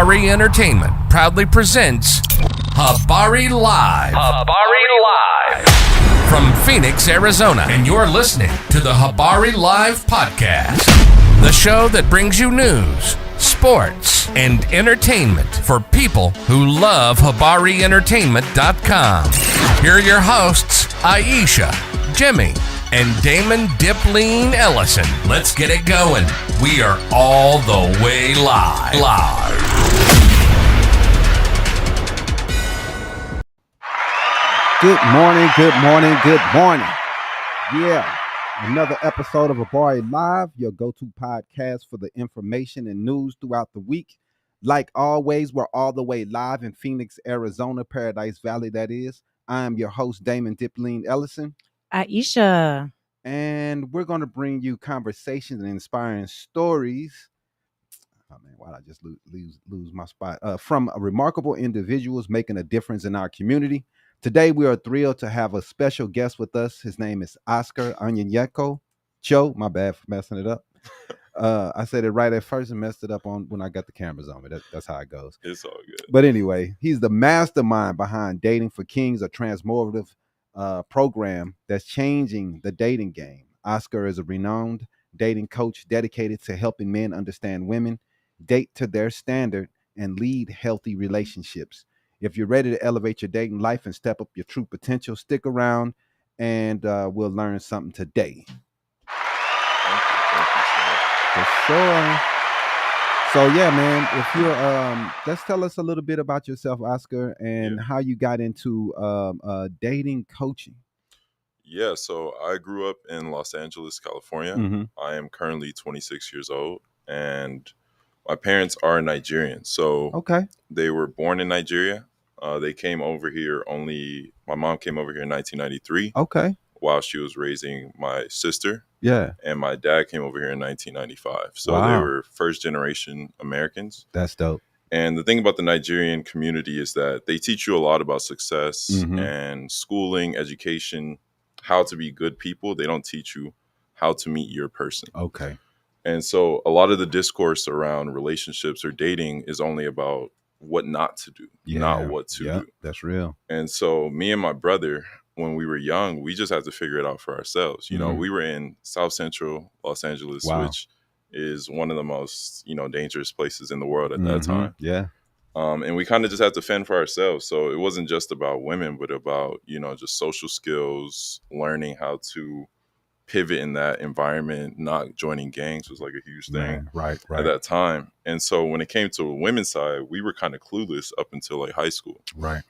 Habari Entertainment proudly presents Habari Live. Habari Live. From Phoenix, Arizona. And you're listening to the Habari Live Podcast, the show that brings you news, sports, and entertainment for people who love HabariEntertainment.com. Here are your hosts, Aisha, Jimmy, and Damon Dipleen Ellison. Let's get it going. We are all the way live. Good morning. Yeah, another episode of Habari Live, your go-to podcast for the information and news throughout the week. Like always, we're all the way live in Phoenix, Arizona, Paradise Valley, that is. I am your host, Damon Dipleen Ellison. Aisha. And we're going to bring you conversations and inspiring stories. Oh man, why did I just lose my spot? From remarkable individuals making a difference in our community. Today, we are thrilled to have a special guest with us. His name is Oscar Onyenacho. My bad for messing it up. I said it right at first and messed it up when I got the cameras on me. That's how it goes. It's all good. But anyway, he's the mastermind behind Dating for Kings, a transformative program that's changing the dating game. Oscar is a renowned dating coach dedicated to helping men understand women, date to their standard, and lead healthy relationships. If you're ready to elevate your dating life and step up your true potential, stick around and we'll learn something today. Thank you, For sure. So yeah, man, if you're let's tell us a little bit about yourself, Oscar, and how you got into dating coaching. Yeah, so I grew up in Los Angeles, California. Mm-hmm. I am currently 26 years old, and my parents are Nigerian. So Okay. they were born in Nigeria. They came over here my mom came over here in 1993 Okay. while she was raising my sister. Yeah. And my dad came over here in 1995. So Wow. they were first generation Americans. That's dope. And the thing about the Nigerian community is that they teach you a lot about success and schooling, education, how to be good people. They don't teach you how to meet your person. Okay. And so a lot of the discourse around relationships or dating is only about what not to do, not what to do. That's real. And so me and my brother, when we were young, we just had to figure it out for ourselves. You know, we were in South Central Los Angeles, which is one of the most, dangerous places in the world at that time. Yeah. And we kind of just had to fend for ourselves. So it wasn't just about women, but about, just social skills, learning how to pivot in that environment. Not joining gangs was like a huge thing Right. at that time. And so when it came to the women's side, we were kind of clueless up until like high school. Right.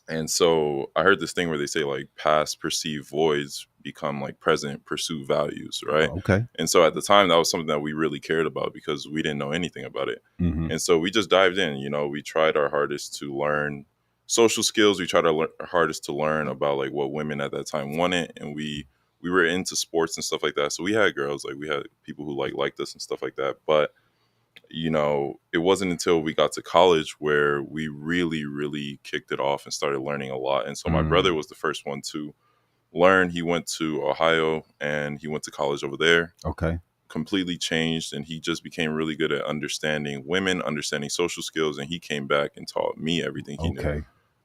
And so I heard this thing where they say like past perceived voids become like present pursued values, right? Okay. And so at the time, that was something that we really cared about because we didn't know anything about it. Mm-hmm. And so we just dived in. We tried our hardest to learn social skills. We tried our hardest to learn about like what women at that time wanted. And we were into sports and stuff like that. So we had girls, like we had people who liked us and stuff like that. But it wasn't until we got to college where we really, really kicked it off and started learning a lot. And so my brother was the first one to learn. He went to Ohio and he went to college over there. Okay. Completely changed. And he just became really good at understanding women, understanding social skills. And he came back and taught me everything he knew.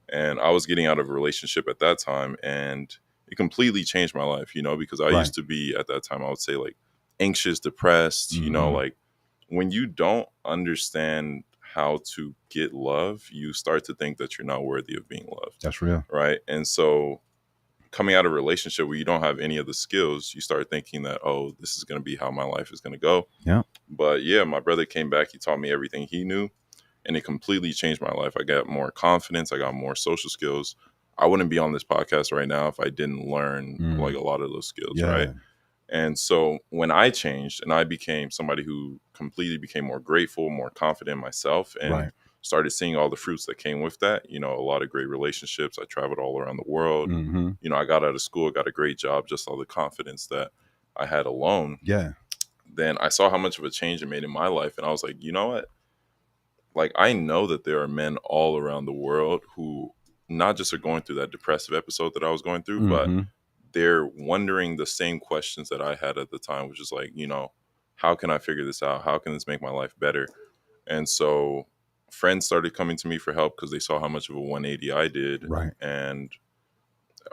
And I was getting out of a relationship at that time. And it completely changed my life, because I used to be at that time, I would say like anxious, depressed, like when you don't understand how to get love, you start to think that you're not worthy of being loved. That's real. Right. And so coming out of a relationship where you don't have any of the skills, you start thinking that, oh, this is going to be how my life is going to go. Yeah. But yeah, my brother came back. He taught me everything he knew and it completely changed my life. I got more confidence. I got more social skills. I wouldn't be on this podcast right now if I didn't learn like a lot of those skills. Right. And so when I changed and I became somebody who completely became more grateful, more confident in myself and started seeing all the fruits that came with that, a lot of great relationships. I traveled all around the world. I got out of school, got a great job, just all the confidence that I had alone. Yeah. Then I saw how much of a change it made in my life. And I was like, you know what? Like, I know that there are men all around the world who not just are going through that depressive episode that I was going through, but they're wondering the same questions that I had at the time, which is like, how can I figure this out? How can this make my life better? And so friends started coming to me for help because they saw how much of a 180 I did. Right. And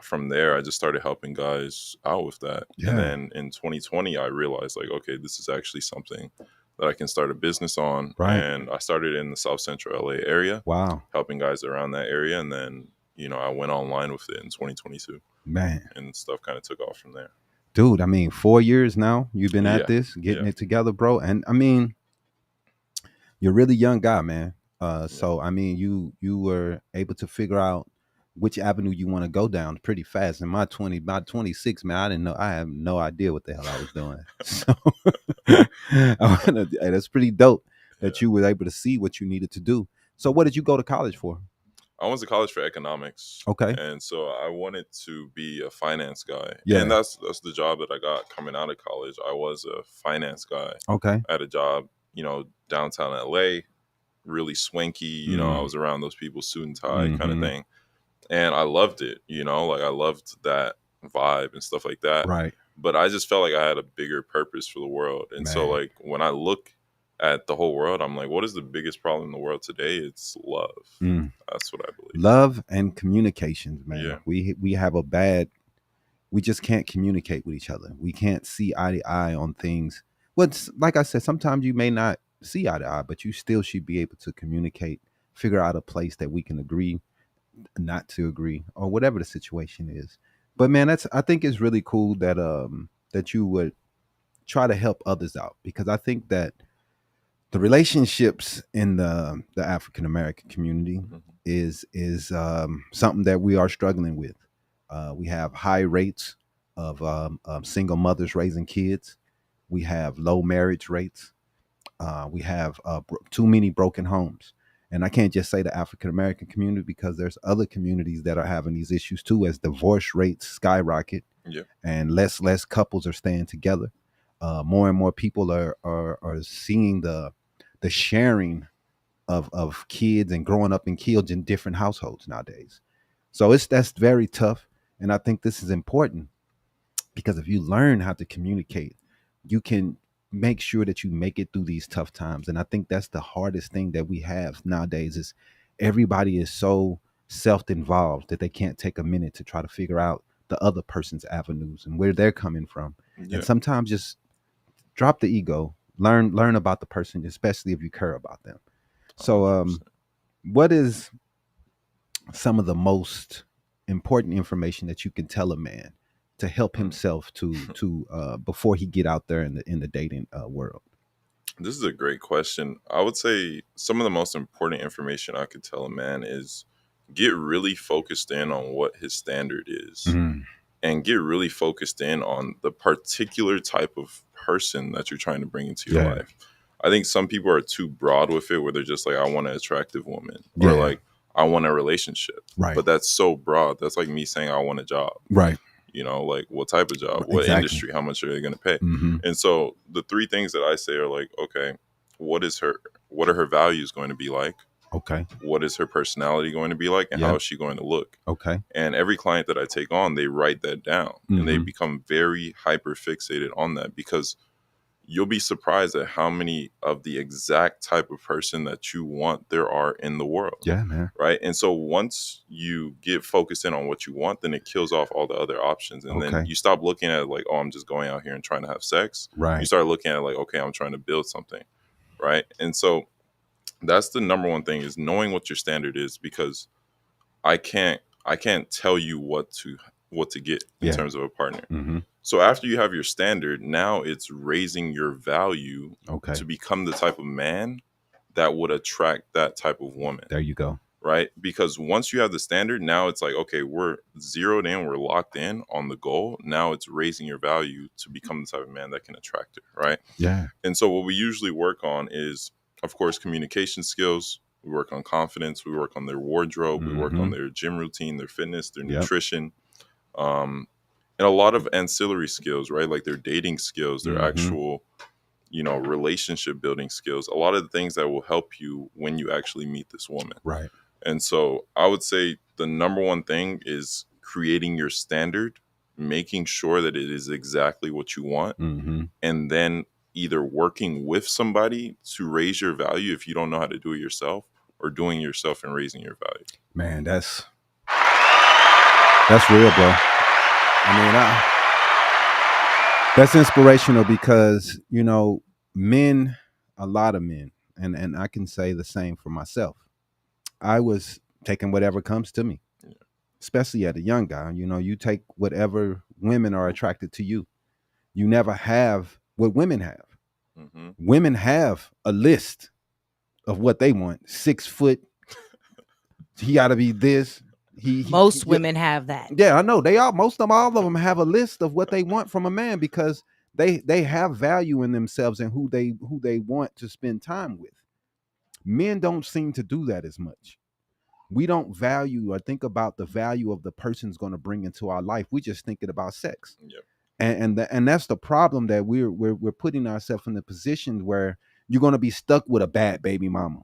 from there, I just started helping guys out with that. Yeah. And then in 2020, I realized like, okay, this is actually something that I can start a business on. Right. And I started in the South Central LA area. Wow. Helping guys around that area. And then, I went online with it in 2022. Man. And stuff kind of took off from there. Dude, I mean, 4 years now you've been at this, getting it together, bro. And I mean, you're a really young guy, man. So I mean, you were able to figure out which avenue you want to go down pretty fast. In my 26, man, I didn't know. I have no idea what the hell I was doing. So hey, that's pretty dope that you were able to see what you needed to do. So what did you go to college for? I went to college for economics. Okay. And so I wanted to be a finance guy. Yeah. And that's the job that I got coming out of college. I was a finance guy. Okay. I had a job, downtown LA, really swanky. I was around those people, suit and tie kind of thing. And I loved it, like I loved that vibe and stuff like that. Right. But I just felt like I had a bigger purpose for the world. And so like when I look at the whole world, I'm like, what is the biggest problem in the world today? It's love. That's what I believe. Love and communications, man. Yeah. We have we just can't communicate with each other. We can't see eye to eye on things. But like I said, sometimes you may not see eye to eye, but you still should be able to communicate, figure out a place that we can agree, not to agree, or whatever the situation is. But man, I think it's really cool that that you would try to help others out, because I think that the relationships in the African American community is something that we are struggling with. We have high rates of single mothers raising kids. We have low marriage rates. We have too many broken homes. And I can't just say the African American community, because there's other communities that are having these issues too, as divorce rates skyrocket. Yeah. And less couples are staying together. More and more people are seeing the sharing of kids and growing up in kids in different households nowadays. So that's very tough. And I think this is important, because if you learn how to communicate, you can make sure that you make it through these tough times. And I think that's the hardest thing that we have nowadays, is everybody is so self-involved that they can't take a minute to try to figure out the other person's avenues and where they're coming from. Yeah. And sometimes just drop the ego, learn about the person, especially if you care about them. So what is some of the most important information that you can tell a man to help himself to before he get out there in the dating world? This is a great question. I would say some of the most important information I could tell a man is get really focused in on what his standard is, and get really focused in on the particular type of person that you're trying to bring into your life. I think some people are too broad with it, where they're just like, I want an attractive woman, or like, I want a relationship. Right. But that's so broad. That's like me saying I want a job. Right. Like what type of job, what industry, how much are they going to pay? And so the three things that I say are like, okay, what are her values going to be like? Okay. What is her personality going to be like? And how is she going to look? Okay. And every client that I take on, they write that down, and they become very hyper fixated on that, because you'll be surprised at how many of the exact type of person that you want there are in the world. Yeah, man. Right. And so once you get focused in on what you want, then it kills off all the other options. And then you stop looking at it like, oh, I'm just going out here and trying to have sex. Right. You start looking at it like, okay, I'm trying to build something. Right. And so that's the number one thing, is knowing what your standard is, because I can't tell you what to get in terms of a partner. So after you have your standard, now it's raising your value to become the type of man that would attract that type of woman. There you go. Right? Because once you have the standard, now it's like, okay, we're zeroed in, we're locked in on the goal. Now it's raising your value to become the type of man that can attract it. Right? Yeah. And so what we usually work on is, of course, communication skills. We work on confidence. We work on their wardrobe. We work on their gym routine, their fitness, their nutrition. And a lot of ancillary skills, right? Like their dating skills, their actual, relationship building skills. A lot of the things that will help you when you actually meet this woman. Right. And so I would say the number one thing is creating your standard, making sure that it is exactly what you want, and then either working with somebody to raise your value if you don't know how to do it yourself, or doing yourself and raising your value. Man, that's real, bro. I mean, that's inspirational because, men, a lot of men, and I can say the same for myself. I was taking whatever comes to me, especially at a young guy. You take whatever women are attracted to you. You never have what women have. Mm-hmm. Women have a list of what they want. 6 foot. He got to be this. Most women have that. Yeah, I know. All of them have a list of what they want from a man because they have value in themselves and who they want to spend time with. Men don't seem to do that as much. We don't value or think about the value of the person's going to bring into our life. We're just thinking about sex. Yep. And that's the problem, that we're putting ourselves in the position where you're going to be stuck with a bad baby mama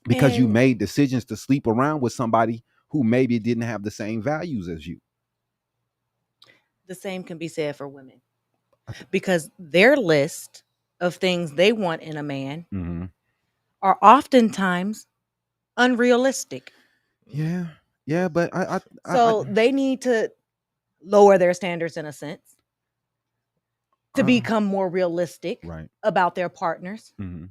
because you made decisions to sleep around with somebody who maybe didn't have the same values as you. The same can be said for women because their list of things they want in a man are oftentimes unrealistic. Yeah, but So they need to lower their standards in a sense to become more realistic about their partners. Mm-hmm.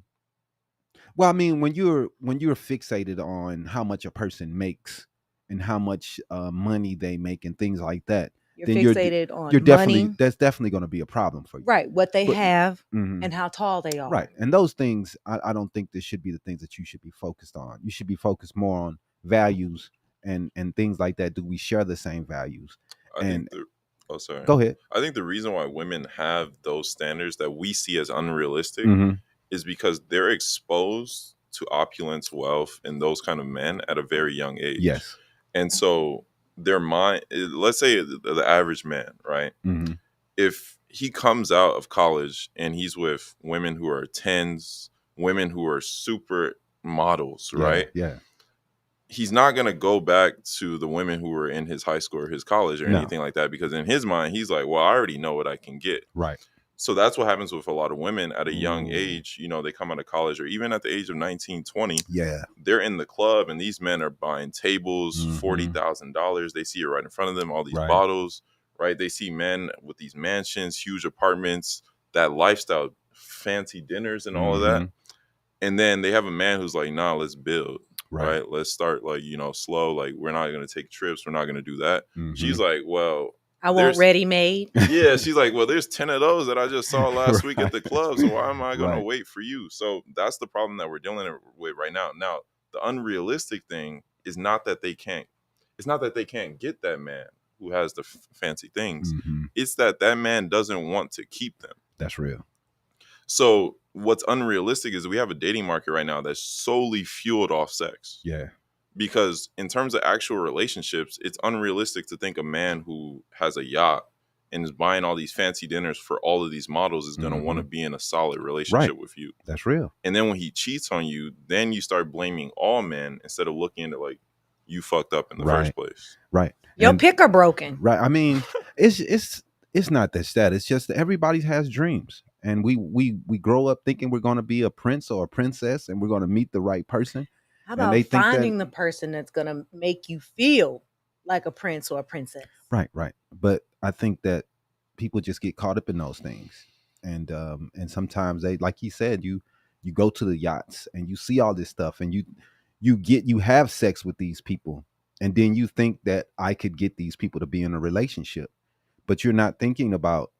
Well, I mean, when you're fixated on how much a person makes and how much money they make and things like that, you're then fixated on money. That's definitely going to be a problem for you. Right, what they have and how tall they are. Right, and those things, I don't think this should be the things that you should be focused on. You should be focused more on values and things like that. Do we share the same values? Go ahead. I think the reason why women have those standards that we see as unrealistic is because they're exposed to opulence, wealth, and those kind of men at a very young age. Yes. And so their mind, let's say the average man, right? Mm-hmm. If he comes out of college and he's with women who are 10s, women who are super models, right? Yeah. He's not going to go back to the women who were in his high school or his college or anything like that, because in his mind, he's like, well, I already know what I can get. Right. So that's what happens with a lot of women at a young age. They come out of college or even at the age of 19, 20. Yeah. They're in the club and these men are buying tables, $40,000. They see it right in front of them, all these bottles, right? They see men with these mansions, huge apartments, that lifestyle, fancy dinners and all of that. And then they have a man who's like, nah, let's build. Right. Let's start slow. Like, we're not going to take trips. We're not going to do that. She's like, well, I want ready-made. Yeah. She's like, well, there's 10 of those that I just saw last week at the club. So why am I going to wait for you? So that's the problem that we're dealing with right now. Now, the unrealistic thing is not that they can't get that man who has the fancy things. It's that man doesn't want to keep them. That's real. So what's unrealistic is we have a dating market right now that's solely fueled off sex. Yeah. Because in terms of actual relationships, it's unrealistic to think a man who has a yacht and is buying all these fancy dinners for all of these models is going to want to be in a solid relationship with you. That's real. And then when he cheats on you, then you start blaming all men instead of looking at like, you fucked up in the first place. Right. Your picker broken. Right. I mean, it's not that. It's just that everybody has dreams. And we grow up thinking we're going to be a prince or a princess and we're going to meet the right person. How about finding the person that's going to make you feel like a prince or a princess? Right. But I think that people just get caught up in those things. And sometimes they, like he said, you go to the yachts and you see all this stuff and you have sex with these people. And then you think that I could get these people to be in a relationship. But you're not thinking about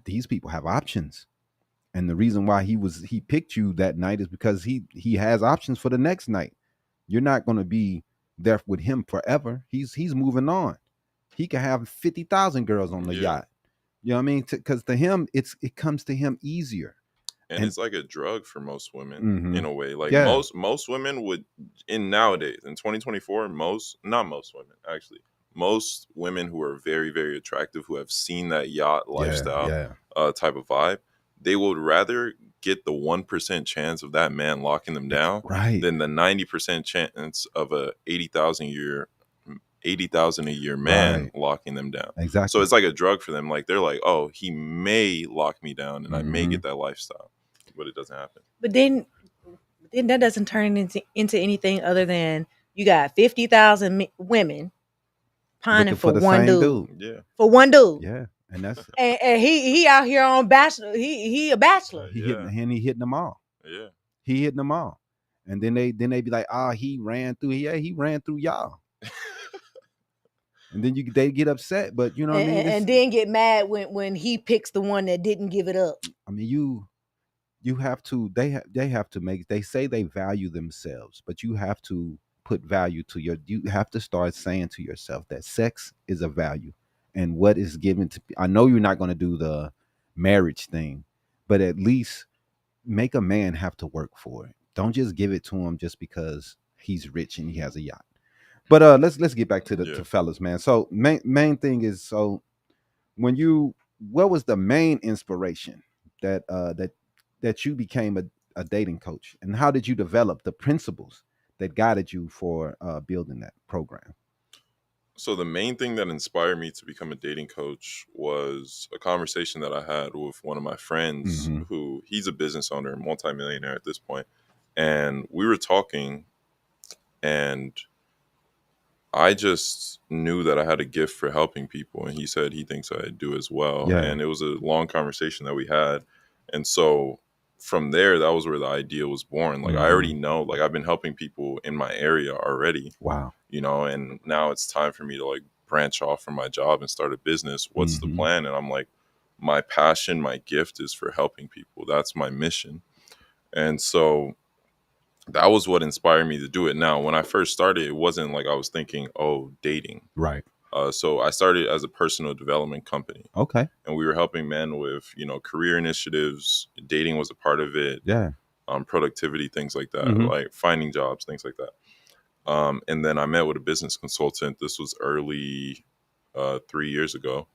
these people have options. And the reason why he picked you that night is because he has options for the next night. You're not going to be there with him forever. He's moving on. He can have 50,000 girls on the yacht. You know what I mean? Because to him, it comes to him easier. And it's like a drug for most women in a way. Like most women would nowadays in 2024, most women who are very, very attractive, who have seen that yacht lifestyle type of vibe, they would rather get the 1% chance of that man locking them down than the 90% chance of a $80,000 a year man locking them down. Exactly. So it's like a drug for them. Like they're like, oh, he may lock me down and I may get that lifestyle, but it doesn't happen. But then then that doesn't turn into anything other than you got 50,000 women pining Looking for for the one same dude. Yeah. For one dude. Yeah, and that's And he out here on bachelor. He a bachelor. he hitting them all. Yeah. He hitting them all. And then they be like, he ran through. Yeah, he ran through y'all. And then they get upset, but you know what I mean? And then get mad when he picks the one that didn't give it up. I mean, you have to. They have to make. They say they value themselves, but you have to put value to your. You have to start saying to yourself that sex is a value, and what is given to. I know you're not going to do the marriage thing, but at least make a man have to work for it. Don't just give it to him just because he's rich and he has a yacht. But let's get back to the to fellas, man. So main thing is, so what was the main inspiration that you became a dating coach, and how did you develop the principles that guided you for building that program? So the main thing that inspired me to become a dating coach was a conversation that I had with one of my friends who he's a business owner, multimillionaire at this point. And we were talking, and I just knew that I had a gift for helping people. And he said he thinks I do as well. Yeah. And it was a long conversation that we had. And so from there, that was where the idea was born. Like, I already know, like, I've been helping people in my area already. Wow. You know, and now it's time for me to like branch off from my job and start a business. What's the plan? And I'm like, my passion, my gift is for helping people. That's my mission. And so that was what inspired me to do it. Now, when I first started, it wasn't like I was thinking, dating. Right. So I started as a personal development company. Okay. And we were helping men with, career initiatives. Dating was a part of it. Yeah. Productivity, things like that, like finding jobs, things like that. And then I met with a business consultant. This was early 3 years ago.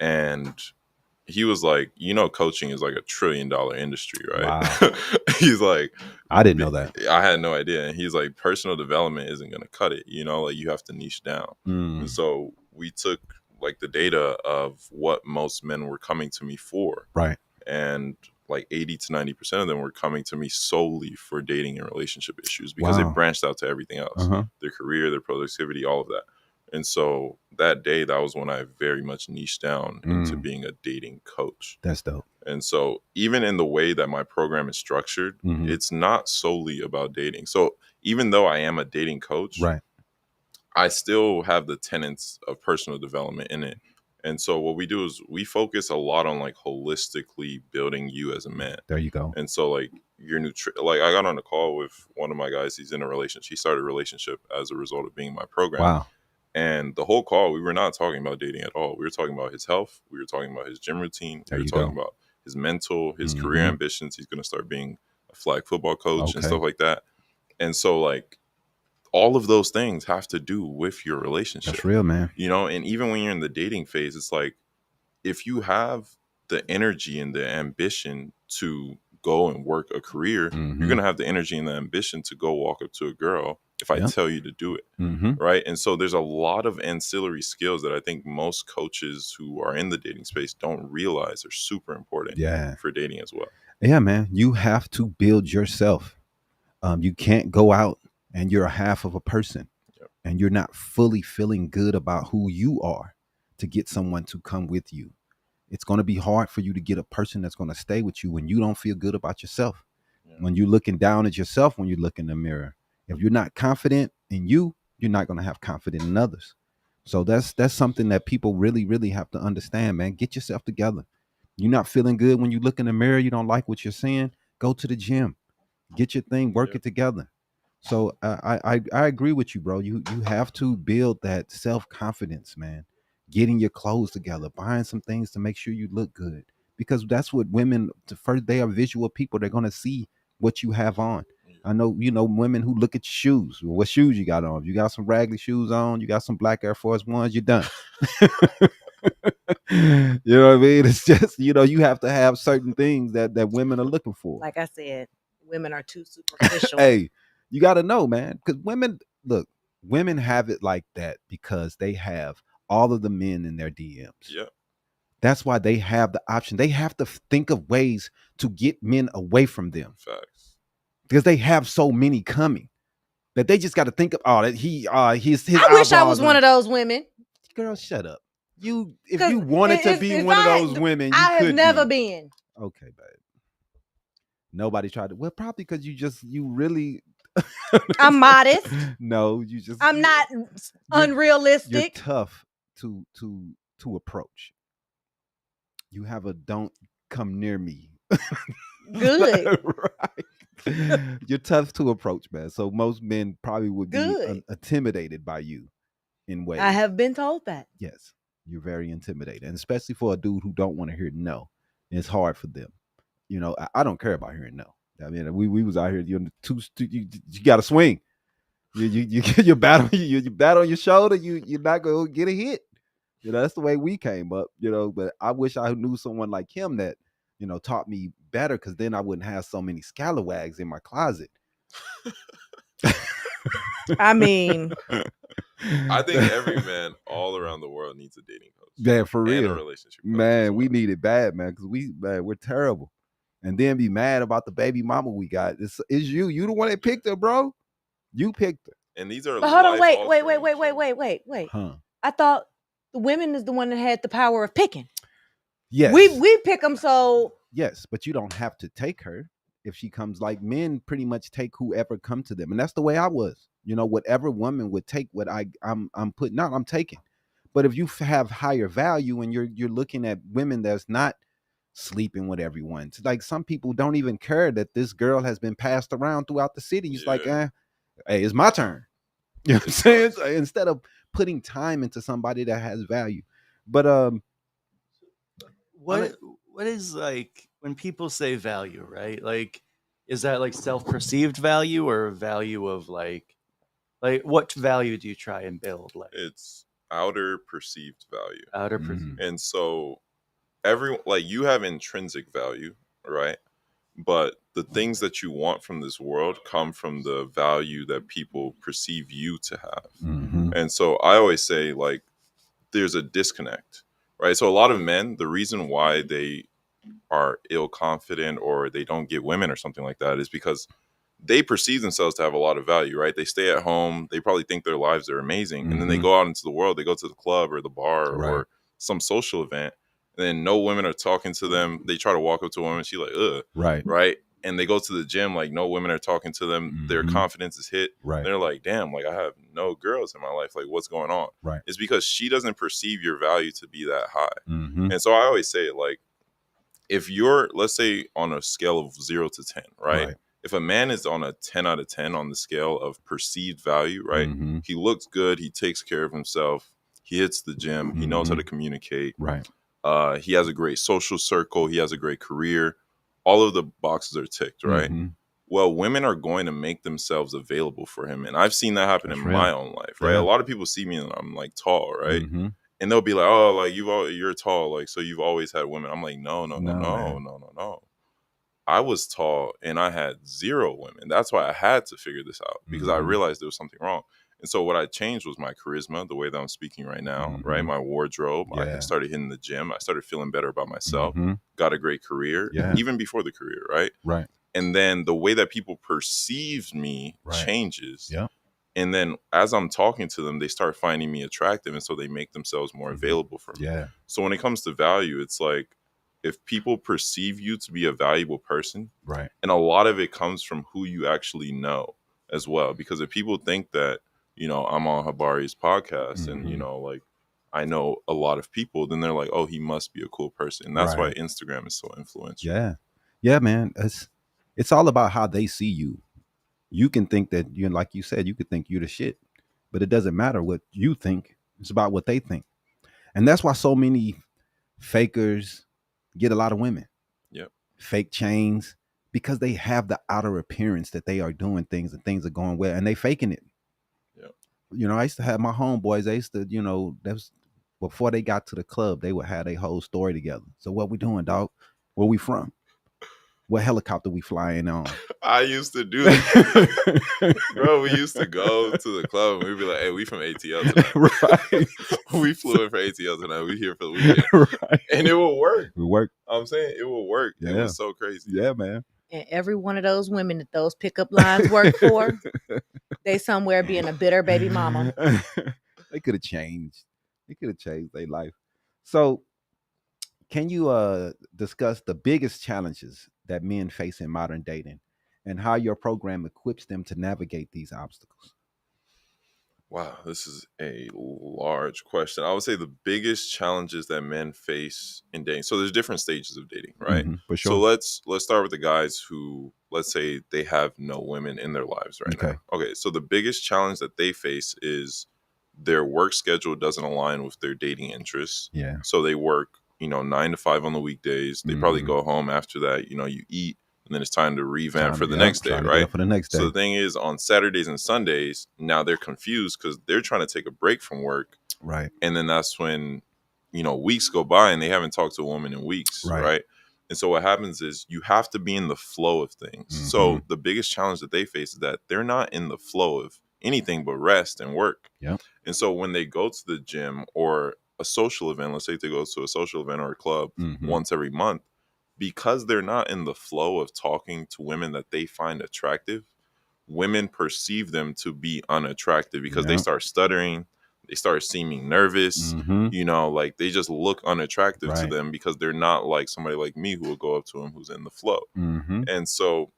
And he was like, coaching is like $1 trillion industry, right? Wow. He's like, I didn't know that. I had no idea. And he's like, personal development isn't going to cut it. Like you have to niche down. And so we took like the data of what most men were coming to me for. Right. And like 80 to 90% of them were coming to me solely for dating and relationship issues because it branched out to everything else, their career, their productivity, all of that. And so that day, that was when I very much niched down into being a dating coach. That's dope. And so even in the way that my program is structured, it's not solely about dating. So even though I am a dating coach, right, I still have the tenets of personal development in it. And so what we do is we focus a lot on like holistically building you as a man. There you go. And so like your like I got on a call with one of my guys. He's in a relationship. He started a relationship as a result of being in my program. Wow. And the whole call, we were not talking about dating at all. We were talking about his health. We were talking about his gym routine. We were talking about his mental, his career ambitions. He's going to start being a flag football coach and stuff like that. And so like all of those things have to do with your relationship. That's real, man. And even when you're in the dating phase, it's like if you have the energy and the ambition to go and work a career, you're going to have the energy and the ambition to go walk up to a girl if I tell you to do it. Right. And so there's a lot of ancillary skills that I think most coaches who are in the dating space don't realize are super important for dating as well. Yeah, man. You have to build yourself. You can't go out and you're a half of a person and you're not fully feeling good about who you are to get someone to come with you. It's going to be hard for you to get a person that's going to stay with you when you don't feel good about yourself. When you're looking down at yourself, when you look in the mirror, if you're not confident in you, you're not going to have confidence in others. So that's something that people really, really have to understand, man. Get yourself together. You're not feeling good when you look in the mirror. You don't like what you're seeing. Go to the gym, get your thing, work it together. So I agree with you, bro. You have to build that self-confidence, man. Getting your clothes together, buying some things to make sure you look good, because that's what women, first, they are visual people. They're going to see what you have on. I know, women who look at your shoes. What shoes you got on? If you got some raggedy shoes on, you got some black Air Force Ones, you're done. You know what I mean? It's just, you have to have certain things that women are looking for. Like I said, women are too superficial. Hey, you got to know, man, because women have it like that because they have all of the men in their DMs. Yeah. That's why they have the option. They have to think of ways to get men away from them. Facts. because they have so many coming that they just got to think of his I wish I was one of those women. Girl, shut up. If you wanted to be one of those women, you I could have never be. been. Okay, babe. Nobody tried to. Well, probably because you really. I'm modest. No, I'm not unrealistic. You're tough to approach. You have a don't come near me. Good. Right. You're tough to approach, man. So most men probably would be intimidated by you in ways. I have been told that. Yes, you're very intimidated, and especially for a dude who don't want to hear no. It's hard for them. You know, I don't care about hearing no. I mean, we was out here. You got to swing. You bat on your shoulder. You're not gonna get a hit. You know, that's the way we came up. You know, but I wish I knew someone like him that taught me better, because then I wouldn't have so many scalawags in my closet. I mean, I think every man all around the world needs a dating coach. Yeah, for real. And a relationship coach, man. We need it bad, man, because we're terrible. And then be mad about the baby mama we got. It's you. You the one that picked her, bro. You picked her. And these are. But hold on, wait. Huh? I thought the women is the one that had the power of picking. Yes. We pick them, so. Yes, but you don't have to take her if she comes. Like, men pretty much take whoever come to them, and that's the way I was. Whatever woman would take what I'm putting out, I'm taking. But if you have higher value and you're looking at women that's not sleeping with everyone, like some people don't even care that this girl has been passed around throughout the city. It's like, hey, it's my turn. You know what I'm saying? So instead of putting time into somebody that has value. But what is, like, when people say value, right? Like, is that like self-perceived value or value of like what value do you try and build? Like, it's outer perceived value. Outer perceived. And so you have intrinsic value, right? But the things that you want from this world come from the value that people perceive you to have. Mm-hmm. And so I always say, like, there's a disconnect, right? So a lot of men, the reason why they are ill confident or they don't get women or something like that is because they perceive themselves to have a lot of value, right? They stay at home. They probably think their lives are amazing. And then they go out into the world. They go to the club or the bar or some social event. And then no women are talking to them. They try to walk up to a woman. She's like, ugh. Right. And they go to the gym. Like, no women are talking to them. Their confidence is hit. They're like, damn, like, I have no girls in my life. Like, what's going on? It's because she doesn't perceive your value to be that high. And so I always say, like, if you're, let's say, on a scale of 0 to 10, right? If a man is on a 10 out of 10 on the scale of perceived value, right? He looks good. He takes care of himself. He hits the gym. He knows how to communicate. He has a great social circle. He has a great career. All of the boxes are ticked, right? Well, women are going to make themselves available for him. And I've seen that happen in my own life, right? A lot of people see me and I'm like tall, right? And they'll be like, oh, like you're tall. Like, so you've always had women. I'm like, no. I was tall and I had 0 women. That's why I had to figure this out, because I realized there was something wrong. And so what I changed was my charisma, the way that I'm speaking right now, right? My wardrobe. I started hitting the gym. I started feeling better about myself, got a great career, even before the career, right? And then the way that people perceive me changes. And then as I'm talking to them, they start finding me attractive. And so they make themselves more available for me. So when it comes to value, it's like, if people perceive you to be a valuable person, and a lot of it comes from who you actually know as well. Because if people think that, I'm on Habari's podcast and, like, I know a lot of people, then they're like, oh, he must be a cool person. And that's why Instagram is so influential. Yeah, man. It's all about how they see you. You can think that, like you said, you could think you're the shit, but it doesn't matter what you think. It's about what they think. And that's why so many fakers get a lot of women. Fake chains, because they have the outer appearance that they are doing things and things are going well, and they faking it. I used to have my homeboys. They used to, that was before they got to the club, they would have a whole story together. So what we doing, dog? Where we from? What helicopter we flying on? I used to do that. Bro, we used to go to the club and we'd be like, hey, we from ATL tonight. We flew in for ATL tonight. We here for the weekend. And it will work. It work. I'm saying it will work. It was so crazy. Yeah, man. And every one of those women that those pickup lines work for, they somewhere being a bitter baby mama. They could have changed. They could have changed their life. So, can you discuss the biggest challenges that men face in modern dating and how your program equips them to navigate these obstacles? Wow, this is a large question. I would say the biggest challenges that men face in dating. So there's different stages of dating, right? For So sure. let's start with the guys who, let's say, they have no women in their lives right now. Okay, so the biggest challenge that they face is their work schedule doesn't align with their dating interests. Yeah. So they work, 9 to 5 on the weekdays. They probably go home after that. You eat, and then it's time to revamp for the next day, right? For the next day. So the thing is, on Saturdays and Sundays, now they're confused because they're trying to take a break from work. Right. And then that's when, weeks go by and they haven't talked to a woman in weeks, right? And so what happens is you have to be in the flow of things. So the biggest challenge that they face is that they're not in the flow of anything but rest and work. Yeah. And so when they go to the gym or a social event, let's say they go to a social event or a club once every month, because they're not in the flow of talking to women that they find attractive, women perceive them to be unattractive because they start stuttering, they start seeming nervous, like they just look unattractive to them because they're not like somebody like me who will go up to them who's in the flow. And so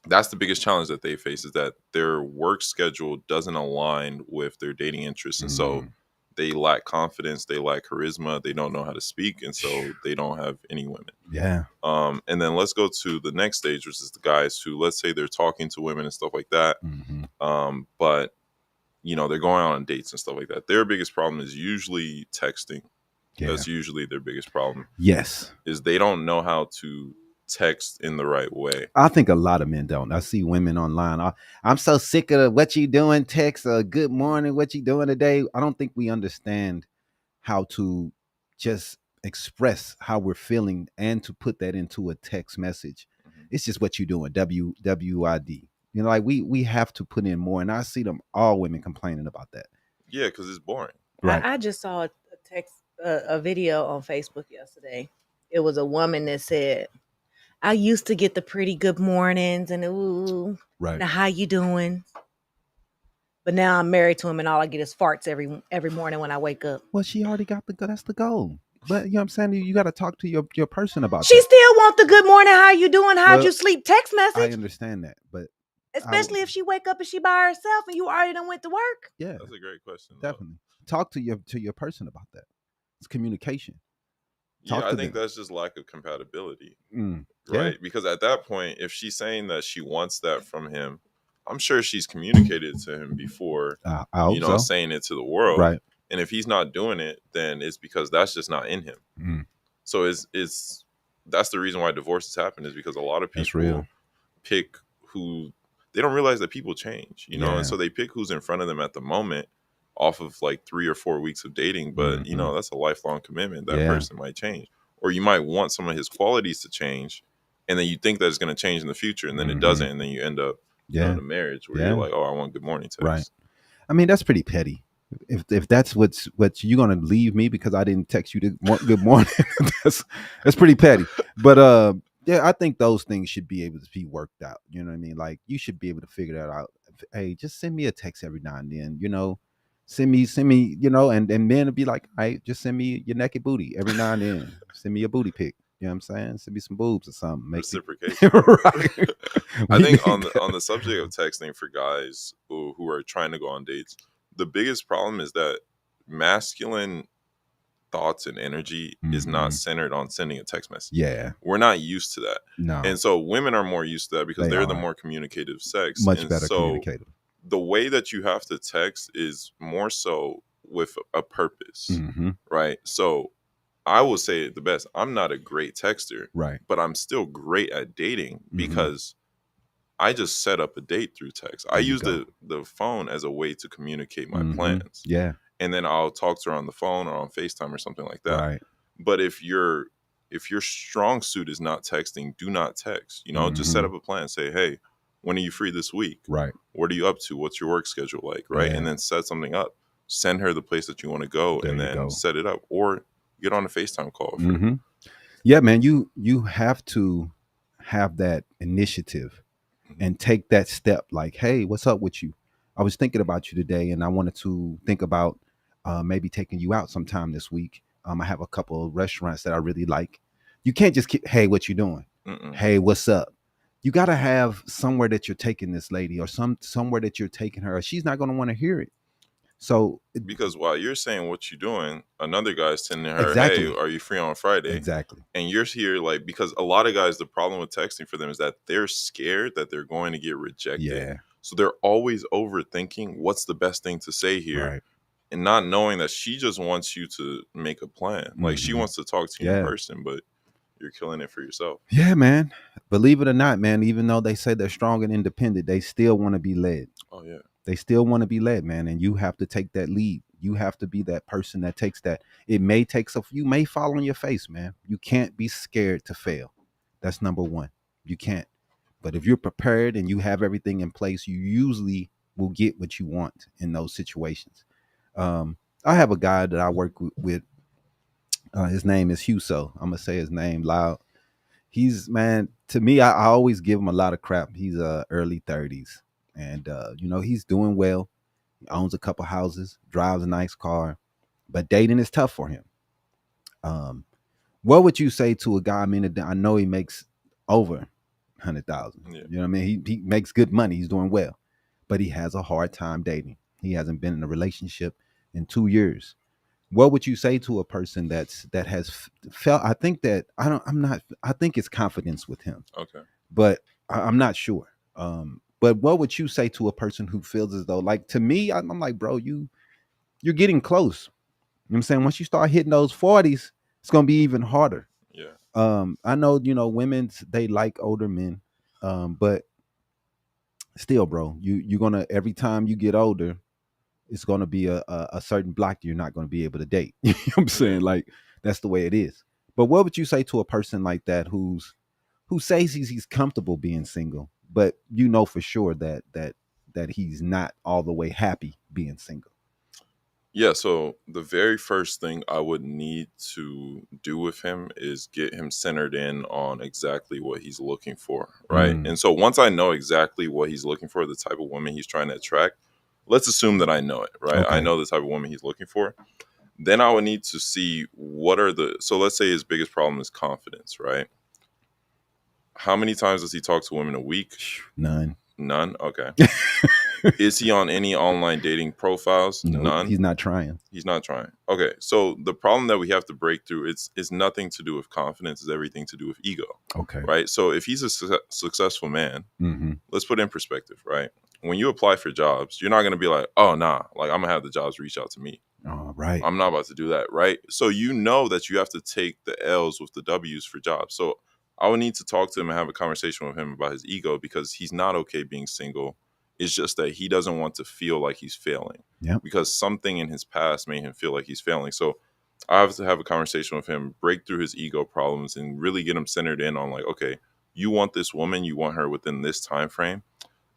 that's the biggest challenge that they face, is that their work schedule doesn't align with their dating interests. And so they lack confidence, they lack charisma, they don't know how to speak, and so they don't have any women. Yeah. And then let's go to the next stage, which is the guys who, let's say they're talking to women and stuff like that, but they're going on dates and stuff like that. Their biggest problem is usually texting. Yeah. That's usually their biggest problem. Yes. Is they don't know how to text in the right way. I think a lot of men don't. I see women online. I'm so sick of what you doing text, good morning, what you doing today. I don't think we understand how to just express how we're feeling and to put that into a text message. It's just what you doing, WWID. Like we have to put in more, and I see all women complaining about that. Yeah, because it's boring. Right. I just saw a video on Facebook yesterday. It was a woman that said, I used to get the pretty good mornings and ooh, right. Now how you doing? But now I'm married to him and all I get is farts every morning when I wake up. Well, she already got that's the goal. But you know what I'm saying? You got to talk to your person about She that. still want the good morning, how you doing? How'd you sleep text message? I understand that, but especially if she wake up and she by herself and you already done went to work. Yeah. That's a great question. Definitely. Talk to your person about that. It's communication. I think that's just lack of compatibility, right? Yeah. Because at that point, if she's saying that she wants that from him, I'm sure she's communicated to him before, saying it to the world. Right. And if he's not doing it, then it's because that's just not in him. So that's the reason why divorces happen, is because a lot of people pick who they don't realize that people change, and so they pick who's in front of them at the moment off of like 3 or 4 weeks of dating. But, that's a lifelong commitment. That person might change. Or you might want some of his qualities to change, and then you think that it's going to change in the future, and then it doesn't. And then you end up in a marriage where you're like, oh, I want good morning text. Right. I mean, that's pretty petty. If that's what you're going to leave me because I didn't text you good morning, that's pretty petty. But I think those things should be able to be worked out. You know what I mean? Like, you should be able to figure that out. Hey, just send me a text every now and then, send me, and men will be like, all right, just send me your naked booty every now and then. Send me a booty pic. You know what I'm saying? Send me some boobs or something. Reciprocation. Right. I think on the subject of texting for guys who are trying to go on dates, the biggest problem is that masculine thoughts and energy is not centered on sending a text message. Yeah. We're not used to that. No. And so women are more used to that because they're the more communicative sex. Much better communicative. The way that you have to text is more so with a purpose, right? So I will say it the best. I'm not a great texter, right? But I'm still great at dating because I just set up a date through text. I use the phone as a way to communicate my plans. Yeah. And then I'll talk to her on the phone or on FaceTime or something like that. Right. But if your strong suit is not texting, do not text. Just set up a plan. Say, hey, when are you free this week? Right. What are you up to? What's your work schedule like? Right. Yeah. And then set something up. Send her the place that you want to go and then set it up. Or get on a FaceTime call. Yeah, man, you have to have that initiative and take that step. Like, hey, what's up with you? I was thinking about you today, and I wanted to think about maybe taking you out sometime this week. I have a couple of restaurants that I really like. You can't just keep, hey, what you doing? Hey, what's up? You got to have somewhere that you're taking this lady, or somewhere that you're taking her, or she's not going to want to hear it. So because while you're saying what you're doing, another guy's telling her, Exactly. hey, are you free on Friday? Exactly. And you're here like, because a lot of guys, the problem with texting for them is that they're scared that they're going to get rejected. Yeah. So they're always overthinking what's the best thing to say here. Right. And not knowing that she just wants you to make a plan. Like she wants to talk to you in person, but you're killing it for yourself. Yeah, man. Believe it or not, man, even though they say they're strong and independent, they still want to be led. Oh, yeah. They still want to be led, man. And you have to take that lead. You have to be that person that takes that. It may take you may fall on your face, man. You can't be scared to fail. That's number one. You can't. But if you're prepared and you have everything in place, you usually will get what you want in those situations. I have a guy that I work with. His name is Huso. I'm going to say his name loud. He's, man, to me, I always give him a lot of crap. He's early 30s. And, he's doing well. He owns a couple houses, drives a nice car, but dating is tough for him. What would you say to a guy? I mean, I know he makes over 100,000. Yeah. You know what I mean? He makes good money. He's doing well, but he has a hard time dating. He hasn't been in a relationship in 2 years. What would you say to a person that has felt? I think that I think it's confidence with him. Okay. But I'm not sure. But what would you say to a person who feels as though, like, to me, I'm like, bro, you're getting close. You know what I'm saying? Once you start hitting those 40s, it's gonna be even harder. Yeah. I know, women, they like older men, but still, bro, you're gonna, every time you get older, it's gonna be a certain block you're not gonna be able to date. You know what I'm saying? Like, that's the way it is. But what would you say to a person like that who says he's comfortable being single, but for sure that he's not all the way happy being single? Yeah, so the very first thing I would need to do with him is get him centered in on exactly what he's looking for, right? And so once I know exactly what he's looking for, the type of woman he's trying to attract, let's assume that I know it, right? Okay. I know the type of woman he's looking for. Then I would need to see so let's say his biggest problem is confidence, right? How many times does he talk to women a week? None. Okay. Is he on any online dating profiles? No, None. He's not trying. He's not trying. Okay. So the problem that we have to break through is nothing to do with confidence. It's everything to do with ego. Okay. Right. So if he's a successful man, let's put it in perspective, right? When you apply for jobs, you're not going to be like, oh, nah, like I'm going to have the jobs reach out to me. Oh, right. I'm not about to do that. Right. So you know that you have to take the L's with the W's for jobs. So I would need to talk to him and have a conversation with him about his ego, because he's not okay being single. It's just that he doesn't want to feel like he's failing. Yeah. Because something in his past made him feel like he's failing. So I have to have a conversation with him, break through his ego problems, and really get him centered in on, like, okay, you want this woman, you want her within this time frame.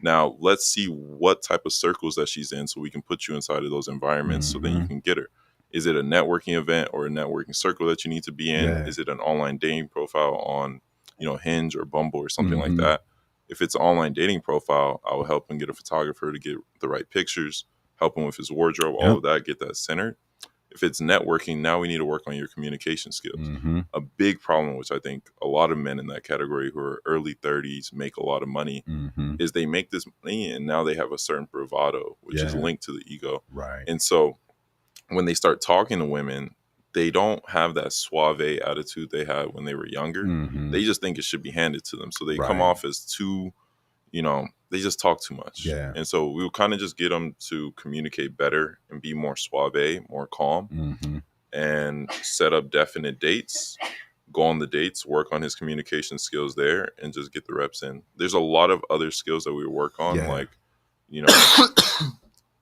Now let's see what type of circles that she's in, so we can put you inside of those environments, so then you can get her. Is it a networking event or a networking circle that you need to be in? Yeah. Is it an online dating profile on, Hinge or Bumble or something like that? If it's an online dating profile, I will help him get a photographer to get the right pictures, help him with his wardrobe, all of that, get that centered. If it's networking, now we need to work on your communication skills. A big problem, which I think a lot of men in that category who are early 30s make a lot of money, is they make this money and now they have a certain bravado, which is linked to the ego. Right. And so when they start talking to women, they don't have that suave attitude they had when they were younger. They just think it should be handed to them. So they come off as too, they just talk too much. Yeah. And so we'll kind of just get them to communicate better and be more suave, more calm, and set up definite dates, go on the dates, work on his communication skills there, and just get the reps in. There's a lot of other skills that we work on, like,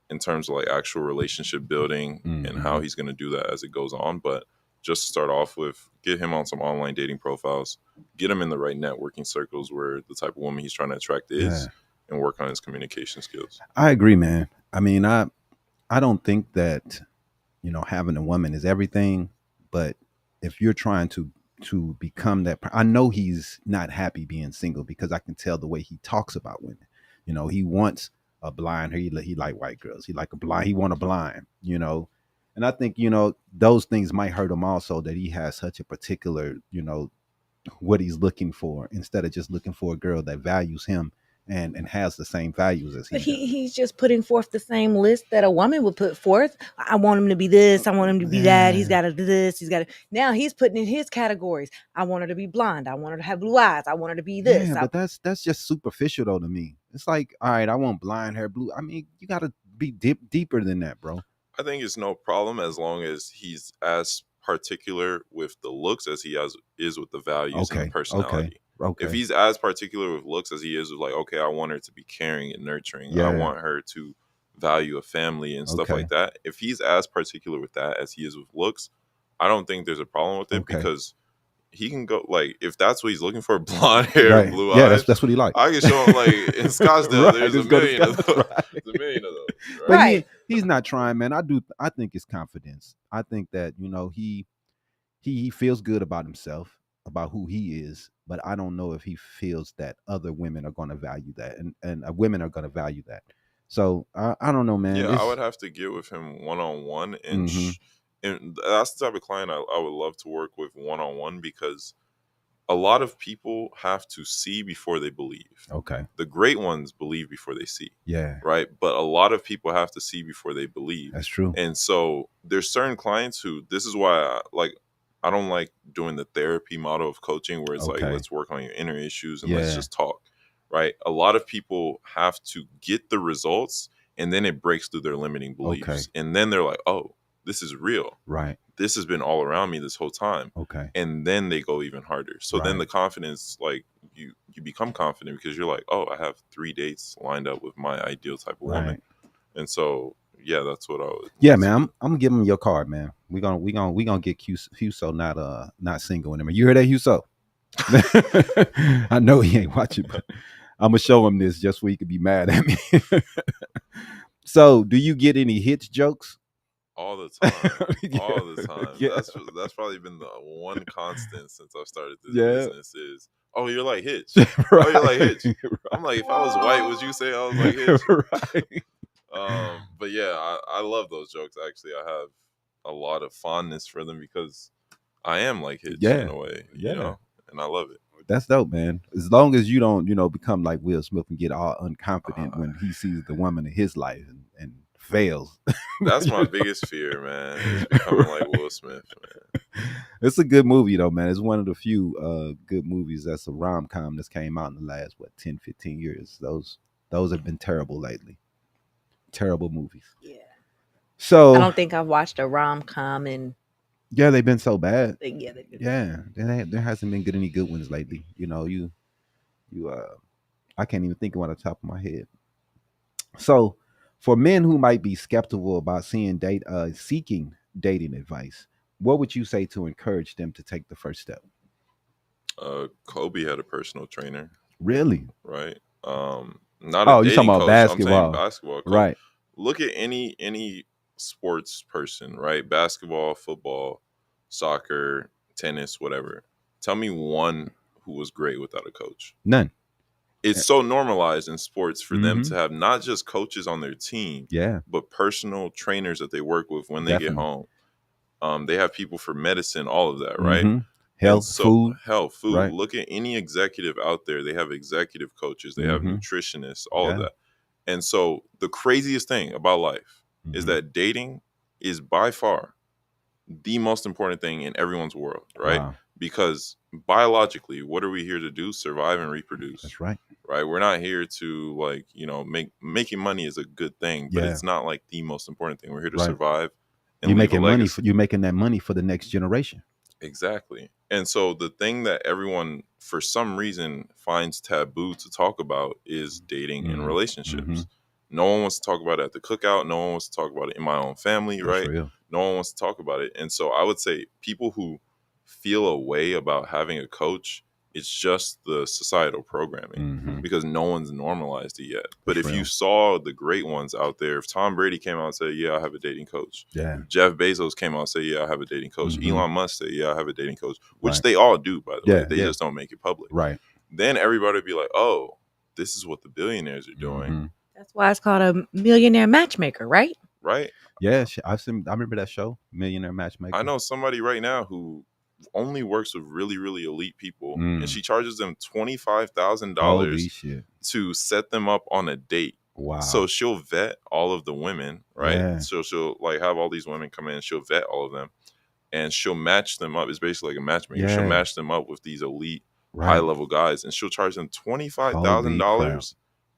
in terms of like actual relationship building and how he's going to do that as it goes on. But just to start off with, get him on some online dating profiles, get him in the right networking circles where the type of woman he's trying to attract is, and work on his communication skills. I agree, man. I mean, I don't think that, having a woman is everything, but if you're trying to to become that. I know he's not happy being single because I can tell the way he talks about women. You know, he wants a blind. He like white girls. He like a blind. He want a blind. You know, and I think, you know, those things might hurt him also, that he has such a particular, you know, what he's looking for, instead of just looking for a girl that values him and has the same values as he But does. he's just putting forth the same list that a woman would put forth. I want him to be this. I want him to be that. He's got to do this. He's got to. Now he's putting in his categories. I want her to be blonde. I want her to have blue eyes. I want her to be this. Yeah, but that's just superficial though to me. It's like, all right, I want blonde hair, blue. I mean, you got to be deeper than that, bro. I think it's no problem as long as he's as particular with the looks as he is with the values and the personality. Okay. If he's as particular with looks as he is with, like, okay, I want her to be caring and nurturing. Yeah. I want her to value a family and stuff like that. If he's as particular with that as he is with looks, I don't think there's a problem with it because he can go, like, if that's what he's looking for, blonde hair, and blue eyes. Yeah, that's what he likes. I can show him, like, in Scottsdale, there's a million of those. There's a million of those. Right? But he's not trying, man. I think it's confidence. I think that, you know, he feels good about himself, about who he is, but I don't know if he feels that other women are going to value that, and women are going to value that. So I don't know, man. Yeah, I would have to get with him one-on-one, and and that's the type of client I would love to work with one-on-one, because a lot of people have to see before they believe. Okay. The great ones believe before they see. Yeah. Right. But a lot of people have to see before they believe. That's true. And so there's certain clients who, this is why I don't like doing the therapy model of coaching where it's like, let's work on your inner issues and let's just talk. Right. A lot of people have to get the results, and then it breaks through their limiting beliefs. Okay. And then they're like, oh, this is real. Right. This has been all around me this whole time. Okay. And then they go even harder. So then the confidence, like, you become confident because you're like, oh, I have 3 dates lined up with my ideal type of woman. And so, yeah, that's what I would. Yeah, man. I'm gonna give him your card, man. We gonna get Huso not single anymore. You heard that, Huso? I know he ain't watching, but I'm gonna show him this just so he could be mad at me. So, do you get any hits jokes? All the time. All the time. Yeah. That's probably been the one constant since I've started this business is, oh, you're like Hitch. Oh, you're like Hitch. I'm like, if I was white, would you say I was like Hitch? But yeah, I love those jokes. Actually, I have a lot of fondness for them because I am like Hitch in a way, you know, and I love it. That's dope, man. As long as you don't, become like Will Smith and get all unconfident when he sees the woman in his life and fails. That's my biggest fear, man. Is becoming like Will Smith, man. It's a good movie though, man. It's one of the few good movies that's a rom-com that's came out in the last 10, 15 years. Those have been terrible lately. Terrible movies. Yeah. So I don't think I've watched a rom-com in. Yeah, they've been so bad. Yeah, they've been. Yeah, there hasn't been any good ones lately. I can't even think of one on the top of my head. So, for men who might be skeptical about seeking dating advice, what would you say to encourage them to take the first step? Kobe had a personal trainer. Really? Right. Not you're talking about coach. basketball. I'm saying basketball coach. Right. Look at any sports person, right? Basketball, football, soccer, tennis, whatever. Tell me one who was great without a coach. None. It's so normalized in sports for them to have not just coaches on their team, but personal trainers that they work with when they get home. They have people for medicine, all of that, right? Health, food. Right. Look at any executive out there. They have executive coaches. They have nutritionists, all of that. And so the craziest thing about life is that dating is by far the most important thing in everyone's world, right? Wow. Because biologically, what are we here to do? Survive and reproduce. That's right. Right? We're not here to making money is a good thing, but it's not like the most important thing. We're here to survive. And you're making money. You're making that money for the next generation. Exactly. And so the thing that everyone, for some reason, finds taboo to talk about is dating and relationships. No one wants to talk about it at the cookout. No one wants to talk about it in my own family, right? Real. No one wants to talk about it. And so I would say people who feel a way about having a coach, It's just the societal programming because no one's normalized it yet. But if real. you saw the great ones out there, if Tom Brady came out and said, yeah, I have a dating coach. Yeah. If Jeff Bezos came out and said, yeah, I have a dating coach. Elon Musk said, yeah, I have a dating coach, which Right. they all do, by the Yeah, way. They just don't make it public. Right. Then everybody would be like, oh, this is what the billionaires are doing. That's why it's called a millionaire matchmaker, right? Right? Yeah, I remember that show, Millionaire Matchmaker. I know somebody right now who only works with really, really elite people, and she charges them Holy $25,000 shit. to set them up on a date. Wow. So she'll vet all of the women, right? Yeah. So she'll like have all these women come in, she'll vet all of them, and she'll match them up. It's basically like a matchmaker. Yeah. She'll match them up with these elite, Right. high level guys, and she'll charge them $25,000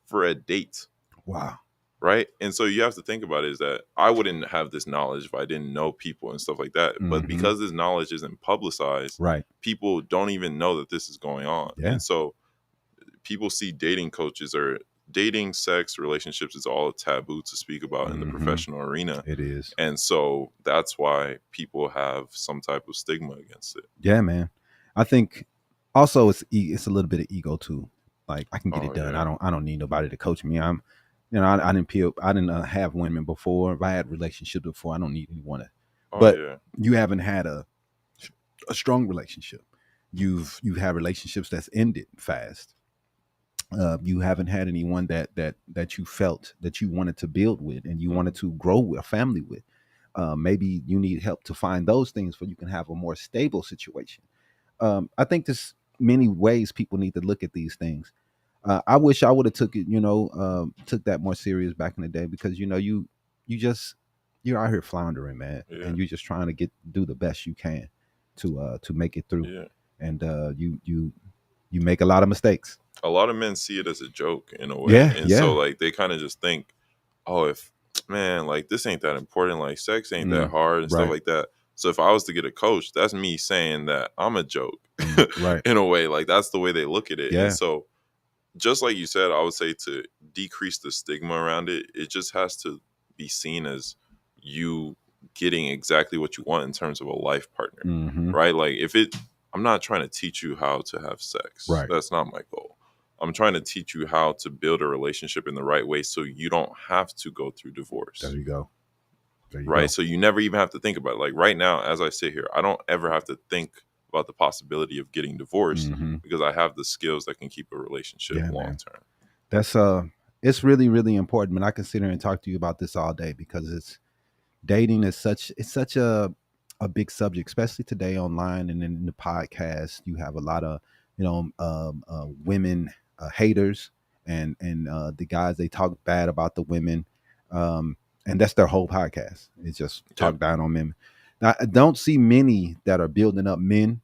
for a date. Wow. Right. And so you have to think about it is that I wouldn't have this knowledge if I didn't know people and stuff like that. But because this knowledge isn't publicized, Right. people don't even know that this is going on. Yeah. And so people see dating coaches or dating, sex, relationships is all a taboo to speak about in the professional arena. It is. And so that's why people have some type of stigma against it. Yeah, man. I think also it's a little bit of ego too. Like I can get it done. Yeah. I don't need nobody to coach me. I didn't have women before. If I had relationships before, I don't need anyone to. But you haven't had a strong relationship. You've had relationships that's ended fast. You haven't had anyone that you felt that you wanted to build with and you wanted to grow with a family with. Maybe you need help to find those things so you can have a more stable situation. I think there's many ways people need to look at these things. I wish I would have took that more serious back in the day because you're out here floundering, man, and you're just trying to do the best you can to make it through. Yeah. And you make a lot of mistakes. A lot of men see it as a joke in a way. Yeah, and so like they kind of just think, oh, if man, like this ain't that important, like sex ain't that hard and stuff like that. So if I was to get a coach, that's me saying that I'm a joke. Right. In a way, like that's the way they look at it. Yeah. And so just like you said, I would say to decrease the stigma around it, it just has to be seen as you getting exactly what you want in terms of a life partner, right? Like I'm not trying to teach you how to have sex. Right. That's not my goal. I'm trying to teach you how to build a relationship in the right way so you don't have to go through divorce. There you go. Right. So you never even have to think about it. Like right now, as I sit here, I don't ever have to think about the possibility of getting divorced because I have the skills that can keep a relationship long term. That's it's really, really important. And I can sit here and talk to you about this all day because dating is such a big subject, especially today online and in the podcast. You have a lot of women haters and the guys, they talk bad about the women, and that's their whole podcast. It's just talk down on men. Now, I don't see many that are building up men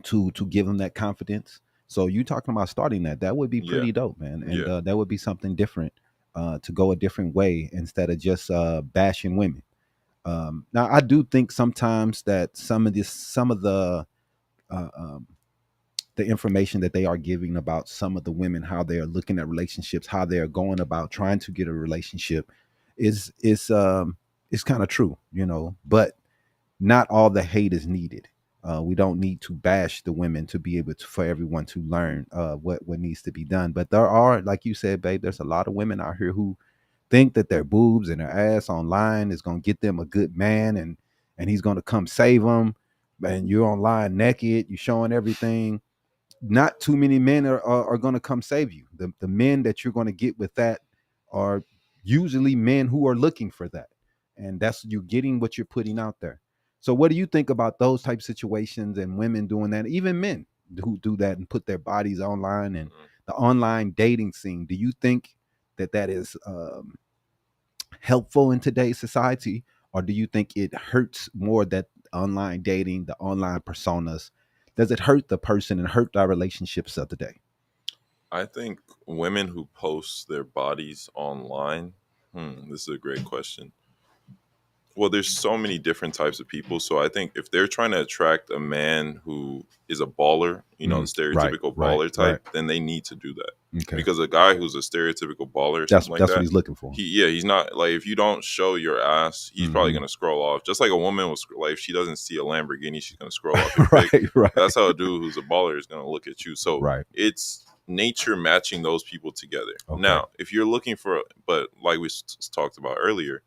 to give them that confidence. So you talking about starting that would be pretty dope, man. And that would be something different, to go a different way instead of just bashing women. Now I do think sometimes that some of the information that they are giving about some of the women, how they are looking at relationships, how they are going about trying to get a relationship is kind of true, but not all the hate is needed. We don't need to bash the women to be able to, for everyone to learn what needs to be done. But there are, like you said, babe, there's a lot of women out here who think that their boobs and their ass online is going to get them a good man and he's going to come save them. And you're online naked, you're showing everything. Not too many men are going to come save you. The men that you're going to get with that are usually men who are looking for that. And that's you getting what you're putting out there. So what do you think about those type of situations and women doing that, even men who do that and put their bodies online and the online dating scene? Do you think that is helpful in today's society, or do you think it hurts more that online dating, the online personas, does it hurt the person and hurt our relationships of the day? I think women who post their bodies online, this is a great question. Well, there's so many different types of people. So I think if they're trying to attract a man who is a baller, the stereotypical baller type, then they need to do that. Okay. Because a guy who's a stereotypical baller or That's something like that, what he's looking for. He's not like, if you don't show your ass, he's probably going to scroll off. Just like a woman will, like, if she doesn't see a Lamborghini, she's going to scroll off your pic. Right. That's how a dude who's a baller is going to look at you. So it's nature matching those people together. Okay. Now, if you're looking for, but like we talked about earlier,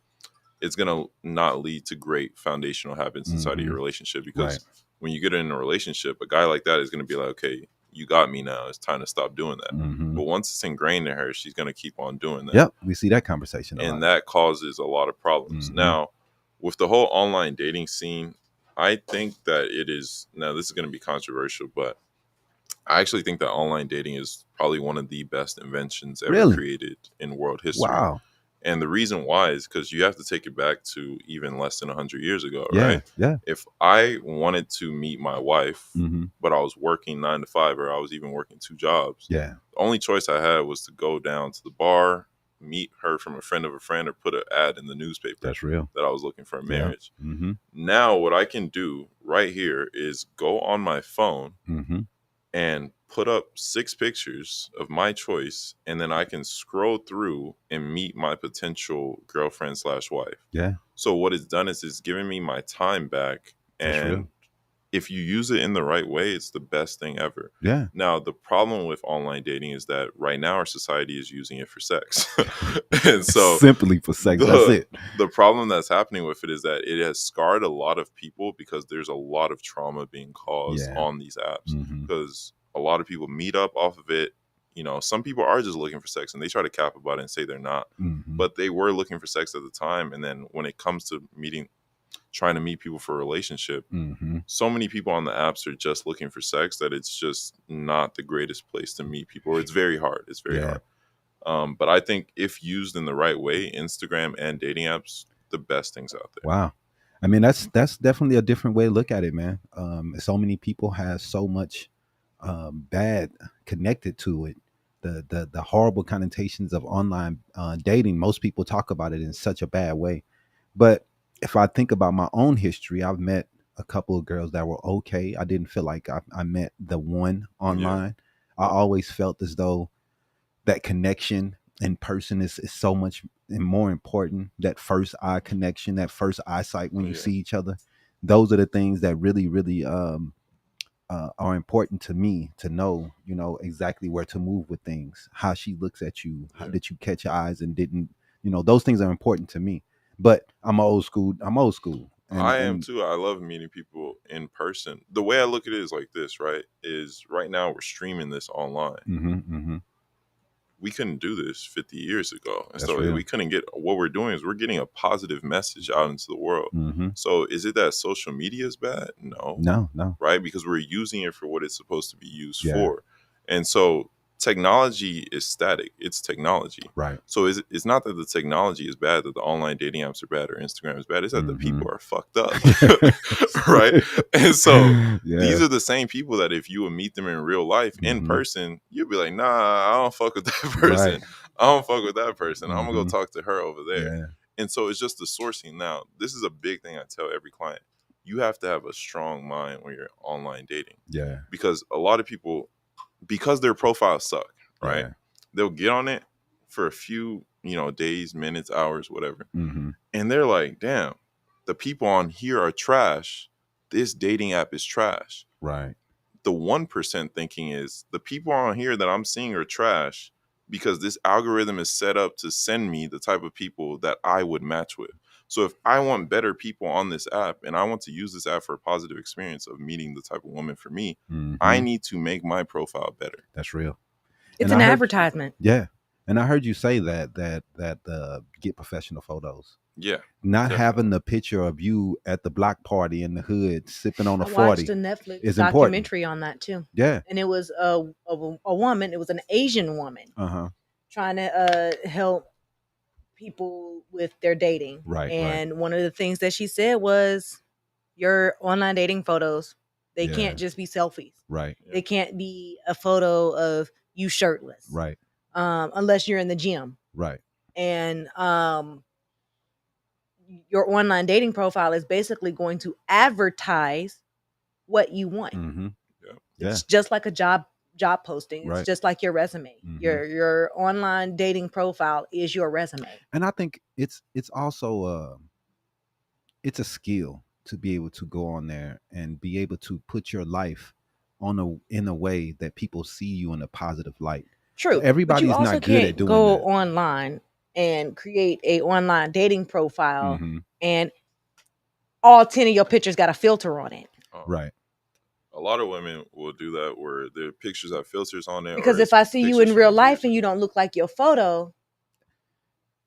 it's going to not lead to great foundational habits inside of your relationship, because when you get in a relationship, a guy like that is going to be like, okay, you got me now. It's time to stop doing that. But once it's ingrained in her, she's going to keep on doing that. Yep. We see that conversation and that causes a lot of problems. Now, with the whole online dating scene, I think that it is, now this is going to be controversial, but I actually think that online dating is probably one of the best inventions ever created in world history. Wow. And the reason why is because you have to take it back to even less than 100 years ago, right? Yeah. If I wanted to meet my wife, but I was working 9 to 5, or I was even working 2 jobs, the only choice I had was to go down to the bar, meet her from a friend of a friend, or put an ad in the newspaper. That's real. That I was looking for a marriage. Now, what I can do right here is go on my phone and put up 6 pictures of my choice, and then I can scroll through and meet my potential girlfriend / wife. Yeah. So what it's done is it's given me my time back, and if you use it in the right way, it's the best thing ever. Yeah. Now, the problem with online dating is that right now our society is using it for sex. And so simply for sex, that's it. The problem that's happening with it is that it has scarred a lot of people, because there's a lot of trauma being caused on these apps, because a lot of people meet up off of it. Some people are just looking for sex, and they try to cap about it and say they're not, but they were looking for sex at the time. And then when it comes to trying to meet people for a relationship, so many people on the apps are just looking for sex that it's just not the greatest place to meet people. It's very hard. It's very hard. But I think if used in the right way, Instagram and dating apps, the best things out there. Wow. I mean, that's definitely a different way to look at it, man. So many people have so much bad connected to it. The horrible connotations of online dating. Most people talk about it in such a bad way. But if I think about my own history, I've met a couple of girls that were okay. I didn't feel like I met the one online. I always felt as though that connection in person is so much more important. That first eye connection, that first eyesight when you see each other. Those are the things that really, really are important to me to know, exactly where to move with things, how she looks at you, how did you catch your eyes and didn't, those things are important to me. But I'm old school. I am too. I love meeting people in person. The way I look at it is like this, right? Is right now we're streaming this online. We couldn't do this 50 years ago. And so we couldn't get, what we're doing is we're getting a positive message out into the world. So is it that social media is bad? No. Right? Because we're using it for what it's supposed to be used for. And so technology is static. It's technology. Right. So it's not that the technology is bad, that the online dating apps are bad or Instagram is bad. It's that the people are fucked up. Right. And so these are the same people that if you would meet them in real life, in person, you'd be like, nah, I don't fuck with that person. Right. I don't fuck with that person. I'm going to go talk to her over there. Yeah. And so it's just the sourcing. Now, this is a big thing I tell every client. You have to have a strong mind when you're online dating. Yeah. Because a lot of people, because their profiles suck, right? They'll get on it for a few, days, minutes, hours, whatever. And they're like, damn, the people on here are trash. This dating app is trash. Right. The 1% thinking is the people on here that I'm seeing are trash because this algorithm is set up to send me the type of people that I would match with. So if I want better people on this app and I want to use this app for a positive experience of meeting the type of woman for me, I need to make my profile better. That's real. It's an advertisement. Yeah. And I heard you say that get professional photos. Yeah. Not having the picture of you at the block party in the hood sipping on a 40. I watched a Netflix documentary on that too. Yeah. And it was a woman, it was an Asian woman trying to help people with their dating. Right. And one of the things that she said was your online dating photos, they can't just be selfies. Right. They can't be a photo of you shirtless. Right. Unless you're in the gym. Right. And your online dating profile is basically going to advertise what you want. Mm-hmm. It's just like a job posting. It's Right. just like your resume. Mhm. Your online dating profile is your resume. And I think it's also it's a skill to be able to go on there and be able to put your life in a way that people see you in a positive light. True. So everybody's but you also not good at can't doing go that. online and create a online dating profile Mhm. and all 10 of your pictures got a filter on it. Right. A lot of women will do that where their pictures have filters on it. Because or if I see you pictures in real from life years and you don't look like your photo,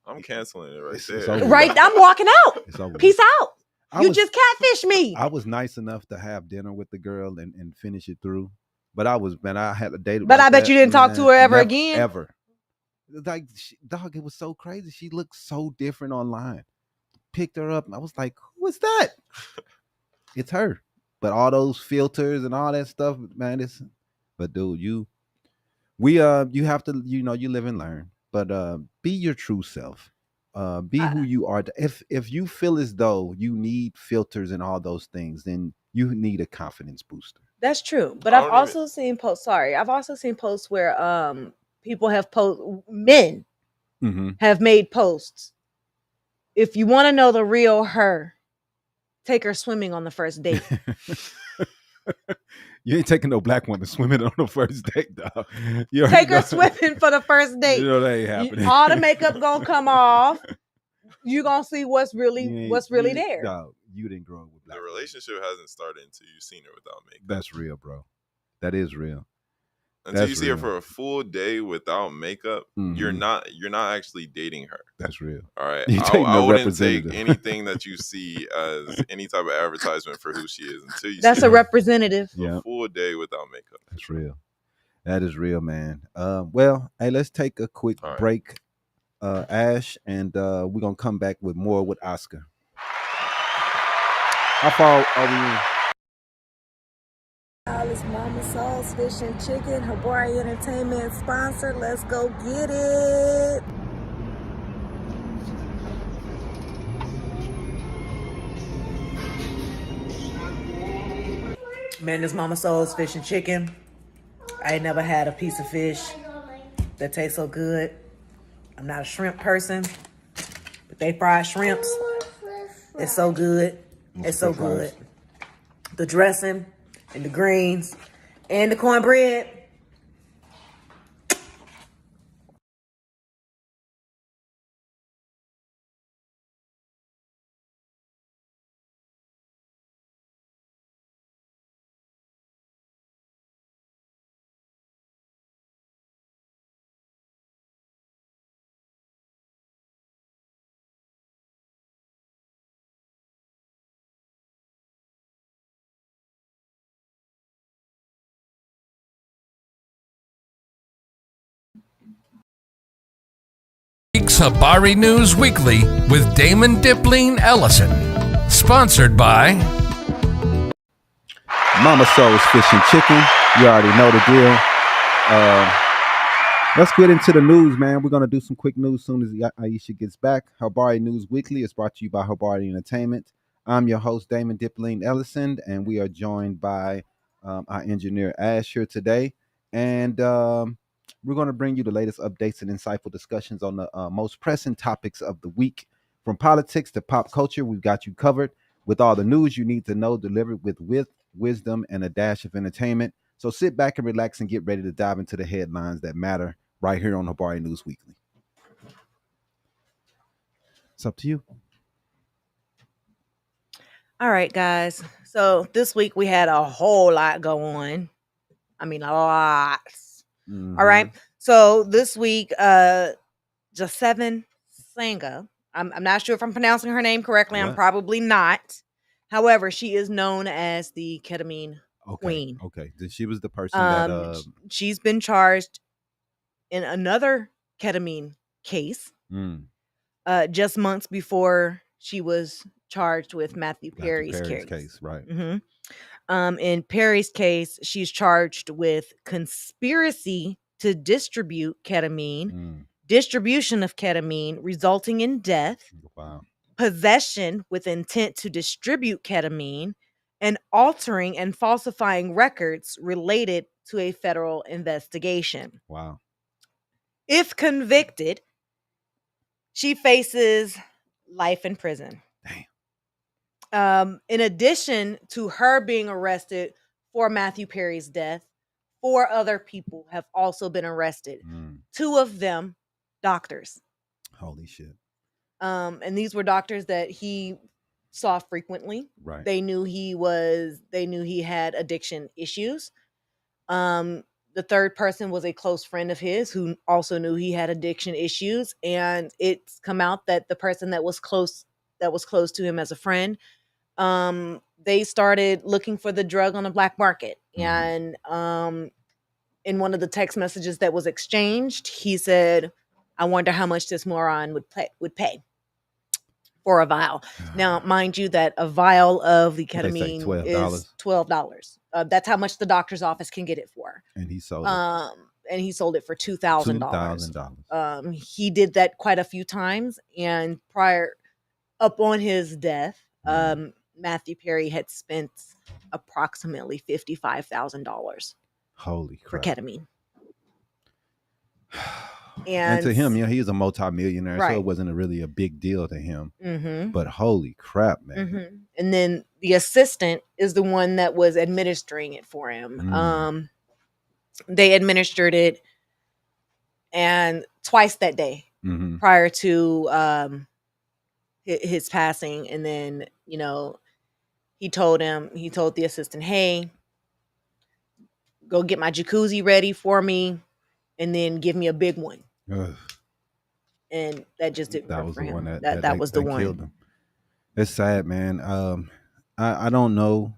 I'm canceling it right It's there. over. right, I'm walking out. It's over. Peace out. I You was- just catfish me. I was nice enough to have dinner with the girl and finish it through. But I had a date. But like I bet that, you didn't talk to man, her ever never, again? Ever. Like, dog, it was so crazy. She looked so different online. Picked her up. And I was like, who is that? It's her. But all those filters and all that stuff, man, but dude, you have to, you live and learn. But be your true self. Be who you are. If you feel as though you need filters and all those things, then you need a confidence booster. That's true. But I've also seen posts. Sorry, I've also seen posts where people have men have made posts. If you want to know the real her, take her swimming on the first date. You ain't taking no black woman swimming on the first date, dog. Take her swimming for the first date. You know that ain't happening. All the makeup gonna come off. You gonna see what's really there. Dog, you didn't grow up with black. The relationship hasn't started until you've seen her without makeup. That's real, bro. That is real. Until you see her for a full day without makeup, you're not actually dating her. That's real. All right. I wouldn't take anything that you see as any type of advertisement for who she is until you That's see a her representative. a full day without makeup. That's real. That is real, man. Well, hey, let's take a quick break, Ash, and we're gonna come back with more with Oscar. How far are we in? It's Mama Soul's Fish and Chicken, Habari Entertainment sponsor. Let's go get it. Man, this Mama Soul's Fish and Chicken. I ain't never had a piece of fish that tastes so good. I'm not a shrimp person, but they fried shrimps. It's so good. It's so good. The dressing and the greens and the cornbread. Week's Habari News Weekly with Damon Dipling Ellison. Sponsored by Mama Soul's Fish and Chicken. You already know the deal. Let's get into the news, man. We're going to do some quick news as soon as Aisha gets back. Habari News Weekly is brought to you by Habari Entertainment. I'm your host, Damon Dipling Ellison, and we are joined by our engineer, Ash, here today. And we're going to bring you the latest updates and insightful discussions on the most pressing topics of the week. From politics to pop culture, we've got you covered with all the news you need to know, delivered with wisdom and a dash of entertainment. So sit back and relax and get ready to dive into the headlines that matter right here on Habari News Weekly. It's up to you. All right, guys. So this week we had a whole lot go on. I mean, a lot. Mm-hmm. All right. So this week, Jaseven Sanga, I'm not sure if I'm pronouncing her name correctly. What? I'm probably not. However, she is known as the ketamine queen. Okay. Then she was the person that she's been charged in another ketamine case just months before she was charged with Matthew Perry's case. Right. Mm-hmm. In Perry's case, she's charged with conspiracy to distribute ketamine, distribution of ketamine resulting in death, Wow, possession with intent to distribute ketamine, and altering and falsifying records related to a federal investigation. Wow. If convicted, she faces life in prison. Damn. In addition to her being arrested for Matthew Perry's death, 4 other people have also been arrested. 2 of them doctors. Holy shit. And these were doctors that he saw frequently. Right. They knew he had addiction issues. The third person was a close friend of his who also knew he had addiction issues. And it's come out that the person that was close to him as a friend, they started looking for the drug on the black market. And in one of the text messages that was exchanged, he said, "I wonder how much this moron would pay for a vial." Now, mind you, that a vial of the ketamine is $12. That's how much the doctor's office can get it for. And he sold it. And he sold it for $2,000. He did that quite a few times. And upon his death, Matthew Perry had spent approximately $55,000. Holy for crap. ketamine. And to him, he was a multimillionaire, right. So it wasn't really a big deal to him. Mm-hmm. But holy crap, man. Mm-hmm. And then the assistant is the one that was administering it for him. They administered it and twice that day prior to his passing. And then, he told the assistant, "Hey, go get my jacuzzi ready for me and then give me a big one." Ugh. And that just didn't work for him. One that was the one. Killed him. It's sad, man. I don't know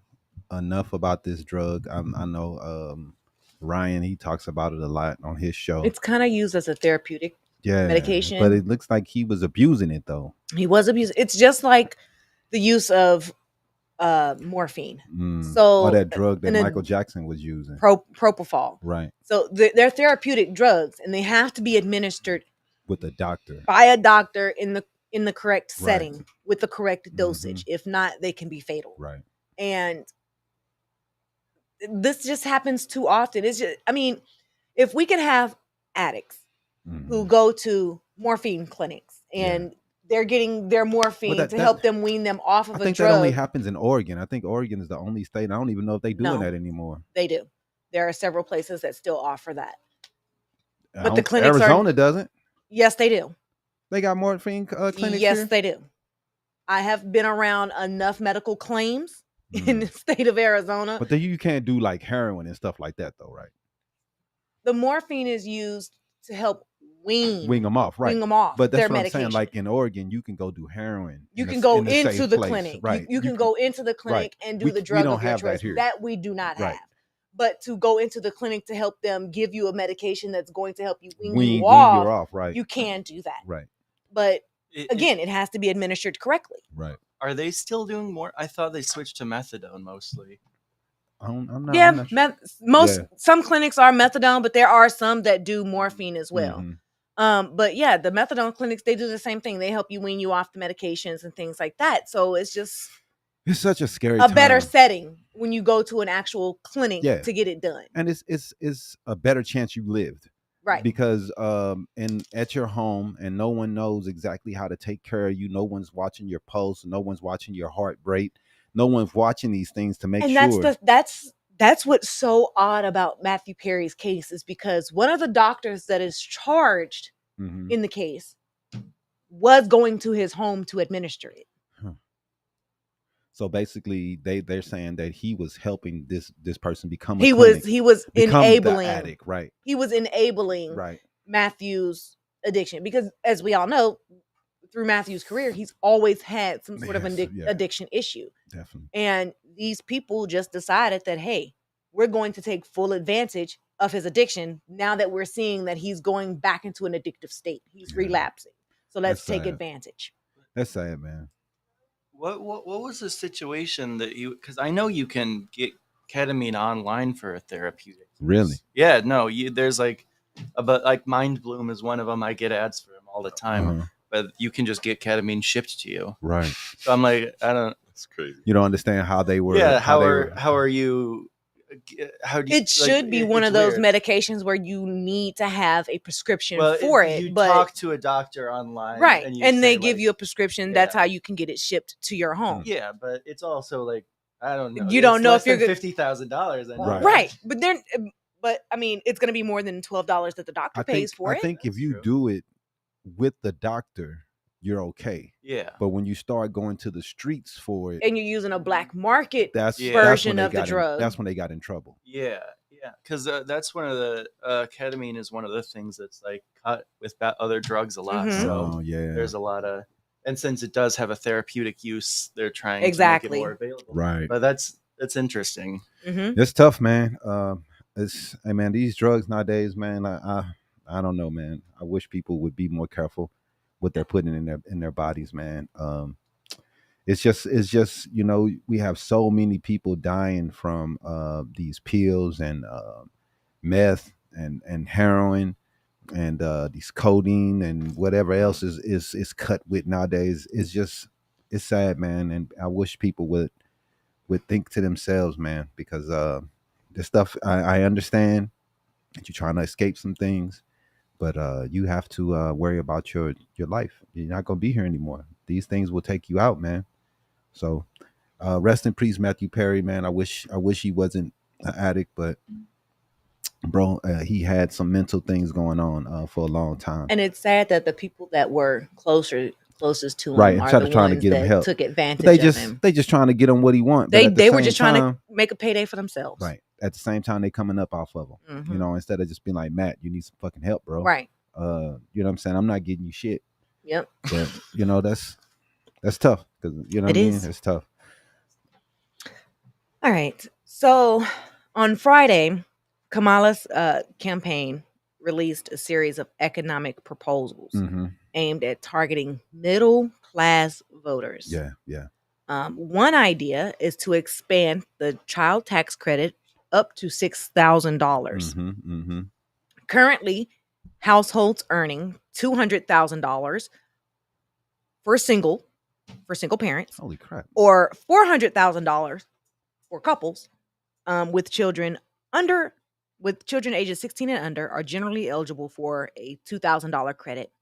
enough about this drug. I know Ryan, he talks about it a lot on his show. It's kind of used as a therapeutic medication. But it looks like he was abusing it, though. He was abusing. It's just like the use of morphine. So that drug that Michael Jackson was using. Propofol. Right. So they're therapeutic drugs, and they have to be administered with a doctor. By a doctor in the correct setting with the correct dosage. If not, they can be fatal. Right. And this just happens too often. It's just, if we could have addicts who go to morphine clinics and they're getting their morphine to help them wean them off of a drug. I think that only happens in Oregon. I think Oregon is the only state. I don't even know if they're doing that anymore. They do. There are several places that still offer that. But the clinics Arizona doesn't. Yes, they do. They got morphine clinics Yes, here? they do. I have been around enough medical claims in the state of Arizona. But you can't do like heroin and stuff like that, though, right? The morphine is used to help wean them off, right? Wean them off. But that's their what medication. I'm saying. Like in Oregon, you can go do heroin. You can go into the clinic. Right. You can go into the clinic and do the drug of your choice. That we do not have. But to go into the clinic to help them give you a medication that's going to help you wean you off, right? You can do that, right? But again, it has to be administered correctly, right? Are they still doing more? I thought they switched to methadone mostly. I'm not sure. Some clinics are methadone, but there are some that do morphine as well. But the methadone clinics, they do the same thing. They help you wean you off the medications and things like that. So it's such a scary better setting when you go to an actual clinic to get it done. And it's a better chance you lived. Right. Because at your home and no one knows exactly how to take care of you. No one's watching your pulse. No one's watching your heart rate. No one's watching these things to make sure. And that's what's so odd about Matthew Perry's case is because one of the doctors that is charged in the case was going to his home to administer it. So basically, they're saying that he was helping this person become he was enabling the addict, right? He was enabling Matthew's addiction because, as we all know, through Matthew's career, he's always had some sort of addiction issue. Definitely. And these people just decided that, hey, we're going to take full advantage of his addiction now that we're seeing that he's going back into an addictive state. He's relapsing. So let's take advantage. That's sad, man. What was the situation that because I know you can get ketamine online for a therapeutic. Really? Yeah, no, there's like Mind Bloom is one of them. I get ads for them all the time. but you can just get ketamine shipped to you. Right. So I'm like, I don't. It's crazy. You don't understand how they were. Yeah. How are you? How do you? It should be one it's of those weird. medications where you need to have a prescription for it. You but talk to a doctor online, right, and, and they say, give like, you a prescription. That's yeah. how you can get it shipped to your home. Yeah, but it's also like, I don't know. You don't know if you're $50,000. Right, but I mean, it's going to be more than $12 that the doctor pays for it. I think if you do it with the doctor, you're okay. Yeah. But when you start going to the streets for it, and you're using a black market version of the drug, that's when they got in trouble. Yeah. Yeah. Because that's one of the ketamine is one of the things that's like cut with other drugs a lot. Mhm. So there's a lot of, and since it does have a therapeutic use, they're trying to make it more available. Right. But that's interesting. Mm-hmm. It's tough, man. Hey man, these drugs nowadays, man. I don't know, man. I wish people would be more careful what they're putting in their bodies, man. It's just we have so many people dying from these pills and meth and heroin and these codeine and whatever else is cut with nowadays. It's sad, man. And I wish people would think to themselves, man, because this stuff, I understand that you're trying to escape some things, but you have to worry about your life. You're not going to be here anymore. These things will take you out, man. So rest in peace, Matthew Perry, man. I wish he wasn't an addict, but bro, he had some mental things going on for a long time. And it's sad that the people that were closest to him right, are trying the to ones get him that help. took advantage But of him. They just trying to get him what he wants. They were just trying to make a payday for themselves. Right. At the same time, they coming up off of him. Mm-hmm. Instead of just being like, Matt, you need some fucking help, bro. Right. You know what I'm saying? I'm not getting you shit. Yep. But that's tough because what I mean. It's tough. All right. So on Friday, Kamala's campaign released a series of economic proposals aimed at targeting middle class voters. Yeah, yeah. One idea is to expand the child tax credit up to $6,000. Currently, households earning $200,000 for single parents. Holy crap! Or $400,000 for couples with children ages 16 and under are generally eligible for a $2,000 credit,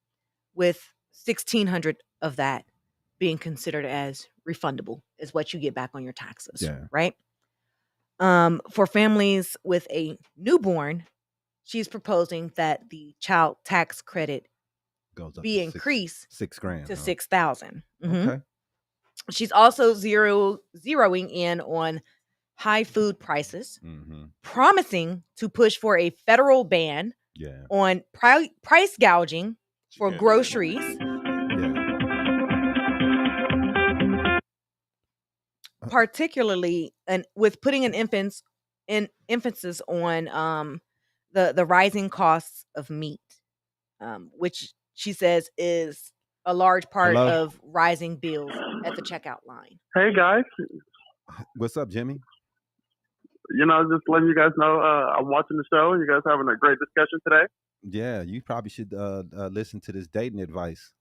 with $1,600 of that being considered as refundable, is what you get back on your taxes. Yeah. Right. For families with a newborn, she's proposing that the child tax credit goes up be increased $6,000 to $6,000. Okay. She's also zeroing in on high food prices, promising to push for a federal ban on price gouging for groceries. Particularly, and with putting an emphasis on the rising costs of meat, which she says is a large part of rising bills at the checkout line. Hey guys, what's up, Jimmy? Just letting you guys know I'm watching the show. You guys having a great discussion today. Yeah, you probably should listen to this dating advice.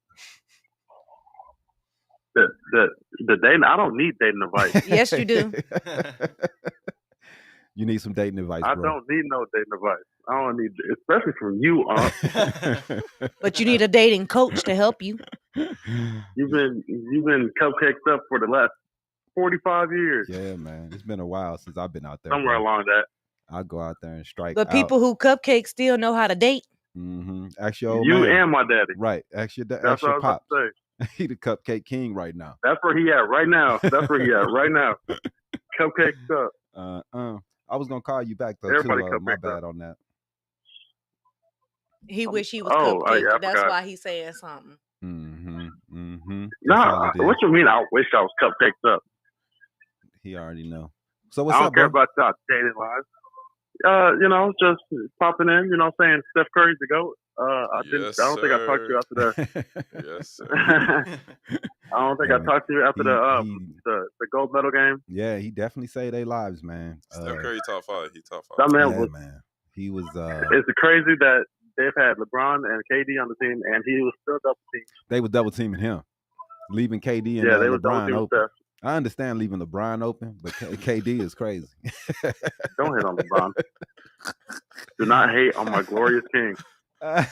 The dating, I don't need dating advice. Yes, you do. You need some dating advice, I bro. don't need no dating advice. I don't need, especially from you, But you need a dating coach to help you. You've been cupcaked up for the last 45 years. Yeah, man. It's been a while since I've been out there. Somewhere along that. I'll go out there and strike. But people who cupcake still know how to date. Actually, old you man. and my daddy. Right. Actually, that's what I was about to say. He the cupcake king right now. That's where he at right now. Cupcakes up. I was gonna call you back though. Everybody too. My cupcakes bad up. on that. He wish he was cupcake. That's why he's saying something. Nah, what you mean? I wish I was cupcaked up. He already know. So what's I don't up, care bro? about y'all dating lives. Just popping in. Saying Steph Curry's the GOAT. I don't think I talked to you after that. Yes, sir. I don't think I talked to you after the gold medal game. Yeah, he definitely saved their lives, man. Steph Curry top 5. He top 5. That man yeah, was. Man. He was. It's crazy that they've had LeBron and KD on the team, and he was still double teamed. They were double teaming him, leaving KD and they were double LeBron teaming open. Steph. I understand leaving LeBron open, but KD is crazy. Don't hate on LeBron. Do not hate on my glorious king. No,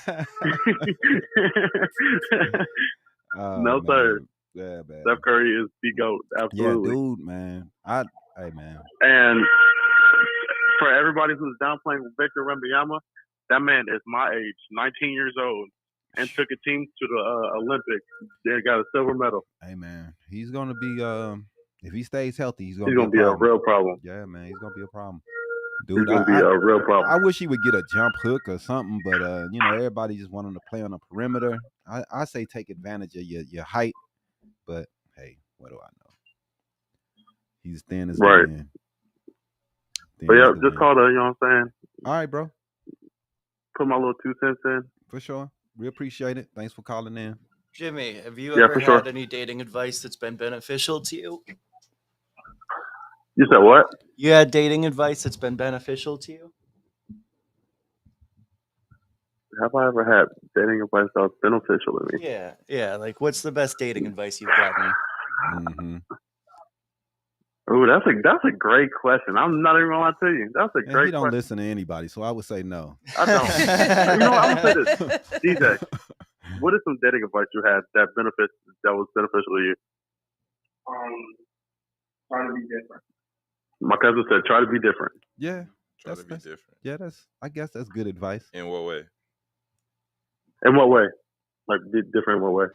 man. sir. Yeah, man. Steph Curry is the GOAT. Absolutely. Yeah, dude, man. Hey, man. And for everybody who's downplaying Victor Wembanyama, that man is my age, 19 years old, and took a team to the Olympics. They got a silver medal. Hey, man. He's going to be, if he stays healthy, he's going to be a real problem. Yeah, man. He's going to be a problem. Dude, he's going to be a real problem. I wish he would get a jump hook or something, but, everybody just want him to play on the perimeter. I say take advantage of your height, but, hey, what do I know? He's thin as right. man. But, yeah, just called her, you know what I'm saying? All right, bro. Put my little 2 cents in. For sure. We appreciate it. Thanks for calling in. Jimmy, have you ever had any dating advice that's been beneficial to you? You said what? You had dating advice that's been beneficial to you? Have I ever had dating advice that was beneficial to me? Yeah. Like, what's the best dating advice you've gotten? Mm-hmm. Oh, that's a great question. I'm not even gonna lie to you. That's a great question. You don't listen to anybody, so I would say no. I don't. I'm gonna say this, DJ. What is some dating advice you had that was beneficial to you? Try to be different. My cousin said, "Try to be different." Yeah, try to be different. Yeah, I guess that's good advice. In what way? In what way? Like be different in what way?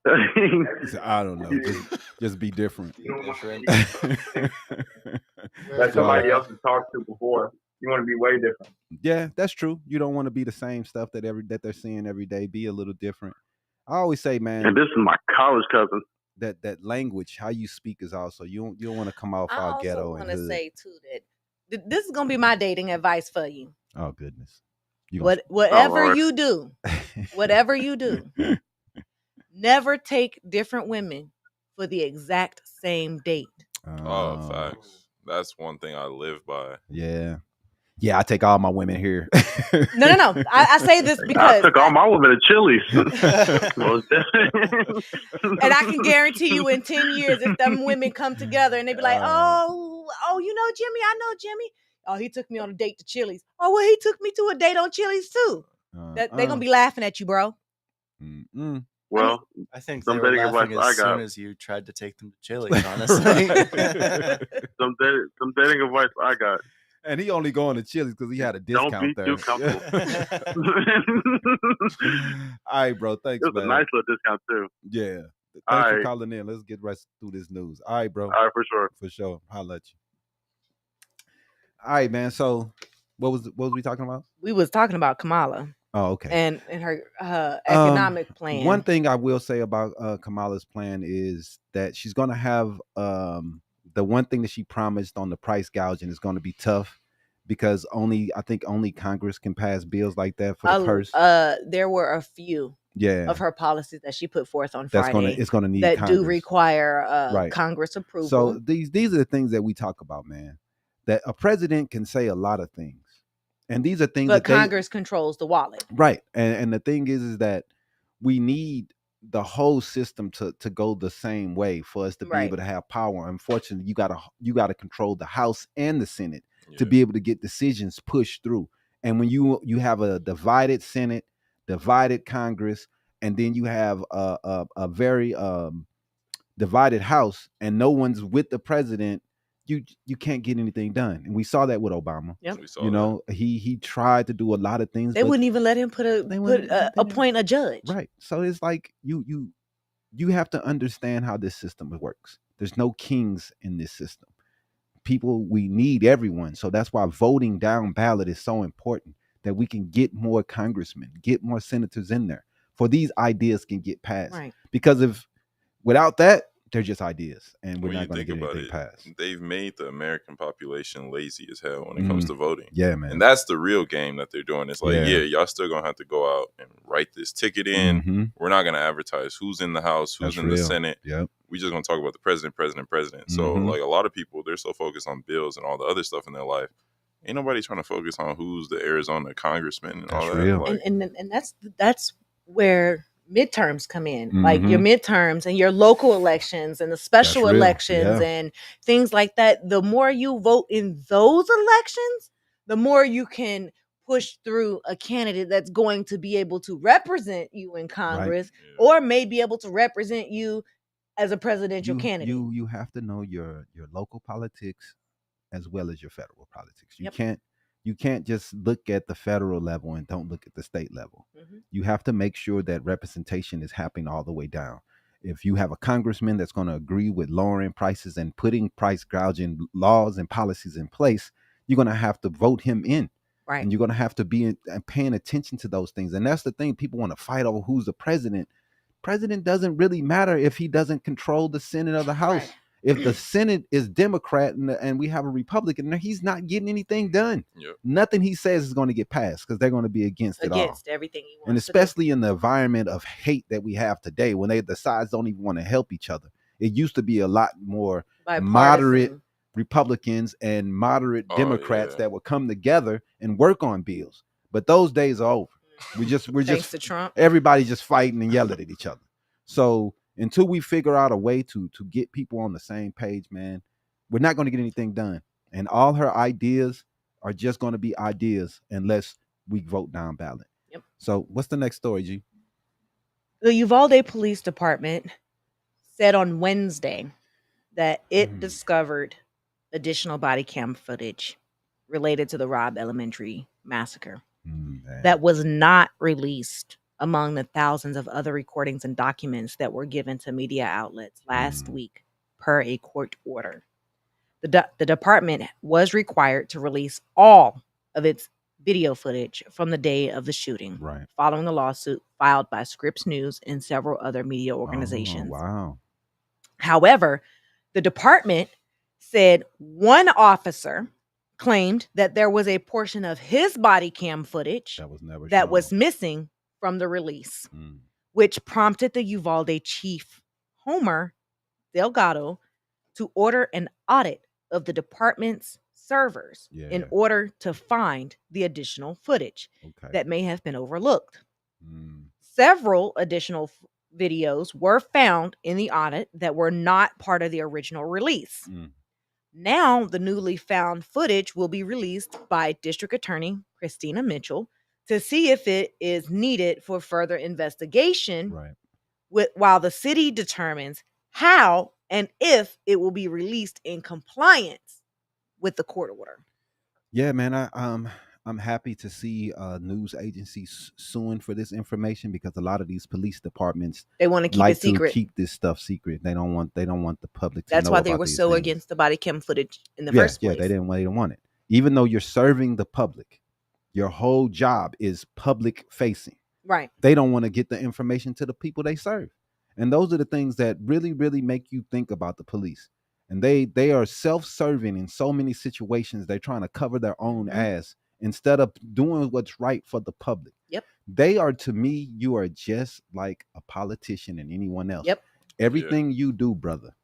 I don't know. Just be different. Like somebody else has talked to before. You want to be way different. Yeah, that's true. You don't want to be the same stuff that they're seeing every day. Be a little different. I always say, man. And this is my college cousin. That language, how you speak, is also you don't want to come off all ghetto and hood. I want to say too that this is gonna be my dating advice for you. Oh goodness. Whatever you do, never take different women for the exact same date. Oh, facts. That's one thing I live by. Yeah. Yeah, I take all my women here. No. I say this because I took all my women to Chili's. And I can guarantee you in 10 years, if them women come together and they be like, oh, you know Jimmy, I know Jimmy. Oh, he took me on a date to Chili's. Oh, well, he took me to a date on Chili's too. They're going to be laughing at you, bro. Mm-mm. Well, I think they were laughing as soon as you tried to take them to Chili's, honestly. Some dating advice I got. And he only going to Chili's because he had a discount Don't be there. too comfortable. All right, bro. Thanks, man. It was a nice little discount, too. Yeah. Thanks for calling in. Let's get right through this news. All right, bro. All right, for sure. For sure. Holla at you. All right, man. So what was we talking about? We was talking about Kamala. Oh, okay. And her economic plan. One thing I will say about Kamala's plan is that she's going to have the one thing that she promised on the price gouging is going to be tough because I think only Congress can pass bills like that for the purse. There were a few of her policies that she put forth on Friday. It's going to need that Congress. Do require Congress approval. So these are the things that we talk about, man. That a president can say a lot of things. And these are things but Congress controls the wallet. Right. And the thing is that we need the whole system to go the same way for us to be able to have power. Unfortunately, you gotta control the House and the Senate to be able to get decisions pushed through. And when you have a divided Senate, divided Congress, and then you have a very divided House, and no one's with the president, you can't get anything done. And we saw that with Obama. Yep. He tried to do a lot of things. They wouldn't even let him appoint a judge. Right. So it's like you have to understand how this system works. There's no kings in this system. We need everyone. So that's why voting down ballot is so important, that we can get more congressmen, get more senators in there for these ideas can get passed. Right. Because without that, they're just ideas, and we're not going to get anything passed. They've made the American population lazy as hell when it comes to voting. Yeah, man. And that's the real game that they're doing. It's like, y'all still going to have to go out and write this ticket in. Mm-hmm. We're not going to advertise who's in the House, who's in the Senate. Yep. We're just going to talk about the president. So, like, a lot of people, they're so focused on bills and all the other stuff in their life. ain't nobody trying to focus on who's the Arizona congressman and all That's that. real. Like, And that's where midterms come in, like your Mhm. midterms and your local elections and the special That's real. elections Yeah. and things like that. The more you vote in those elections, the more you can push through a candidate that's going to be able to represent you in Congress yeah. or may be able to represent you as a presidential candidate. You have to know your local politics as well as your federal politics. Yep. You can't just look at the federal level and don't look at the state level. Mhm. You have to make sure that representation is happening all the way down. If you have a congressman that's going to agree with lowering prices and putting price gouging laws and policies in place, you're going to have to vote him in. Right. And you're going to have to be paying attention to those things. And that's the thing. People want to fight over who's the president. President doesn't really matter if he doesn't control the Senate or the House. Right. If the Senate is Democrat and we have a Republican, he's not getting anything done. Yep. Nothing he says is going to get passed because they're going to be against it all. Against everything he wants And to do. especially in the environment of hate that we have today, when the sides don't even want to help each other. It used to be a lot more Bipartisan. moderate Republicans and moderate Oh, Democrats yeah. that would come together and work on bills. But those days are over. We're Thanks just to Trump. everybody just fighting and yelling at each other. So until we figure out a way to get people on the same page, man, we're not going to get anything done. And all her ideas are just going to be ideas unless we vote down ballot. Yep. So what's the next story, G? The Uvalde Police Department said on Wednesday that it discovered additional body cam footage related to the Robb Elementary massacre that was not released among the thousands of other recordings and documents that were given to media outlets last week per a court order. The department was required to release all of its video footage from the day of the shooting, Right. following the lawsuit filed by Scripps News and several other media organizations. Oh, wow. However, the department said one officer claimed that there was a portion of his body cam footage That was never that shown. was missing from the release, Mm. which prompted the Uvalde chief, Homer Delgado, to order an audit of the department's servers in Yeah. order to find the additional footage Okay. that may have been overlooked. Mm. Several additional videos were found in the audit that were not part of the original release. Mm. Now, the newly found footage will be released by District Attorney Christina Mitchell to see if it is needed for further investigation, Right. while the city determines how and if it will be released in compliance with the court order. Yeah, man. I'm happy to see news agencies suing for this information because a lot of these police departments They want to keep like it secret. to keep this stuff secret. They don't want the public to That's know why they about were these so things. against the body cam footage in the Yeah, first place. they didn't want it. Even though you're serving the public, your whole job is public facing. Right. They don't want to get the information to the people they serve. And those are the things that really, really make you think about the police. And they are self-serving in so many situations. They're trying to cover their own ass instead of doing what's right for the public. Yep. They are, to me, you are just like a politician and anyone else. Yep. Everything you do, brother,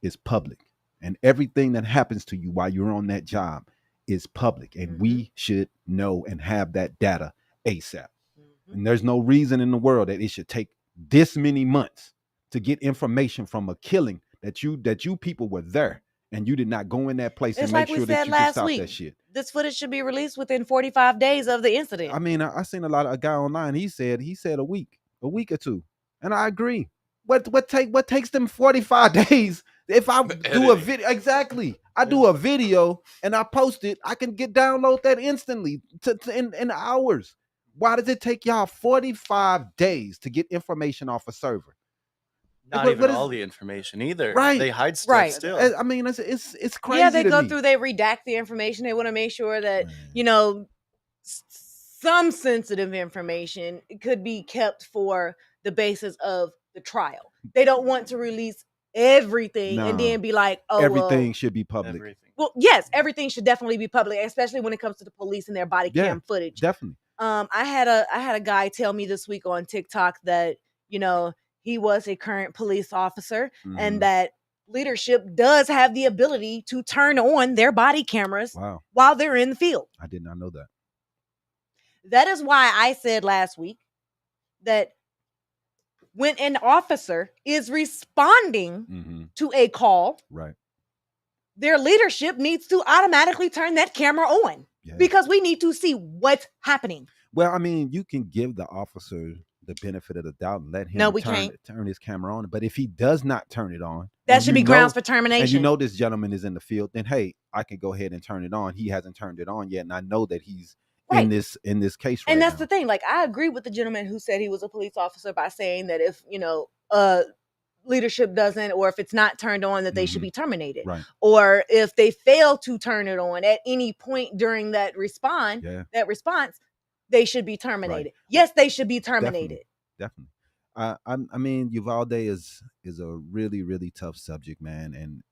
is public. And everything that happens to you while you're on that job is public. And we should know and have that data ASAP. And there's no reason in the world that it should take this many months to get information from a killing that you people were there and you did not go in that place It's and like make we sure that said you can last stop week. that shit. This footage should be released within 45 days of the incident. I mean, I seen a guy online. He said a week or two, and I agree. What takes them 45 days? If I do a video, exactly. I do a video and I post it, I can download that instantly in hours. Why does it take y'all 45 days to get information off a server? Not What- even what is- all the information either. Right. They hide stuff Right. still. I mean, it's crazy. Yeah, they to go me. through, they redact the information. They want to make sure that, Man. some sensitive information could be kept for the basis of the trial. They don't want to release everything and No. then be like, oh, Everything should be public. Everything. well, yes, everything should definitely be public, especially when it comes to the police and their body Yeah. cam footage. Definitely. I had a guy tell me this week on TikTok that, he was a current police officer Mhm. and that leadership does have the ability to turn on their body cameras while they're in the field. I did not know that. That is why I said last week that when an officer is responding to a call, their leadership needs to automatically turn that camera on because we need to see what's happening. Well, I mean, you can give the officer the benefit of the doubt and let him turn his camera on. But if he does not turn it on, that should be grounds for termination. And you know this gentleman is in the field, then hey, I can go ahead and turn it on. He hasn't turned it on yet, and I know that he's in this case right now. And that's now. the thing. Like, I agree with the gentleman who said he was a police officer by saying that if, leadership doesn't, or if it's not turned on, that they should be terminated. Right. Or if they fail to turn it on at any point during that response, they should be terminated. Right. Yes, they should be terminated. Definitely. I mean, Uvalde is a really, really tough subject, man. And,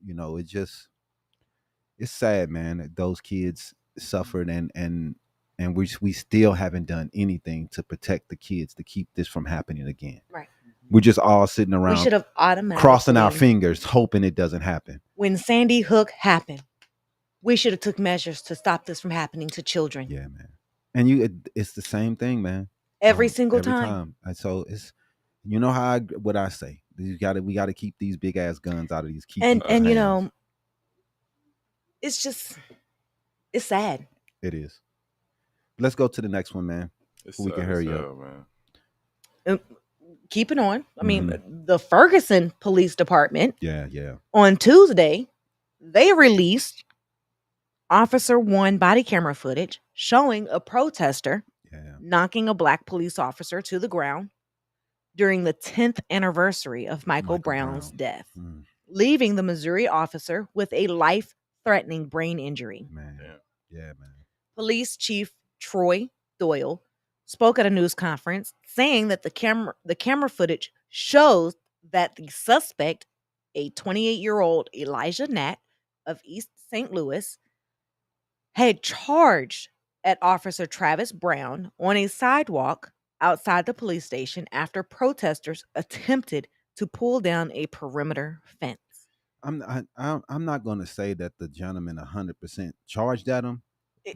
it's sad, man, that those kids suffered and we still haven't done anything to protect the kids to keep this from happening again. Right. We're just all sitting around. We should have automatically crossing our fingers, hoping it doesn't happen. When Sandy Hook happened, we should have took measures to stop this from happening to children. Yeah, man. And it's the same thing, man. Every single time. And so it's, how what I say. We got to keep these big ass guns out of these kids. And it's sad. It is. Let's go to the next one, man. We can hurry up, man. Keep it on. I mean, the Ferguson Police Department. Yeah. On Tuesday, they released Officer 1 body camera footage showing a protester knocking a black police officer to the ground during the 10th anniversary of Michael Brown's death, leaving the Missouri officer with a life-threatening brain injury. Man. Yeah, man. Police Chief Troy Doyle spoke at a news conference saying that the camera footage shows that the suspect, a 28-year-old Elijah Knatt of East St. Louis, had charged at Officer Travis Brown on a sidewalk outside the police station after protesters attempted to pull down a perimeter fence. I'm not going to say that the gentleman 100% charged at him.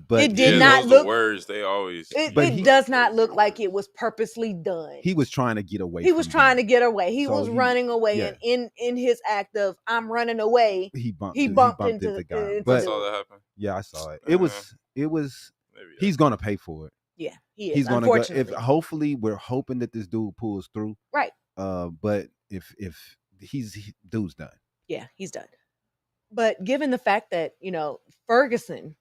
But it did not look. The words they always. It does not look like it was purposely done. He was trying to get away. He was trying to get away. He was running away, and in his act of I'm running away, he bumped into the guy. But I saw that happen. Yeah, I saw it. It was. He's gonna pay for it. Yeah, he is. He's gonna go. Hopefully, we're hoping that this dude pulls through. Right. But if dude's done. Yeah, he's done. But given the fact that Ferguson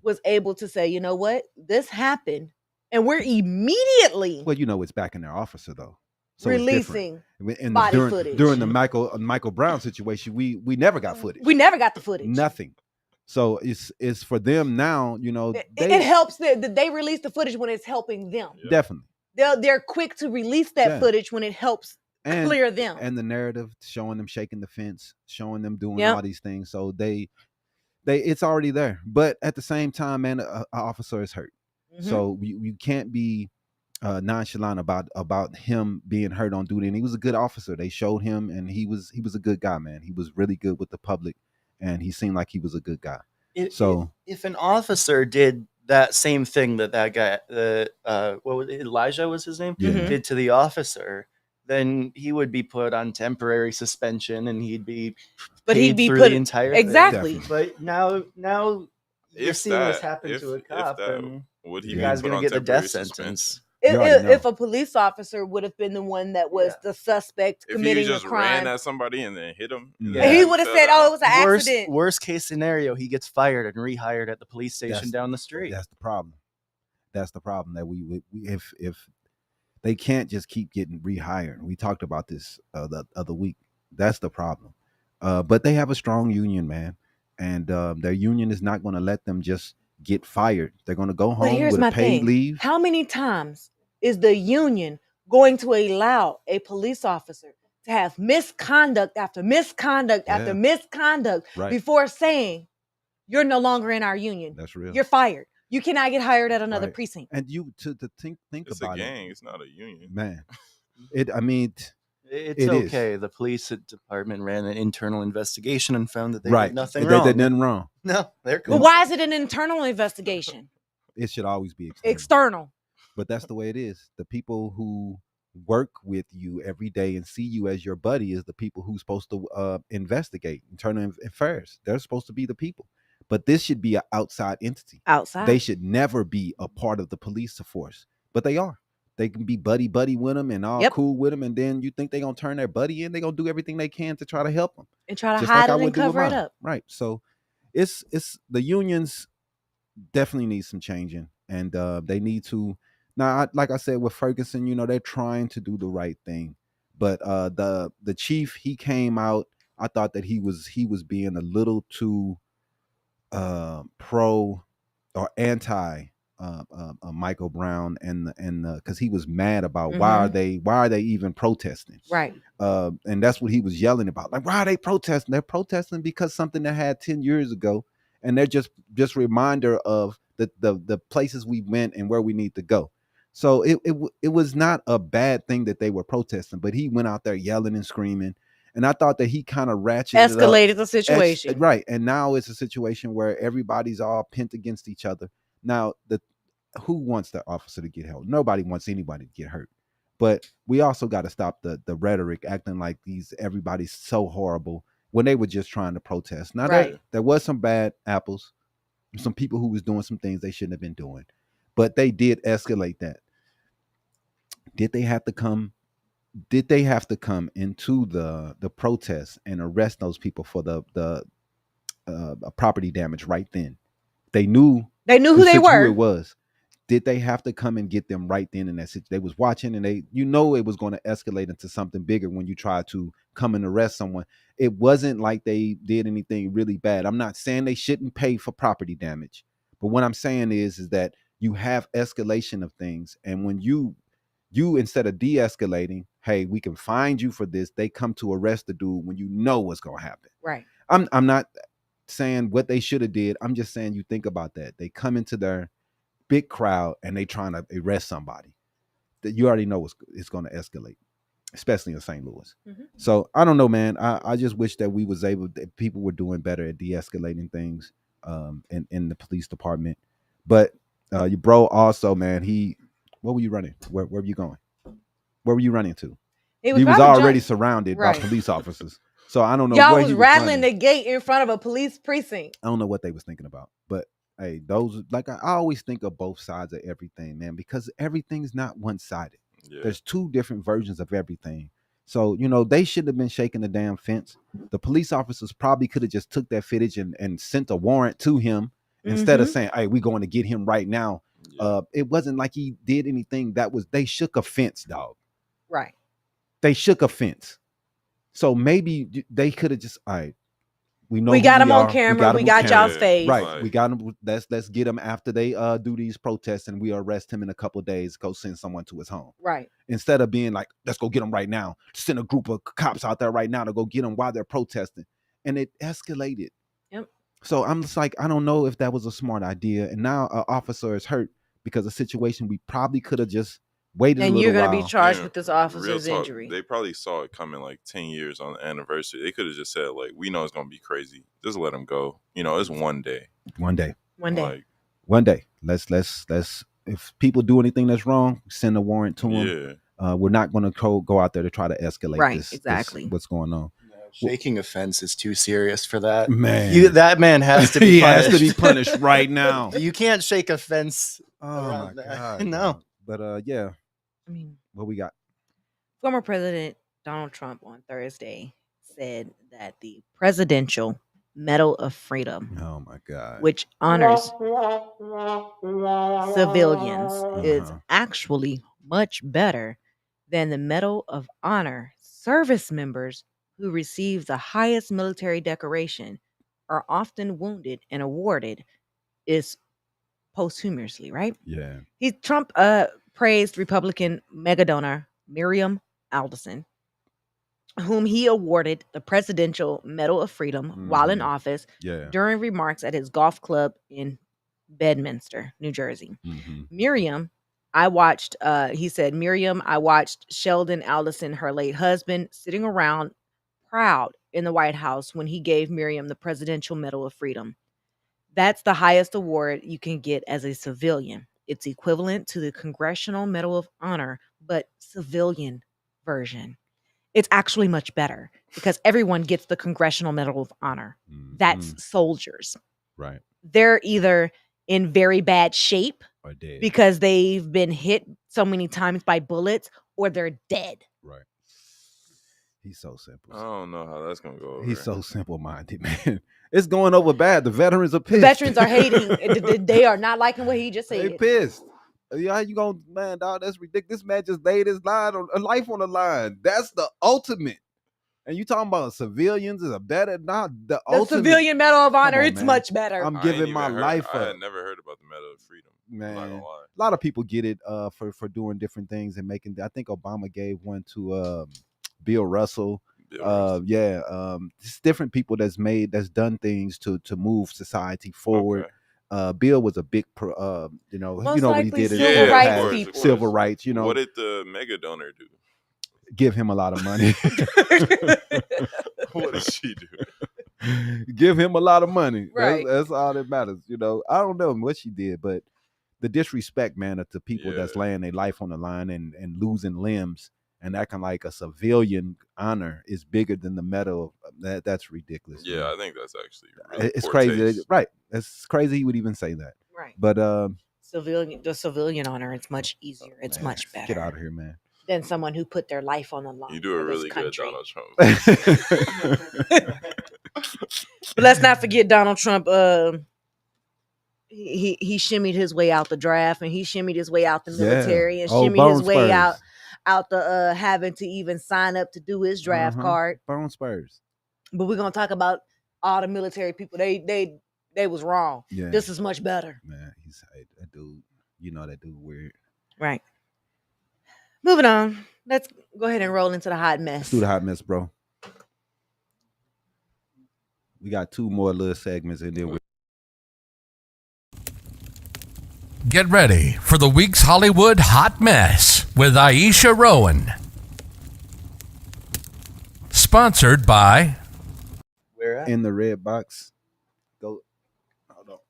was able to say, you know what, this happened, and we're immediately it's back in their officer though, so releasing body footage during the Michael Brown situation. We never got footage. We never got the footage. Nothing. So it's for them now. It helps that they release the footage when it's helping them. Yeah. Definitely, they're quick to release that footage when it helps. Clear them. And the narrative showing them shaking the fence, showing them doing all these things. So they it's already there. But at the same time, man, an officer is hurt. So you can't be nonchalant about him being hurt on duty. And he was a good officer. They showed him, and he was a good guy, man. He was really good with the public, and he seemed like he was a good guy. If an officer did that same thing that guy, Elijah was his name, did to the officer, then he would be put on temporary suspension, and he'd be paid through the entire exactly. thing. But now you're seeing this happen to a cop, and would he you guys going to get the death sentence? If a police officer would have been the one that was the suspect committing a crime, if he just ran at somebody and then hit him, he would have said, "Oh, it was an accident." Worst case scenario, he gets fired and rehired at the police station down the street. That's the problem. That we if they can't just keep getting rehired. We talked about this the other week. That's the problem. But they have a strong union, man. And their union is not going to let them just get fired. They're going to go home with a paid leave. How many times is the union going to allow a police officer to have misconduct after misconduct after misconduct before saying, you're no longer in our union? That's real. You're fired. You cannot get hired at another precinct. And you to think it's about a gang. it. It's not a union, man. It's It is. okay. The police department ran an internal investigation and found that they Right. did nothing They wrong. did nothing wrong. No, they're Well, cool. why is it an internal investigation? It should always be external. External. But that's the way it is. The people who work with you every day and see you as your buddy is the people who's supposed to investigate internal affairs. They're supposed to be the people. But this should be an outside entity. Outside. They should never be a part of the police force. But they are. They can be buddy with them and all cool with them. And then you think they're going to turn their buddy in. They're going to do everything they can to try to help them. And try to Just hide like I it and would do with cover it mine. up. Right. So it's the unions definitely need some changing. And they need to. Now, like I said, with Ferguson, they're trying to do the right thing. But the chief, he came out. I thought that he was being a little too pro or anti Michael Brown and because he was mad about why are they even protesting, right? And that's what he was yelling about. Like, why are they protesting? They're protesting because something that had 10 years ago, and they're just reminder of the places we went and where we need to go. So it was not a bad thing that they were protesting, but he went out there yelling and screaming. And I thought that he kind of escalated the situation. Right. And now it's a situation where everybody's all pent against each other. Now, who wants the officer to get hurt? Nobody wants anybody to get hurt. But we also got to stop the rhetoric, acting like everybody's so horrible when they were just trying to protest. Now, there was some bad apples, some people who was doing some things they shouldn't have been doing. But they did escalate that. Did they have to come into the protest and arrest those people for the property damage right then? They knew who they were. Who it was. Did they have to come and get them right then in that situation? They was watching, and it was going to escalate into something bigger when you try to come and arrest someone. It wasn't like they did anything really bad. I'm not saying they shouldn't pay for property damage, but what I'm saying is that you have escalation of things, and when you instead of de-escalating, hey, we can find you for this, they come to arrest the dude when you know what's going to happen. Right. I'm not saying what they should have did. I'm just saying you think about that. They come into their big crowd and they trying to arrest somebody that you already know it's going to escalate, especially in St. Louis. Mm-hmm. So I don't know, man. I just wish that that people were doing better at de-escalating things in the police department. But your bro also, man, what were you running? Where were you going? Where were you running to? He was already surrounded by police officers. So I don't know. Y'all was rattling the gate in front of a police precinct. I don't know what they was thinking about. But hey, those, like, I always think of both sides of everything, man, because everything's not one-sided. Yeah. There's two different versions of everything. So, they shouldn't have been shaking the damn fence. The police officers probably could have just took that footage and sent a warrant to him instead of saying, hey, we're going to get him right now. Yeah. It wasn't like he did anything. They shook a fence, dog. Right. They shook a fence. So maybe they could have just, all right, we got him on camera. We got y'all's face. Right. We got him. Let's get him after they do these protests, and we arrest him in a couple of days, go send someone to his home. Right. Instead of being like, let's go get him right now. Send a group of cops out there right now to go get him while they're protesting. And it escalated. Yep. So I'm just like, I don't know if that was a smart idea. And now an officer is hurt because of a situation we probably could have just waited a little while. And you're going to be charged with this officer's injury. They probably saw it coming like 10 years on the anniversary. They could have just said, like, we know it's going to be crazy. Just let him go. It's one day. One day. Like, one day. Let's if people do anything that's wrong, send a warrant to them. Yeah. We're not going to go out there to try to escalate this, what's going on. Shaking a fence is too serious for that. Man. That man has to be punished. Has to be punished right now. You can't shake a fence. Oh, my God. No. But, yeah. I mean, what we got? Former President Donald Trump on Thursday said that the Presidential Medal of Freedom, oh my God, which honors civilians, is actually much better than the Medal of Honor. Service members who receive the highest military decoration are often wounded and awarded is posthumously, right? Yeah. Trump praised Republican mega donor Miriam Alderson, whom he awarded the Presidential Medal of Freedom while in office during remarks at his golf club in Bedminster, New Jersey. Miriam I watched, he said, Miriam, I watched Sheldon Adelson, her late husband, sitting around proud in the White House when he gave Miriam the Presidential Medal of Freedom. That's the highest award you can get as a civilian. It's equivalent to the Congressional Medal of Honor, but civilian version. It's actually much better because everyone gets the Congressional Medal of Honor. That's soldiers. Right. They're either in very bad shape Or dead. because they've been hit so many times by bullets, or they're dead. Right. He's so simple. I don't know how that's gonna go over. He's so simple-minded, man. It's going over bad. The veterans are pissed. The veterans are hating. They are not liking what he just said. They pissed. Yeah, you gonna, man, dog, that's ridiculous. This man just laid his life on the line. That's the ultimate. And you talking about civilians is a better, not the ultimate. Civilian Medal of Honor, on, it's man. much better. I'm giving my life I up. had never heard about the Medal of Freedom. Man, I'm not gonna lie. a lot of people get it for doing different things and making. I think Obama gave one to Bill Russell. Just different people that's done things to move society forward. Okay. Bill was a big Most what he likely did. civil rights course, people. Civil rights. What did the mega donor do? Give him a lot of money. What did she do? Give him a lot of money. Right. That's all that matters. I don't know what she did, but the disrespect, man, to people that's laying their life on the line and losing limbs and acting like a civilian honor is bigger than the medal. That's ridiculous. Yeah, man. I think that's actually really It's poor crazy. taste. Right. It's crazy he would even say that. Right. But The civilian honor, it's much easier. It's man, much better. Get out of here, man. Than someone who put their life on the line. You do a for this really good country. Donald Trump. But let's not forget Donald Trump. He shimmied his way out the draft, and he shimmied his way out the military, and shimmied his way out the having to even sign up to do his draft card. Bone Spurs. But we're gonna talk about all the military people. They was wrong. Yeah. This is much better. Man, he's that dude. That dude weird. Right. Moving on. Let's go ahead and roll into the hot mess. Let's do the hot mess, bro. We got two more little segments in there. Get ready for the week's Hollywood Hot Mess with Aisha Rowan. Sponsored by Where at? In the red box.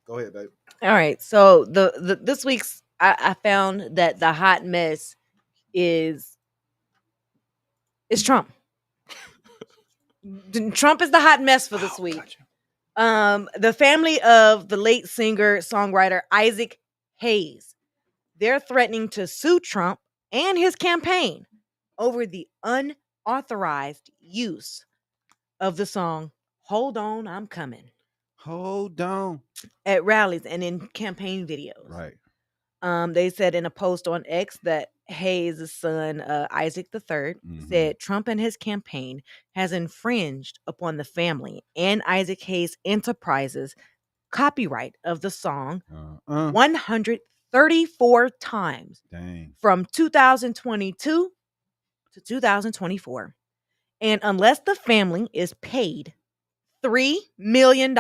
Go ahead, babe. All right. So the this week's I found that the hot mess is Trump. Trump is the hot mess for this week. Gotcha. The family of the late singer-songwriter Isaac Hayes, they're threatening to sue Trump and his campaign over the unauthorized use of the song "Hold On, I'm Coming" Hold on. at rallies and in campaign videos. Right. They said in a post on X that Hayes' son, Isaac III, said Trump and his campaign has infringed upon the family and Isaac Hayes Enterprises copyright of the song 134 times from 2022 to 2024. And unless the family is paid $3 million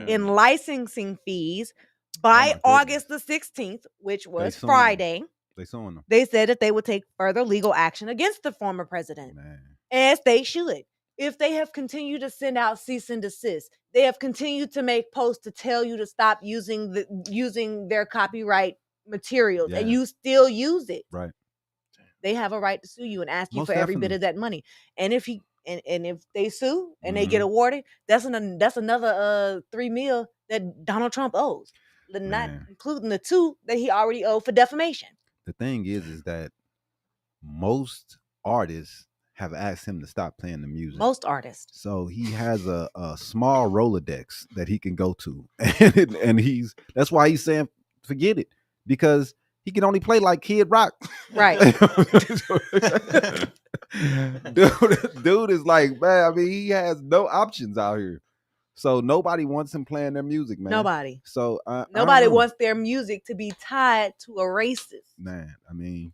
in licensing fees by August the 16th, which was Friday, they said that they would take further legal action against the former president, as they should. If they have continued to send out cease and desist, they have continued to make posts to tell you to stop using their copyright materials, and you still use it. Right. They have a right to sue you and ask you for every bit of that money. And if if they sue and they get awarded, that's another $3 million that Donald Trump owes, not including the $2 million that he already owed for defamation. The thing is that most artists have asked him to stop playing the music. Most artists. So he has a small Rolodex that he can go to, and that's why he's saying forget it, because he can only play like Kid Rock. Right. Dude is like, man, I mean, he has no options out here. So nobody wants him playing their music, man. Nobody. So nobody wants their music to be tied to a racist. Man, I mean,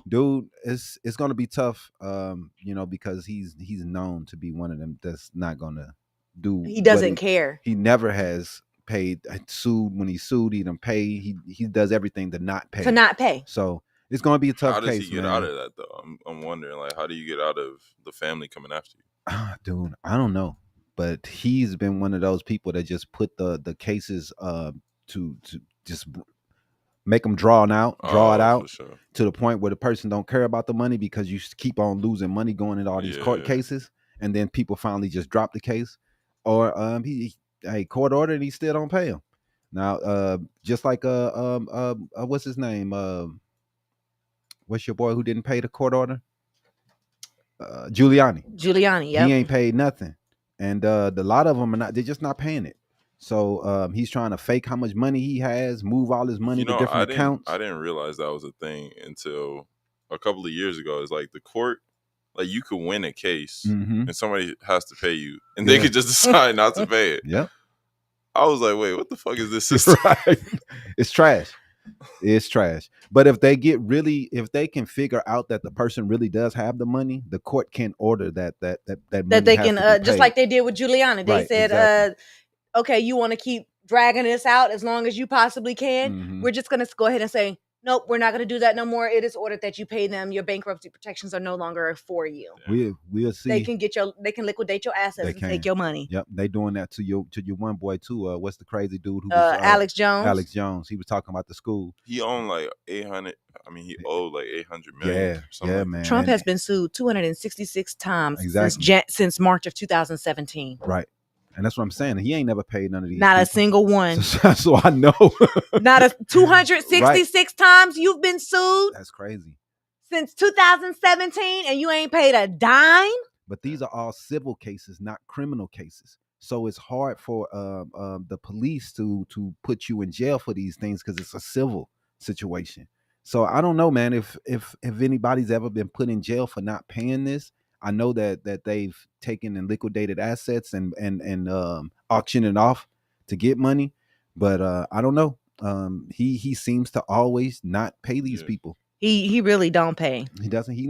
dude, it's gonna be tough, because he's known to be one of them that's not gonna do. He doesn't care. He never has paid. Sued when he sued, he didn't pay. He does everything to not pay. To not pay. So It's going to be a tough How does case, he get man. out of that though? I'm wondering, like, how do you get out of the family coming after you? Dude, I don't know, but he's been one of those people that just put the cases to just make them draw it out For sure. to the point where the person don't care about the money because you keep on losing money going into all these court cases, and then people finally just drop the case, or he court order and he still don't pay him. Now, just like what's his name? What's your boy who didn't pay the court order? Giuliani. Yep. He ain't paid nothing, and a lot of them are not. They're just not paying it. So he's trying to fake how much money he has, move all his money to different accounts. I didn't realize that was a thing until a couple of years ago. It's like the court, like you could win a case and somebody has to pay you, and they could just decide not to pay it. Yep. I was like, wait, what the fuck is this system? Right. It's trash. It's trash. But if they can figure out that the person really does have the money, the court can order that money they has can to be just paid. like they did with Giuliani. They Right, said, exactly. okay, you want to keep dragging this out as long as you possibly can. We're just going to go ahead and say, nope, we're not going to do that no more. It is ordered that you pay them. Your bankruptcy protections are no longer for you. We'll see. They can liquidate your assets and take your money. Yep, they doing that to your one boy too. What's the crazy dude who was Alex Jones? Alex Jones. He was talking about the school. He owned like 800. I mean, he owed like 800 million. Yeah, man. Trump has been sued 266 times since March of 2017. Right. And that's what I'm saying. He ain't never paid none of these. Not a single one. So I know. Not a 266 times you've been sued. That's crazy. Since 2017, and you ain't paid a dime. But these are all civil cases, not criminal cases. So it's hard for the police to put you in jail for these things because it's a civil situation. So I don't know, man. If anybody's ever been put in jail for not paying this. I know that they've taken and liquidated assets and auctioned it off to get money, but I don't know. He seems to always not pay these people. He really don't pay. He doesn't. He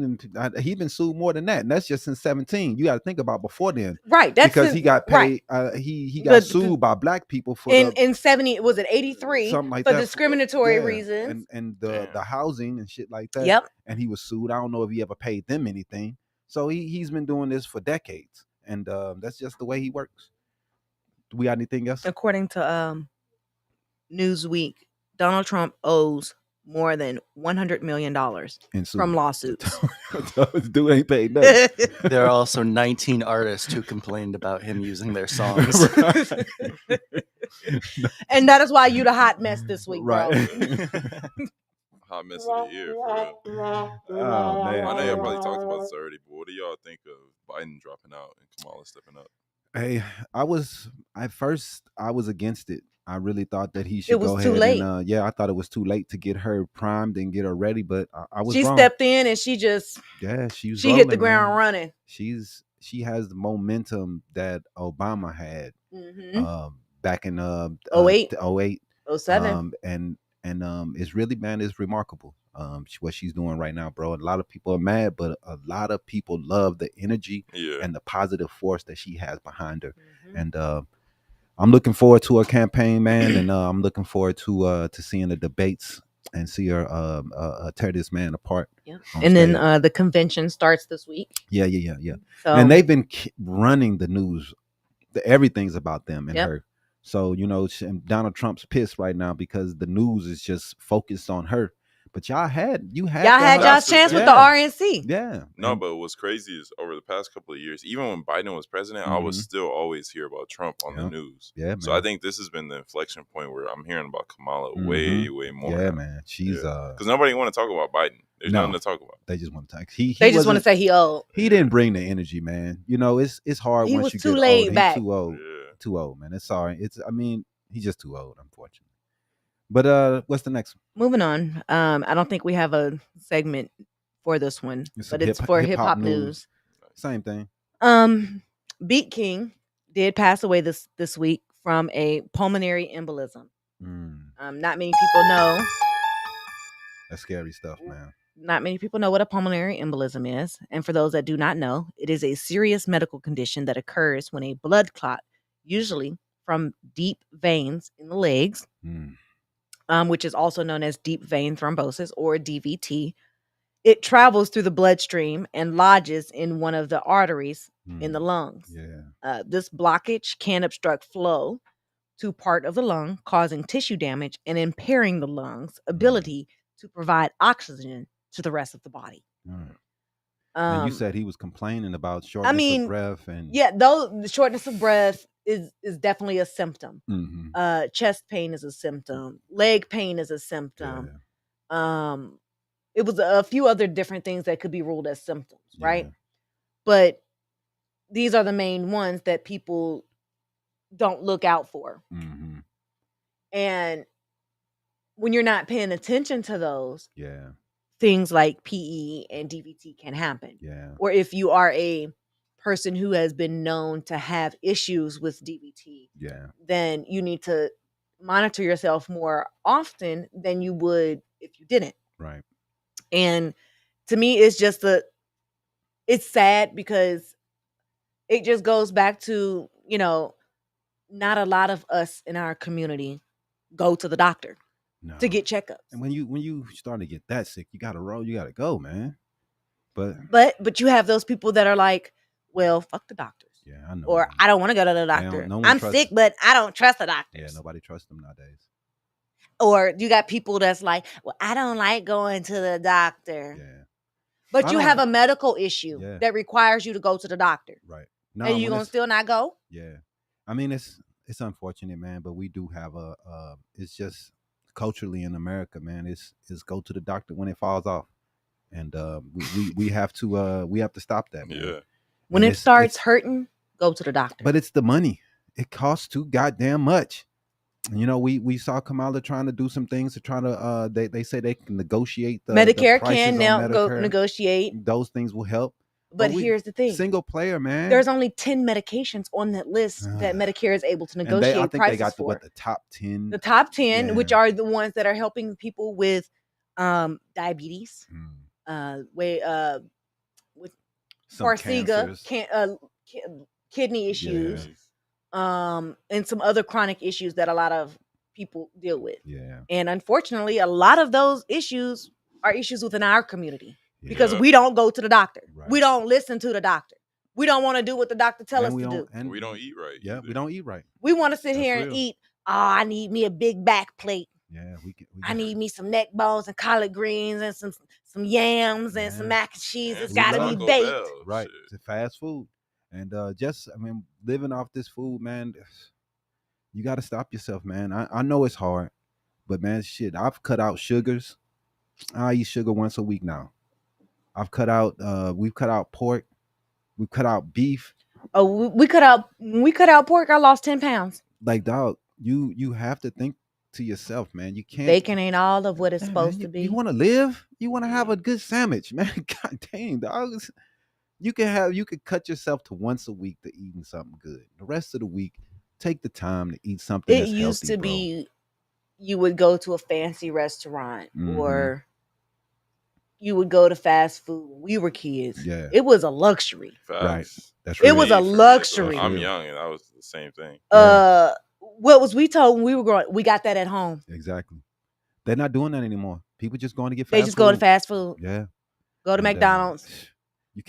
been sued more than that, and that's just in 17. You got to think about before then, right? That's because he got paid. Right. He got sued by black people for in 70. Was it 83? Something like for that, discriminatory reasons and the housing and shit like that. Yep. And he was sued. I don't know if he ever paid them anything. So he's been doing this for decades, and that's just the way he works. Do we got anything else? According to Newsweek, Donald Trump owes more than $100 million from lawsuits. Dude ain't paid nothing. There are also 19 artists who complained about him using their songs. And that is why you the hot mess this week, bro. Right. Hot mess of the year, for real. Oh, man. I know y'all probably talked about this already, but what do y'all think of Biden dropping out and Kamala stepping up? Hey, I was against it. I really thought that he should go ahead. It was too late. And, I thought it was too late to get her primed and get her ready, but I was wrong. She stepped in and she just she rolling, hit the ground running. She has the momentum that Obama had back in 08, 07. And it's really, man, it's remarkable what she's doing right now, bro. A lot of people are mad, but a lot of people love the energy and the positive force that she has behind her. And I'm looking forward to her campaign, man, and I'm looking forward to seeing the debates and see her tear this man apart. Yeah. And then the convention starts this week. Yeah. So, and they've been running the news. Everything's about them and her. So, Donald Trump's pissed right now because the news is just focused on her. But y'all had y'all's chance with the RNC. Yeah. No, but what's crazy is over the past couple of years, even when Biden was president, I would still always hear about Trump on the news. Yeah, man. So I think this has been the inflection point where I'm hearing about Kamala way more. Yeah, now. man. She's because nobody want to talk about Biden. There's nothing to talk about. They just want to talk. They just want to say he old. He didn't bring the energy, man. It's hard he once was you too get laid old. back. He's too old. Too old, man. It's sorry. He's just too old, unfortunately. But what's the next one? Moving on. I don't think we have a segment for this one, but it's for hip hop news. Same thing. Beat King did pass away this week from a pulmonary embolism. Not many people know. That's scary stuff, man. Not many people know what a pulmonary embolism is. And for those that do not know, it is a serious medical condition that occurs when a blood clot, usually from deep veins in the legs, which is also known as deep vein thrombosis or DVT. It travels through the bloodstream and lodges in one of the arteries in the lungs. This blockage can obstruct flow to part of the lung, causing tissue damage and impairing the lungs' ability to provide oxygen to the rest of the body. And you said he was complaining about shortness of breath, and though the shortness of breath is definitely a symptom. Chest pain is a symptom. Leg pain is a symptom. It was a few other different things that could be ruled as symptoms, right? But these are the main ones that people don't look out for. And when you're not paying attention to those, things like PE and DVT can happen. Or if you are a person who has been known to have issues with DVT, then you need to monitor yourself more often than you would if you didn't. Right. And to me, it's just it's sad because it just goes back to, not a lot of us in our community go to the doctor to get checkups. And when you start to get that sick, you gotta roll, you gotta go, man. But you have those people that are like, well, fuck the doctors. Yeah, I know. Or I don't want to go to the doctor. I'm sick, but I don't trust the doctors. Yeah, nobody trusts them nowadays. Or you got people that's like, well, I don't like going to the doctor. Yeah. But you have a medical issue that requires you to go to the doctor. Right. No, and you gonna still not go? Yeah. I mean, it's unfortunate, man, but we do have it's just culturally in America, man, it's go to the doctor when it falls off. And we have to stop that, man. Yeah. When it starts hurting, go to the doctor. But it's the money. It costs too goddamn much. We saw Kamala trying to do some things to try to they say they can negotiate Medicare the can now Medicare. Go negotiate. Those things will help. But here's the thing. Single player, man. There's only 10 medications on that list that Medicare is able to negotiate I think prices they got for. the top 10. The top 10, which are the ones that are helping people with diabetes, with Farxiga, kidney issues, and some other chronic issues that a lot of people deal with. Yeah. And unfortunately, a lot of those issues are issues within our community because we don't go to the doctor. Right. We don't listen to the doctor. We don't want to do what the doctor tells us to do. And we don't eat right. Yeah, we don't eat right. We want to sit here and eat. Oh, I need me a big back plate. Yeah, I need me some neck bones and collard greens and some yams and some mac and cheese. It's got to be baked. Right. It's fast food. And living off this food, man, you got to stop yourself, man. I know it's hard, but man, shit, I've cut out sugars. I eat sugar once a week now. We've cut out pork. We've cut out beef. Oh, we cut out pork. I lost 10 pounds. Like, dog, you have to think to yourself, man. You can't. Bacon ain't all of what it's supposed to be. You want to live? You want to have a good sandwich, man. God dang, dog. You could cut yourself to once a week to eating something good. The rest of the week, take the time to eat something. It used to be you would go to a fancy restaurant or you would go to fast food when we were kids. Yeah. It was a luxury. Right. That's right. It was a luxury. I'm young and that was the same thing. What was we told when we were growing? We got that at home. Exactly. They're not doing that anymore. People just going to get fast food. They just go to fast food. Yeah. Go to McDonald's.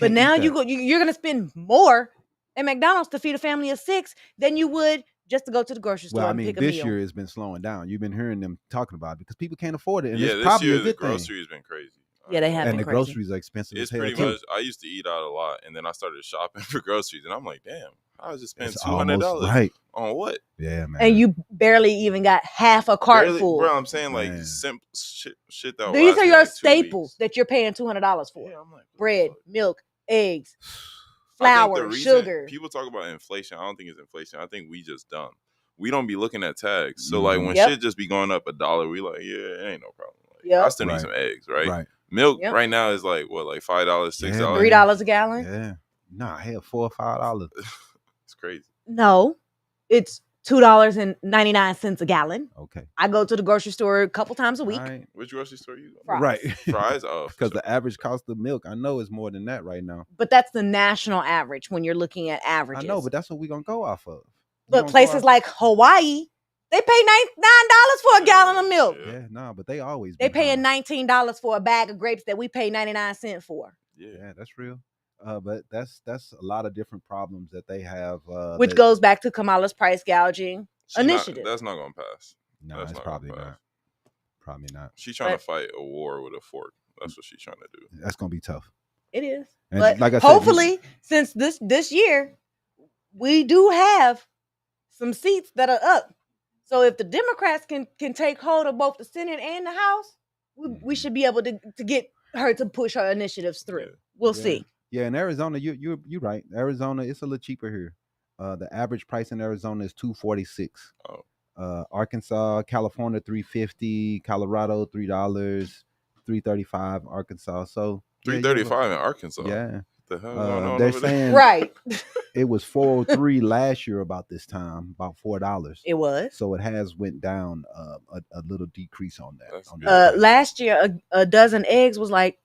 But now you're going to spend more at McDonald's to feed a family of 6 than you would just to go to the grocery store and pick a meal. This year has been slowing down. You've been hearing them talking about it because people can't afford it. And yeah, it's probably this year a good the grocery has been crazy. Yeah, they have and been the crazy. groceries are expensive. It's pretty much. I used to eat out a lot, and then I started shopping for groceries, and I'm like, damn, I just spent $200 right on what? Yeah, man. And you barely even got half a cart full. Bro, I'm saying like simple shit that. These are your staples that you're paying $200 for. Yeah, I'm like, bread, milk, eggs, flour, sugar. People talk about inflation. I don't think it's inflation. I think we just dumb. We don't be looking at tags. So like when shit just be going up $1, we like, yeah, it ain't no problem. Like, I still need some eggs, right? Right. Milk right now is like what, like $5, $6, $3 a gallon. Yeah, nah, hell, $4 or $5. It's crazy. No, it's $2.99 a gallon. Okay, I go to the grocery store a couple times a week. Right. Which grocery store you go? Fries. Right, Fries. Oh, because the average cost of milk, I know, is more than that right now. But that's the national average when you're looking at averages. I know, but that's what we're gonna go off of. But places like Hawaii, They pay $9 for a gallon of milk. Yeah, no, but they always They been paying high. $19 for a bag of grapes that we pay 99 cents for. Yeah, that's real. But that's a lot of different problems that they have. Which goes back to Kamala's price gouging initiative. That's not gonna pass. No, That's it's not probably gonna pass. not. Probably not. She's trying to fight a war with a fork. That's what she's trying to do. That's gonna be tough. It is. And but like I said, hopefully, since this year, we do have some seats that are up. So if the Democrats can take hold of both the Senate and the House, we should be able to get her to push her initiatives through. Yeah. We'll see. Yeah, in Arizona, you're right. Arizona, it's a little cheaper here. The average price in Arizona is $2.46. Oh. Arkansas, California, $3.50. Colorado, $3. $3.35. Arkansas. So $3.35 in Arkansas. Yeah. The hell going on they're over there? saying Right. it was $4.03 last year about this time, about $4. It was. So it has went down a little decrease on that. That's on good. that. Last year, a dozen eggs was like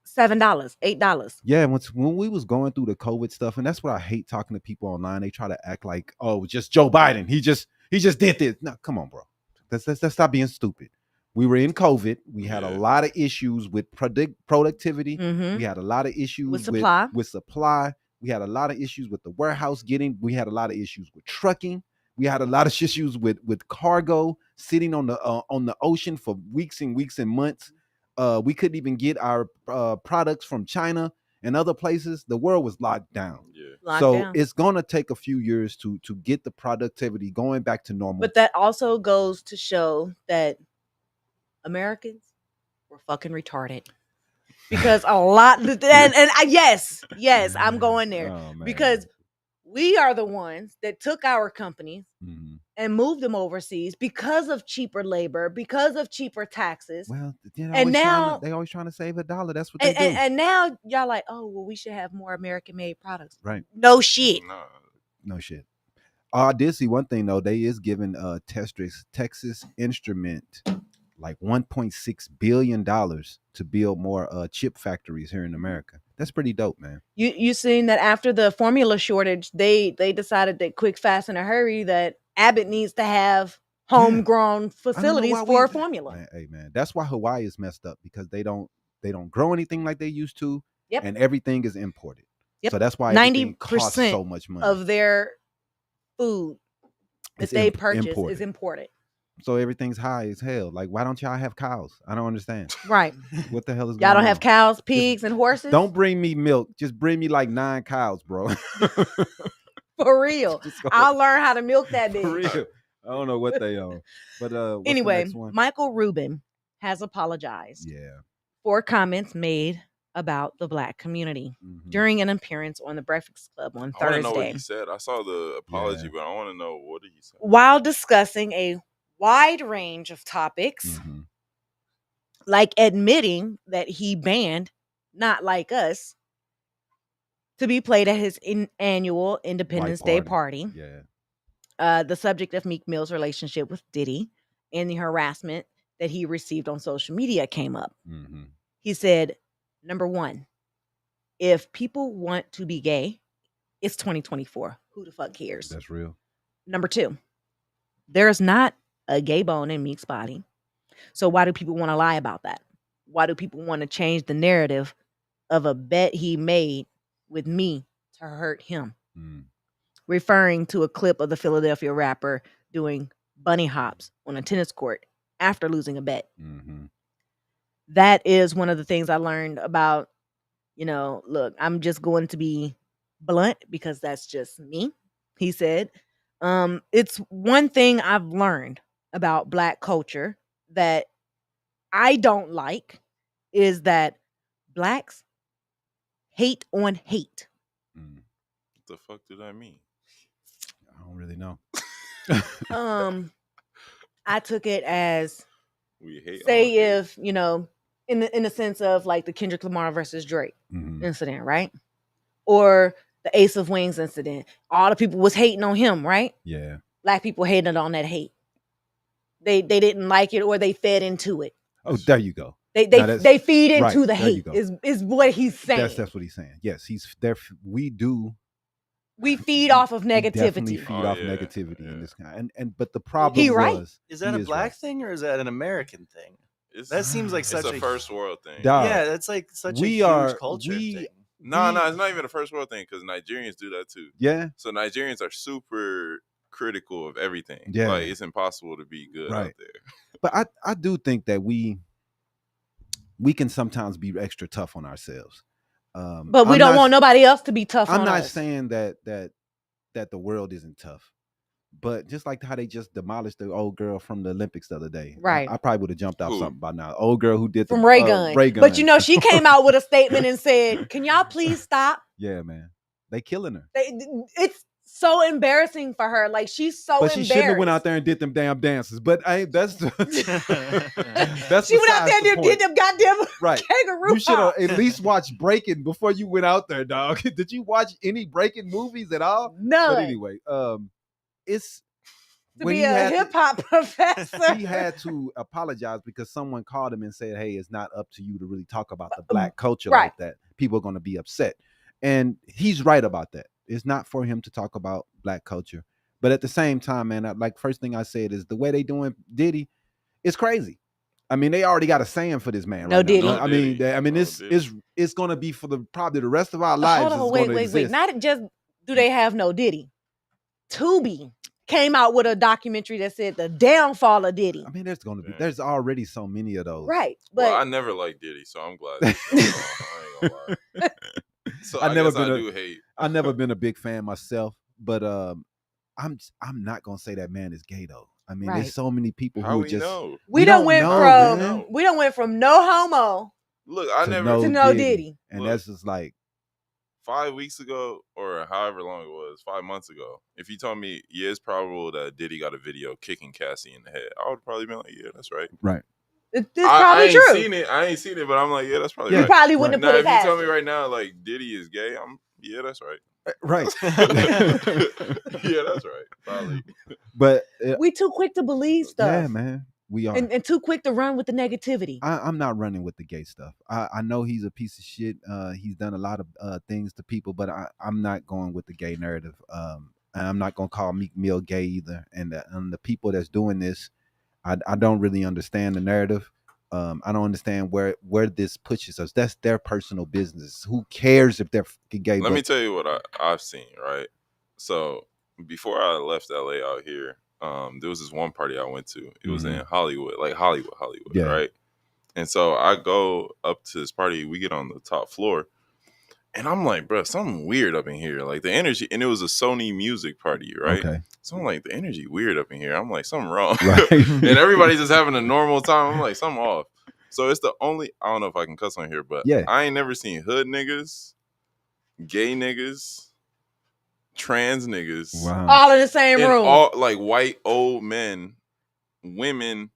$7, $8. Yeah, when we was going through the COVID stuff, and that's what I hate talking to people online. They try to act like, oh, just Joe Biden. He just did this. No, come on, bro. Let's stop being stupid. We were in COVID. We had a lot of issues with productivity. Mm-hmm. We had a lot of issues With supply. With supply. We had a lot of issues with the warehouse getting. We had a lot of issues with trucking. We had a lot of issues with cargo sitting on the ocean for weeks and weeks and months. We couldn't even get our products from China and other places. The world was locked down. Yeah. It's gonna take a few years to get the productivity going back to normal. But that also goes to show that Americans were fucking retarded. Because a lot yes, I'm going there. Oh, man. Because we are the ones that took our companies Mhm. and moved them overseas because of cheaper labor, because of cheaper taxes. Well, And now they always trying to save $1. That's what they do. And now y'all like, oh, well, we should have more American-made products. Right. No shit. No shit. I did see one thing though. They is giving Texas Instrument like $1.6 billion to build more chip factories here in America. That's pretty dope, man. You seen that after the formula shortage, they decided that quick, fast, in a hurry that Abbott needs to have homegrown facilities for a formula. Man, that's why Hawaii is messed up, because they don't grow anything like they used to. Yep. And everything is imported. Yep. So that's why 90% costs so much money. of their food that they purchase imported. is imported. So everything's high as hell. Like, why don't y'all have cows? I don't understand. Right. What the hell is going on? Y'all don't have cows, pigs, and horses? Don't bring me milk. Just bring me like 9 cows, bro. For real. I'll learn how to milk that bitch. For real. I don't know what they own. But what's anyway, the next one? Michael Rubin has apologized Yeah. for comments made about the Black community during an appearance on the Breakfast Club on I want to know what Thursday. he said. I saw the apology, but I want to know what did he say. While discussing a wide range of topics, like admitting that he banned Not Like Us to be played at his annual Independence Day party. Yeah. The subject of Meek Mill's relationship with Diddy and the harassment that he received on social media came up. He said, number one, if people want to be gay, it's 2024. Who the fuck cares? That's real. Number two, there's not a gay bone in Meek's body. So why do people want to lie about that? Why do people want to change the narrative of a bet he made with me to hurt him? Referring to a clip of the Philadelphia rapper doing bunny hops on a tennis court after losing a bet. That is one of the things I learned about, look, I'm just going to be blunt because that's just me. He said, it's one thing I've learned about Black culture that I don't like is that Blacks hate on hate. What the fuck did that mean? I don't really know. I took it as We hate if, in the sense of like the Kendrick Lamar versus Drake incident, right? Or the Ace of Wings incident. All the people was hating on him, right? Yeah. Black people hated on that hate. They didn't like it, or they fed into it. Oh, there you go. They feed into the there you hate go. is what he's saying. That's what he's saying. Yes, he's there. We do We feed off of We definitely negativity. feed Oh, off yeah, negativity yeah. in this kind. And but the problem He right. was Is that he a black right. thing or is that an American thing? That seems like It's such a first world thing. Dog, yeah, that's like such a we huge are- culture we- thing. No, it's not even a first world thing because Nigerians do that too. Yeah, So Nigerians are super critical of everything. Yeah. Like it's impossible to be good Right. out there. but I do think that we can sometimes be extra tough on ourselves. But we I'm don't not- want nobody else to be tough I'm on not us. saying that the world isn't tough, but just like how they just demolished the old girl from the Olympics the other day, Right. I probably would have jumped off Who? something by now. Old girl who did the From Ray Gun. Ray Gun. But you know, she came out with a statement and said, "Can y'all please stop?" Yeah, man, they killing her. It's so embarrassing for her. Like she's so But she embarrassed. shouldn't have went out there and did them damn dances. But that's She went out besides there the and point. did them goddamn Right. kangaroo You should have hops. at least watched Breaking before you went out there, dog. Did you watch any Breaking movies at all? None. But anyway, it's To when be he a had to- hip hop professor. he had to apologize because someone called him and said, "Hey, it's not up to you to really talk about the black culture right. like that. People are going to be upset." And he's right about that. It's not for him to talk about black culture. But at the same time, man, like first thing I said is the way they doing Diddy is crazy. I mean, they already got a saying for this man. No right Diddy. Now. I mean, No Diddy. it's going to be for probably the rest of our lives. Hold on, it's wait. gonna exist. Not just do they have no Diddy. Tubi came out with a documentary that said the downfall of Diddy. I mean, Yeah. there's already so many of those. Right. Well, I But never liked Diddy, so I'm glad. This is going on. I ain't gonna lie. So I've I never guess been I a- do hate. I've never been a big fan myself, but I'm not gonna say that man is gay though. I mean, Right. there's so many people How who we just know? we done don't went know, from man. we done went from no homo Look, I to never. know to no Diddy. Diddy. And Look. that's just like 5 weeks ago, or however long it was, 5 months ago, if you told me, yeah, it's probable that Diddy got a video kicking Cassie in the head, I would probably been like, yeah, that's right. It's I probably ain't true. seen it. I ain't seen it, but I'm like, yeah, that's probably Yeah. You right. probably wouldn't Now, have if put you it tell past me him. right now, like Diddy is gay, yeah, that's right. right. Yeah, that's right. Probably. But We too quick to believe stuff. yeah, man, we are. And too quick to run with the negativity. I'm not running with the gay stuff. I know he's a piece of shit. He's done a lot of things to people, but I'm not going with the gay narrative. And I'm not going to call Meek Mill gay either. And the people that's doing this, I don't really understand the narrative. I don't understand where this pushes us. That's their personal business. Who cares if they're fucking gay? Let me tell you what I've seen, right? So before I left LA out here, there was this one party I went to. It was in Hollywood, like Hollywood, Yeah. right? And so I go up to this party. We get on the top floor, and I'm like, bro, something weird up in here. Like the energy, and it was a Sony music party, right? Okay. So I'm like, the energy weird up in here. I'm like, something wrong. Right. And everybody's just having a normal time. I'm like, something off. So it's the only, I don't know if I can cuss on here, but Yeah. I ain't never seen hood niggas, gay niggas, trans niggas, Wow. All in the same and room. all like white old men, women,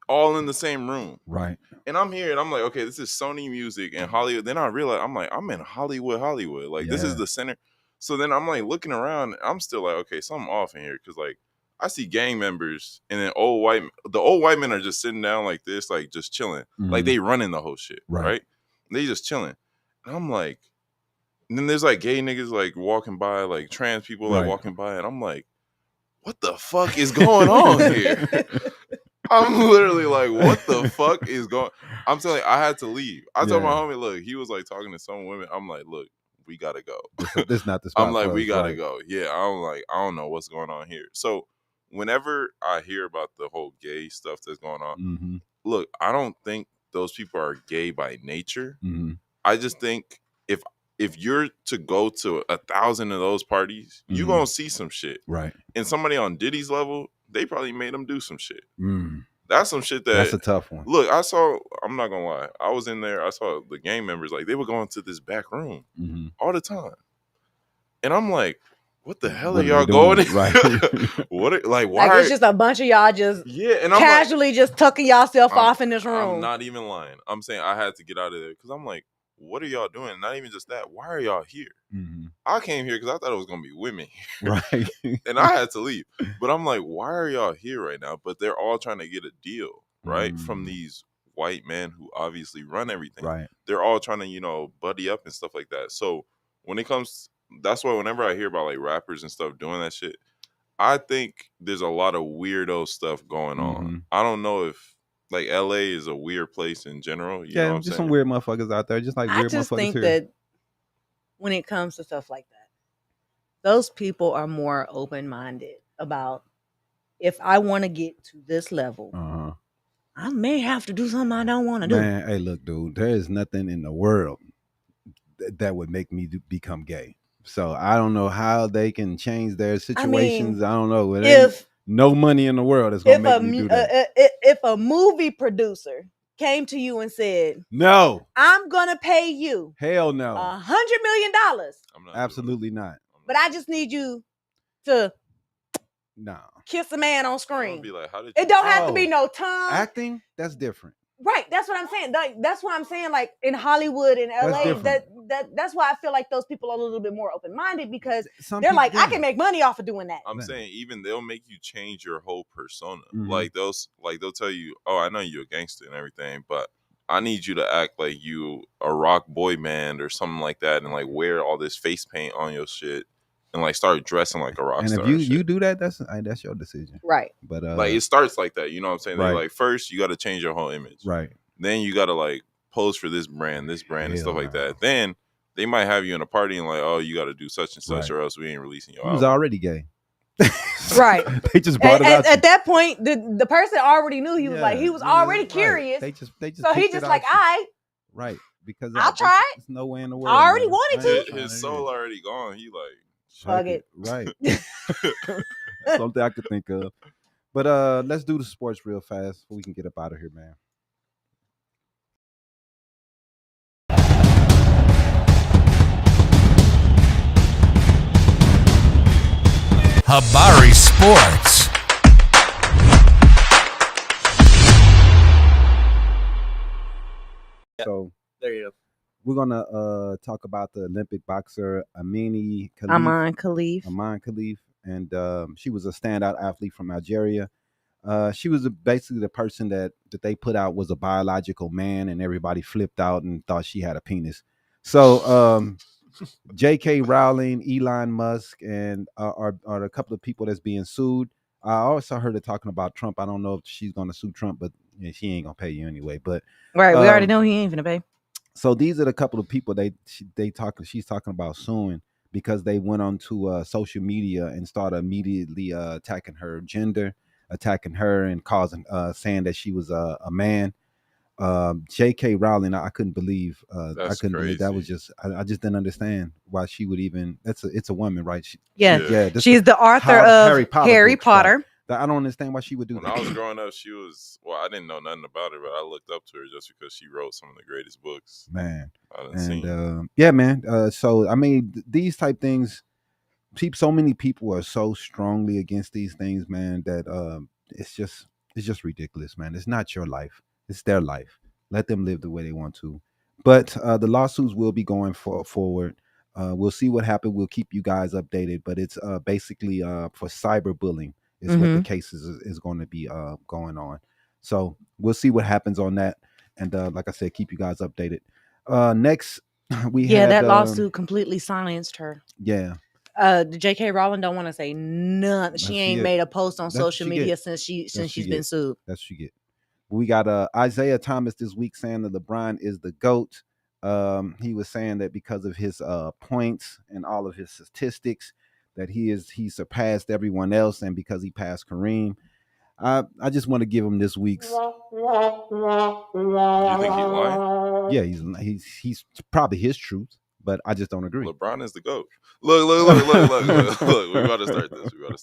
all in the same room. Right. And I'm here and I'm like, okay, this is Sony Music and Hollywood. Then I realize I'm like, I'm in Hollywood. Like this is Yeah. the center. So then I'm like looking around. I'm still like, okay, something off in here because like I see gang members and then the old white men are just sitting down like this, like just chilling, like they running the whole shit, Right. right? They just chilling. And I'm like, and then there's like gay niggas like walking by, like trans people like Right. walking by, and I'm like, what the fuck is going on here? I'm literally like, what the fuck is going? I'm telling you, I had to leave. I told my Yeah. homie, look, he was like talking to some women. I'm like, look, we gotta go. This is not the spot. I'm like, for we us, gotta right. go. Yeah, I'm like, I don't know what's going on here. So whenever I hear about the whole gay stuff that's going on, Mm-hmm. look, I don't think those people are gay by nature. Mm-hmm. I just think if you're to go to 1,000 of those parties, you Mhm. gonna see some shit. Right. And somebody on Diddy's level, they probably made him do some shit. Mm. That's some shit That's that a tough one. look, I'm not gonna lie. I was in there, I saw the gang members, like they were going to this back room Mm-hmm. all the time. And I'm like, what the hell What are are y'all they going doing? in? Right. Why Like it's just a bunch of y'all just yeah, and I'm casually just tucking yourself I'm- off in this like, room. I'm not even lying. I'm saying I had to get out of there because I'm like, what are y'all doing? Not even just that. Why are y'all here? Mm-hmm. I came here because I thought it was gonna be women here. Right. And I had to leave. But I'm like, why are y'all here right now? But they're all trying to get a deal, right? From these white men who obviously run everything. Right. They're all trying to, buddy up and stuff like that. So when it comes that's why whenever I hear about like rappers and stuff doing that shit, I think there's a lot of weirdo stuff going on. I don't know if like LA is a weird place in general. You know what I'm just saying? some weird motherfuckers out there, just like I weird just motherfuckers think here. that when it comes to stuff like that, those people are more open-minded about, if I want to get to this level, I may have to do something I don't want to do. Man, hey, look, dude, there is nothing in the world that would make me become gay. So I don't know how they can change their situations. I don't know. If no money in the world is gonna make me do that. If a movie producer came to you and said, "No, I'm gonna pay you, hell no, $100 million," absolutely not. But I just need you to kiss a man on I'm screen. gonna be like, how did it don't have to be no tongue. Acting, that's different. Right, that's what I'm saying. That's why I'm saying, like in Hollywood and LA, that's why I feel like those people are a little bit more open-minded, because they're like, I can make money off of doing that. I'm saying even they'll make you change your whole persona. Like they'll tell you, oh, I know you're a gangster and everything, but I need you to act like you a rock boy band or something like that, and like wear all this face paint on your shit and like start dressing like a rock star. And if you do that, that's your decision. Right. But like it starts like that, you know what I'm saying? Right. Like first you got to change your whole image. Right. Then you got to like pose for this brand and stuff like that. Then they might have you in a party and like, oh, you got to do such and such or else we ain't releasing your album. He was already gay. Right. They just brought it out. At that point, the person already knew he was he was already curious. They just so he just like, right, because I'll try it. There's no way in the world. I already wanted to. His soul already gone. He like fuck it. Right. Something I could think of. But let's do the sports real fast before we can get up out of here, man. Habari Sports. So there you go. We're gonna talk about the Olympic boxer Amani Khalif. And she was a standout athlete from Algeria. She was basically the person that they put out was a biological man, and everybody flipped out and thought she had a penis. So J.K. Rowling, Elon Musk, and are a couple of people that's being sued. I also heard her talking about Trump. I don't know if she's going to sue Trump, but she ain't gonna pay you anyway. But right, we already know he ain't gonna pay. So these are the couple of people she's talking about suing, because they went onto social media and started immediately attacking her gender, attacking her, and saying that she was a man. J.K. Rowling, I couldn't believe. Believe that was just. I just didn't understand why she would even. It's a woman, right? She's the author of Harry Potter. Right? I don't understand why she would do that. When I was growing up, she was. Well, I didn't know nothing about her, but I looked up to her just because she wrote some of the greatest books. Man, man. So I mean, these type things. So many people are so strongly against these things, man, that it's just ridiculous, man. It's not your life. It's their life. Let them live the way they want to. But the lawsuits will be going forward. We'll see what happens. We'll keep you guys updated. But it's basically for cyberbullying is what the case is going to be going on. So we'll see what happens on that. And like I said, keep you guys updated. Next, we had that lawsuit completely silenced her. Yeah. The J.K. Rowling don't want to say nothing. She ain't made a post on social media since she's been sued. That's what she get. We got Isaiah Thomas this week saying that LeBron is the GOAT. He was saying that because of his points and all of his statistics, that he surpassed everyone else, and because he passed Kareem. I just want to give him this week's. You think he's lying? Yeah, he's probably his truth, but I just don't agree. LeBron is the GOAT. Look. We're about to start this. Look,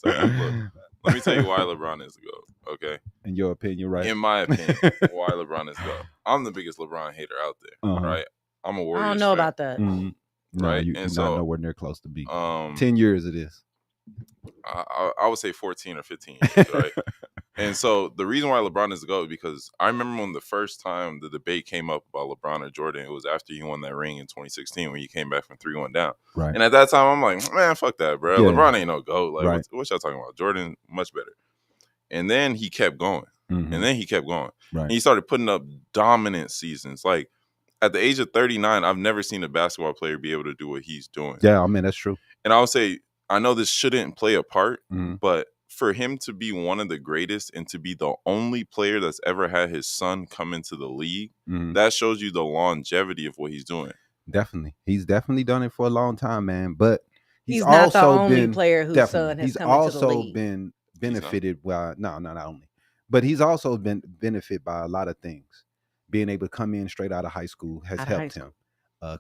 let me tell you why LeBron is the GOAT. Okay. In your opinion, right? In my opinion, why LeBron is the GOAT. I'm the biggest LeBron hater out there. Right. I'm a Warriors I don't know fan. about that. Mm-hmm. No, right. You're and not nowhere near close to be. 10 years it is. I would say 14 or 15 years, right? And so the reason why LeBron is the GOAT is because I remember when the first time the debate came up about LeBron or Jordan, it was after he won that ring in 2016 when he came back from 3-1 down. Right. And at that time, I'm like, man, fuck that, bro. Yeah. LeBron ain't no GOAT. Like, right. what y'all talking about? Jordan, much better. And then he kept going. Mm-hmm. And then he kept going. Right. And he started putting up dominant seasons. Like, at the age of 39, I've never seen a basketball player be able to do what he's doing. Yeah, I mean, that's true. And I would say, I know this shouldn't play a part, Mhm. but for him to be one of the greatest and to be the only player that's ever had his son come into the league, Mhm. that shows you the longevity of what he's doing. Definitely. He's definitely done it for a long time, man. But He's not the also only been player whose definitely. son has He's come into the also league. been benefited. Well, no, not only, but he's also been benefited by a lot of things. Being able to come in straight out of high school has Out of high helped him.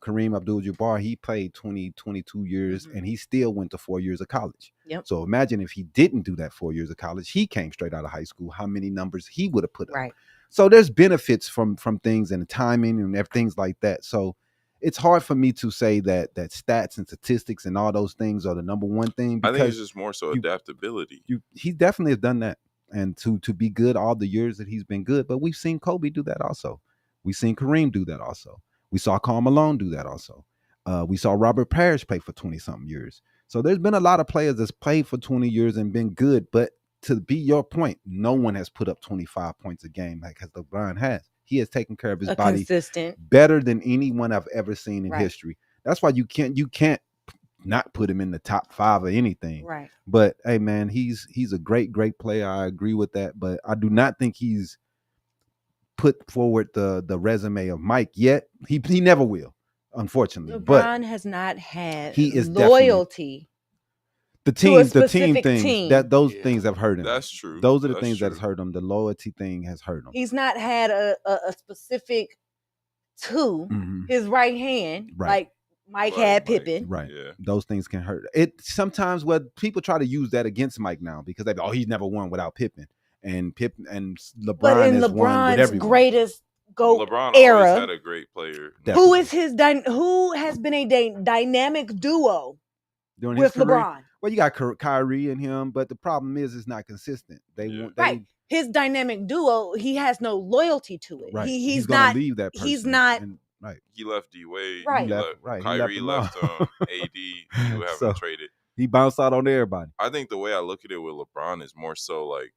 Kareem Abdul-Jabbar, he played 22 years, and he still went to 4 years of college. Yep. So imagine if he didn't do that 4 years of college, he came straight out of high school, how many numbers he would have put up. Right. So there's benefits from things and the timing and things like that. So it's hard for me to say that stats and statistics and all those things are the number one thing. I Because think it's just more so adaptability. he definitely has done that, and to be good all the years that he's been good. But we've seen Kobe do that also. We've seen Kareem do that also. We saw Karl Malone do that also. We saw Robert Parrish play for 20-something years. So there's been a lot of players that's played for 20 years and been good. But to be your point, no one has put up 25 points a game like as LeBron has. He has taken care of his body consistent better than anyone I've ever seen in Right. history. That's why you can't not put him in the top 5 or anything. Right. But hey, man, he's a great player. I agree with that. But I do not think he's put forward the resume of Mike yet. He never will, unfortunately. LeBron has not had he is loyalty. The to a team specific things team. that those things have hurt him. That's true. Those are the That's things true. that's hurt him. The loyalty thing has hurt him. He's not had a specific to Mhm. his right hand Right. like Mike Right, had Mike. Pippen. Right. Yeah. Those things can hurt. It sometimes people try to use that against Mike now because he's never won without Pippen. And LeBron But in has won with LeBron's everyone. greatest GOAT LeBron era, always had a great player. who is who has been a dynamic duo During with his career. LeBron? Well, you got Kyrie and him, but the problem is it's not consistent. Right. His dynamic duo, he has no loyalty to it. Right. He's gonna not leave that person. he's not Right. He left D-Wade. Right. He left, Right. He Kyrie left left them all. AD. Who haven't So- traded. He bounced out on everybody. I think the way I look at it with LeBron is more so like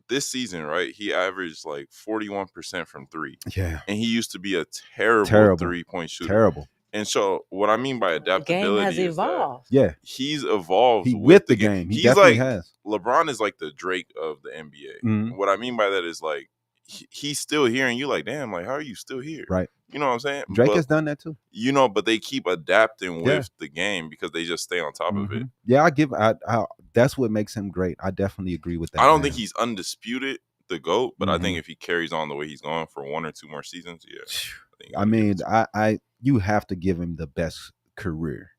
this season, right? He averaged like 41% from 3. Yeah. And he used to be a terrible Terrible. 3-point shooter. Terrible. And so what I mean by the game adaptability has is that evolved. Yeah. he's evolved He with the game. He He's definitely like has. LeBron is like the Drake of the NBA. Mhm. What I mean by that is like he's still here, and you like, damn, like how are you still here? Right. You know what I'm saying? Drake But, has done that too. you know, but they keep adapting Yeah. with the game because they just stay on top of it. Mhm. Yeah, that's what makes him great. I definitely agree with that. I don't man. think he's undisputed the GOAT, but I think Mhm. if he carries on the way he's going for 1 or 2 more seasons, yeah. I mean, you have to give him the best career,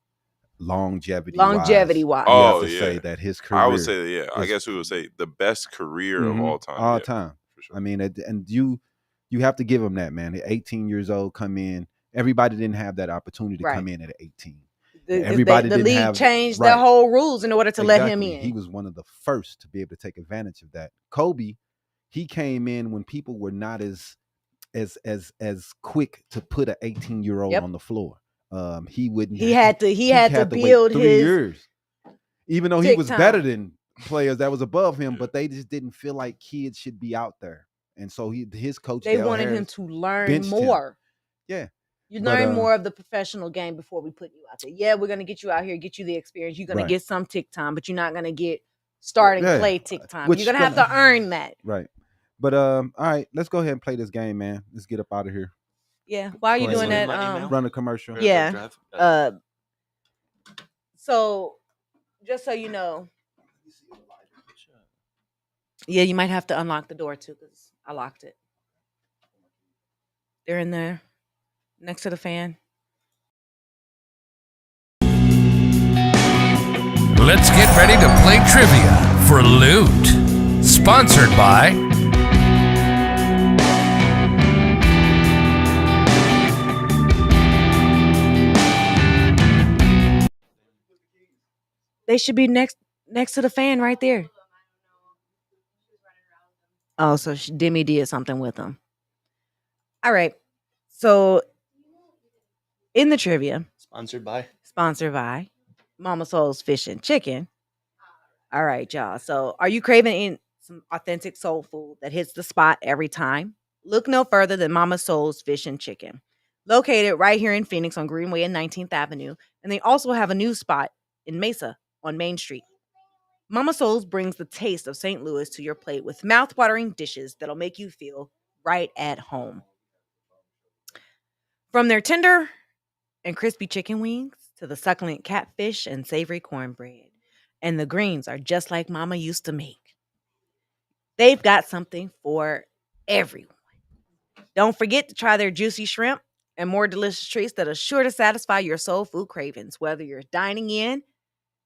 longevity wise. You have Oh, to yeah. say that his career. I would say, yeah. I is- guess we would say the best career of Mhm. all time. All yeah, time. for sure. I mean, and you have to give him that, man. At 18 years old, come in. Everybody didn't have that opportunity to Right. come in at 18. The didn't league have- changed right. their whole rules in order to let him Exactly. in. He was one of the first to be able to take advantage of that. Kobe, he came in when people were not as quick to put an 18-year-old Yep. on the floor. He wouldn't. He had to wait build 3 his years, even though he tick was time. better than players that was above him, but they just didn't feel like kids should be out there, and so his coach. They Dale wanted him Harris, to learn benched him. more. Yeah. You But, learn more of the professional game before we put you out there. Yeah, we're gonna get you out here, get you the experience. You're gonna Right. get some tick time, but you're not gonna get starting Yeah. play tick time. Which You're gonna have to earn that. Right. But all right, let's go ahead and play this game, man. Let's get up out of here. Yeah. Why are you Go ahead. doing My that? email? Run a commercial. Yeah. So just so you know. Yeah, you might have to unlock the door too, because I locked it. They're in there next to the fan. Let's get ready to play trivia for Loot. Sponsored by They should be next to the fan right there. Oh, so Demi did something with them. All right. So in the trivia, Sponsored by. Mama Soul's Fish and Chicken. All right, y'all. So are you craving some authentic soul food that hits the spot every time? Look no further than Mama Soul's Fish and Chicken. located right here in Phoenix on Greenway and 19th Avenue. And they also have a new spot in Mesa on Main Street. Mama Soul's brings the taste of St. Louis to your plate with mouth-watering dishes that'll make you feel right at home. From their tender and crispy chicken wings to the succulent catfish and savory cornbread. And the greens are just like Mama used to make. They've got something for everyone. Don't forget to try their juicy shrimp and more delicious treats that are sure to satisfy your soul food cravings, whether you're dining in,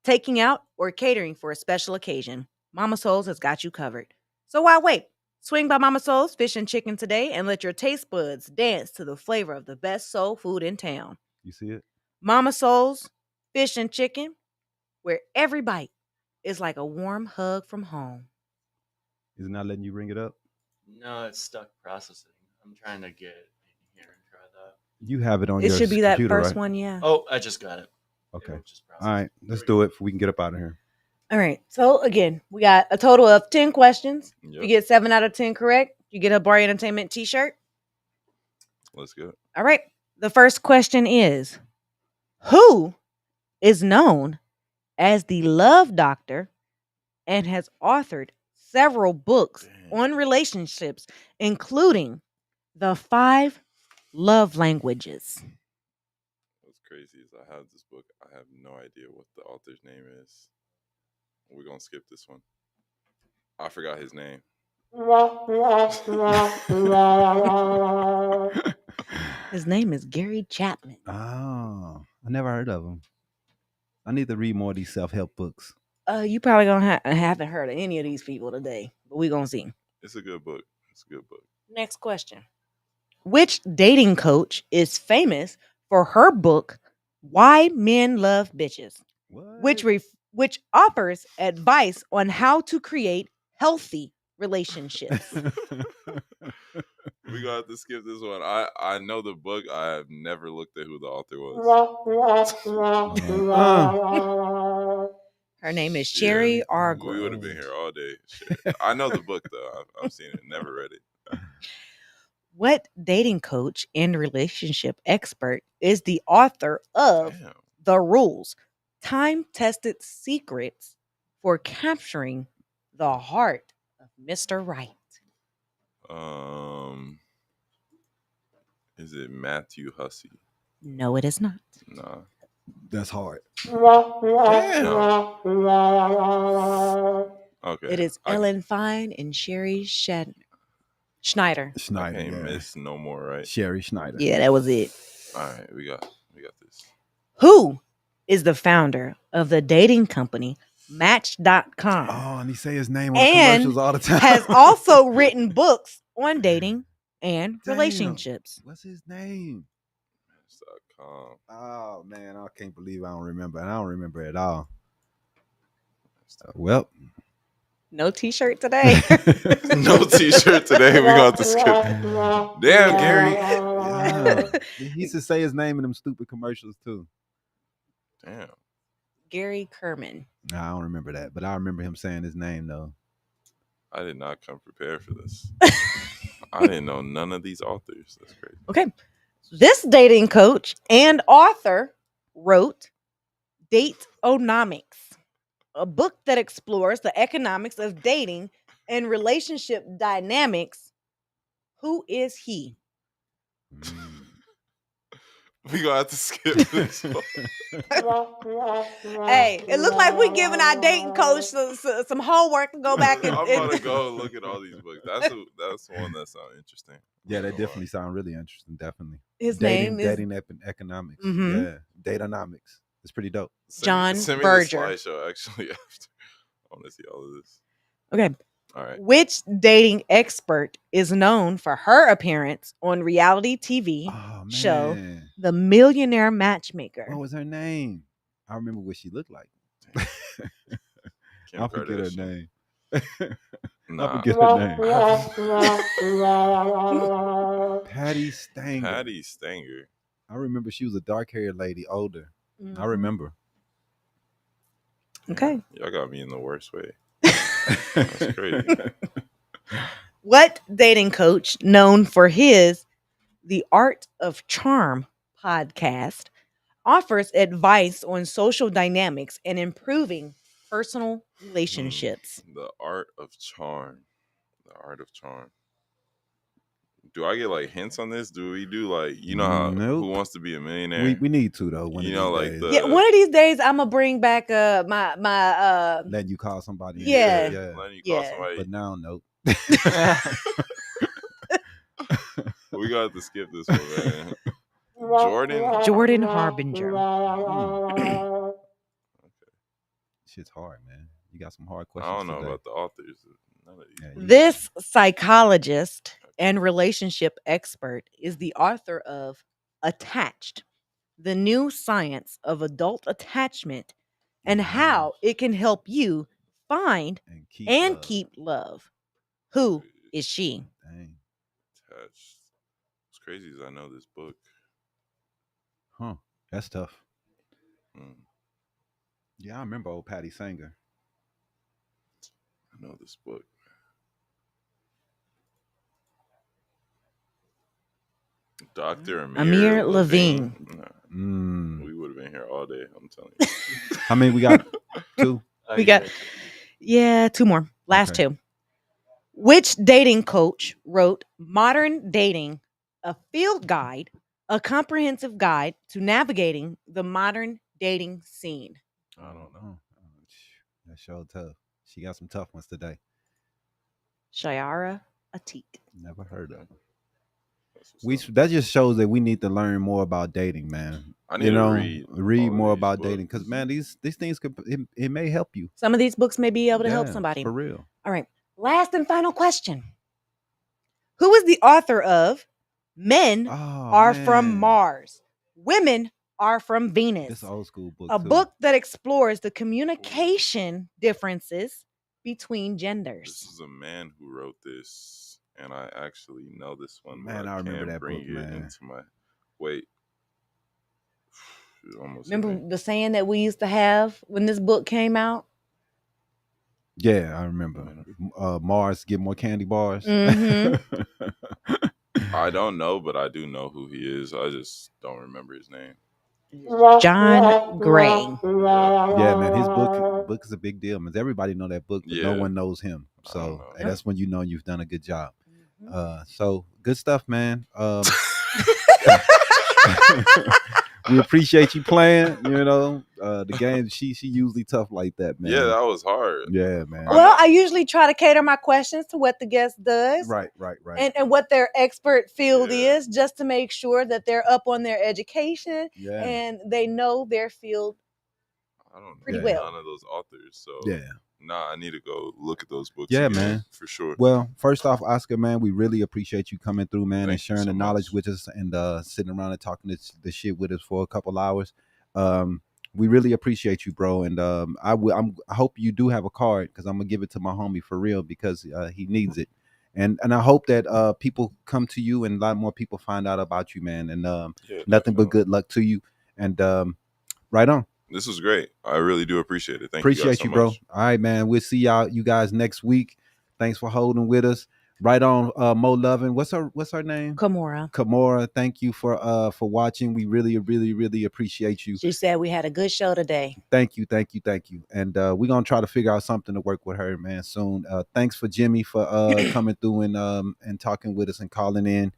taking out, or catering for a special occasion. Mama Soul's has got you covered. So why wait? Swing by Mama Soul's Fish and Chicken today and let your taste buds dance to the flavor of the best soul food in town. You see it? Mama Soul's Fish and Chicken, where every bite is like a warm hug from home. Is it not letting you bring it up? No, it's stuck processing. I'm trying to get it in here and try that. You have it on It your should be that computer, first right? one, yeah. Oh, I just got it. Okay. It just All right. Let's do it. We can get up out of here. All right. So again, we got a total of 10 questions. Yep. If you get 7 out of 10 correct, you get a Habari Entertainment t-shirt. Let's go. All right. The first question is, who is known as the Love Doctor and has authored several books on relationships, including the 5 love languages? What's crazy is I have this book. I have no idea what the author's name is. We're going to skip this one. I forgot his name. His name is Gary Chapman. Oh, I never heard of him. I need to read more of these self-help books. You probably gonna haven't heard of any of these people today, but we're gonna see. It's a good book. It's a good book. Next question. Which dating coach is famous for her book, Why Men Love Bitches? What? Which offers advice on how to create healthy relationships. We got to skip this one. I know the book. I have never looked at who the author was. Her name is Sherry Argrove. We would have been here all day. Shit. I know the book though. I've seen it. Never read it. What dating coach and relationship expert is the author of The Rules, Time-Tested Secrets for Capturing the Heart of Mr. Right? Is it Matthew Hussey? No, it is not. Nah. That's hard. Damn. Okay. It is Ellen Fine and Sherry Schneider. I can't miss no more, right? Sherry Schneider. Yeah, that was it. All right, we got this. Who is the founder of the dating company Match.com? Oh, and he say his name on and commercials all the time. has also written books on dating and relationships. What's his name? Match.com. Oh man, I can't believe I don't remember. And I don't remember at all. Well, no t-shirt today. No t-shirt today. We got to skip. Damn, Gary. Yeah. He used to say his name in them stupid commercials too. Damn. Gary Kerman. No, I don't remember that, but I remember him saying his name though. I did not come prepared for this. I didn't know none of these authors. That's crazy. Okay. This dating coach and author wrote Date-onomics, a book that explores the economics of dating and relationship dynamics. Who is he? We gonna have to skip this one. Hey, it looks like we're giving our dating coach some homework to go back and. I'm gonna go look at all these books. That's one that sounds interesting. Yeah, that definitely sound really interesting. Definitely. His name is Dating Economics. Mhm. Yeah, Date-onomics. It's pretty dope. John Send me Berger. the slideshow actually after. I want to see all of this. Okay. All right. Which dating expert is known for her appearance on reality TV show Man. The Millionaire Matchmaker? What was her name? I remember what she looked like. Kim I forget her Kardashian. name. Nah. I forget her name. Patty Stanger. Patty Stanger. I remember she was a dark-haired lady, older. Mhm. I remember. Okay. Y'all got me in the worst way. That's crazy. What dating coach known for his the Art of Charm podcast offers advice on social dynamics and improving personal relationships. The Art of Charm. The Art of Charm. Do I get like hints on this? Do we do like, you know how Nope. Who Wants to Be a Millionaire? We need to though. You know, like Yeah, one of these days I'm gonna bring back my letting you call somebody. Yeah. letting you call somebody. But now, nope. We got to skip this one, man. Jordan Harbinger. Shit's hard, man. You got some hard questions. I don't know today. about the authors. None of these. Yeah, This psychologist and relationship expert is the author of Attached, the new science of adult attachment and how it can help you find and keep love. Who is she? Dang. Attached. What's crazy is I know this book. Huh. That's tough. Mm. Yeah, I remember old Patty Sanger. I know this book. Dr. Amir Levine. We would have been here all day, I'm telling you. How many we got? 2? We got, 2 more. Last 2. Which dating coach wrote Modern Dating, a field guide, a comprehensive guide to navigating the modern dating scene? I don't know. That's so tough. She got some tough ones today. Shayara Atik. Never heard of her. That just shows that we need to learn more about dating, man. I need to read more about dating because, man, these things it may help you. Some of these books may be able to help somebody. For real. All right. Last and final question. Who is the author of Men Are From Mars, Women Are From Venus? It's an old school book. A book that explores the communication differences between genders. This is a man who wrote this, and I actually know this one. Man, I remember that book, man. Into my Remember the saying that we used to have when this book came out? Yeah, I remember. Mars get more candy bars. Mm-hmm. I don't know, but I do know who he is. I just don't remember his name. John Gray. Yeah, man, his book is a big deal, man. Everybody know that book, but no one knows him. So that's when you know you've done a good job. So good stuff, man. We appreciate you playing. You know, the game. She usually tough like that, man. Yeah, that was hard. Yeah, man. Well, I usually try to cater my questions to what the guest does, right, and what their expert field is, just to make sure that they're up on their education and they know their field. I don't know pretty well. None of those authors, so yeah. Nah, I need to go look at those books. Yeah, again, man, for sure. Well, first off, Oscar, man, we really appreciate you coming through, man, and sharing the knowledge with us and sitting around and talking the shit with us for a couple hours. We really appreciate you, bro, and I hope you do have a card because I'm gonna give it to my homie for real because he needs it, and I hope that people come to you and a lot more people find out about you, man, and nothing but good luck to you, and right on. This was great. I really do appreciate it. Appreciate you, bro. Much. All right, man. We'll see you guys next week. Thanks for holding with us. Right on, Mo Lovin. What's her name? Kamora. Thank you for watching. We really, really, really appreciate you. She said we had a good show today. Thank you. And we're gonna try to figure out something to work with her, man, soon. Thanks for Jimmy for coming through and talking with us and calling in.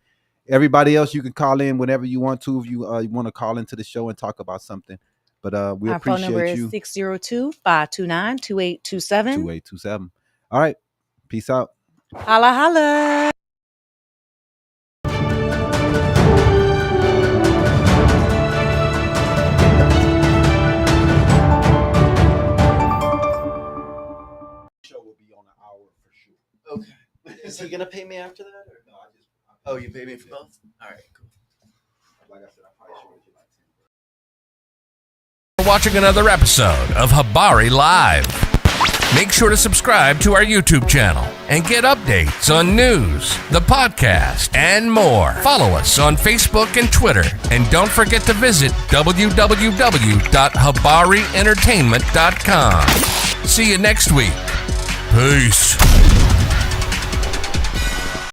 Everybody else, you can call in whenever you want to if you want to call into the show and talk about something. But we Our appreciate phone number you. is 602-529-2827. 2827. All right. Peace out. Holla, holla. Show will be on an hour for sure. Okay. Is he gonna pay me after that? Or? No, Oh, you pay me for both? All right, cool. Like I said, I probably should you like 10. Watching another episode of Habari Live. Make sure to subscribe to our YouTube channel and get updates on news, the podcast, and more. Follow us on Facebook and Twitter. And don't forget to visit www.habarientertainment.com. See you next week. Peace.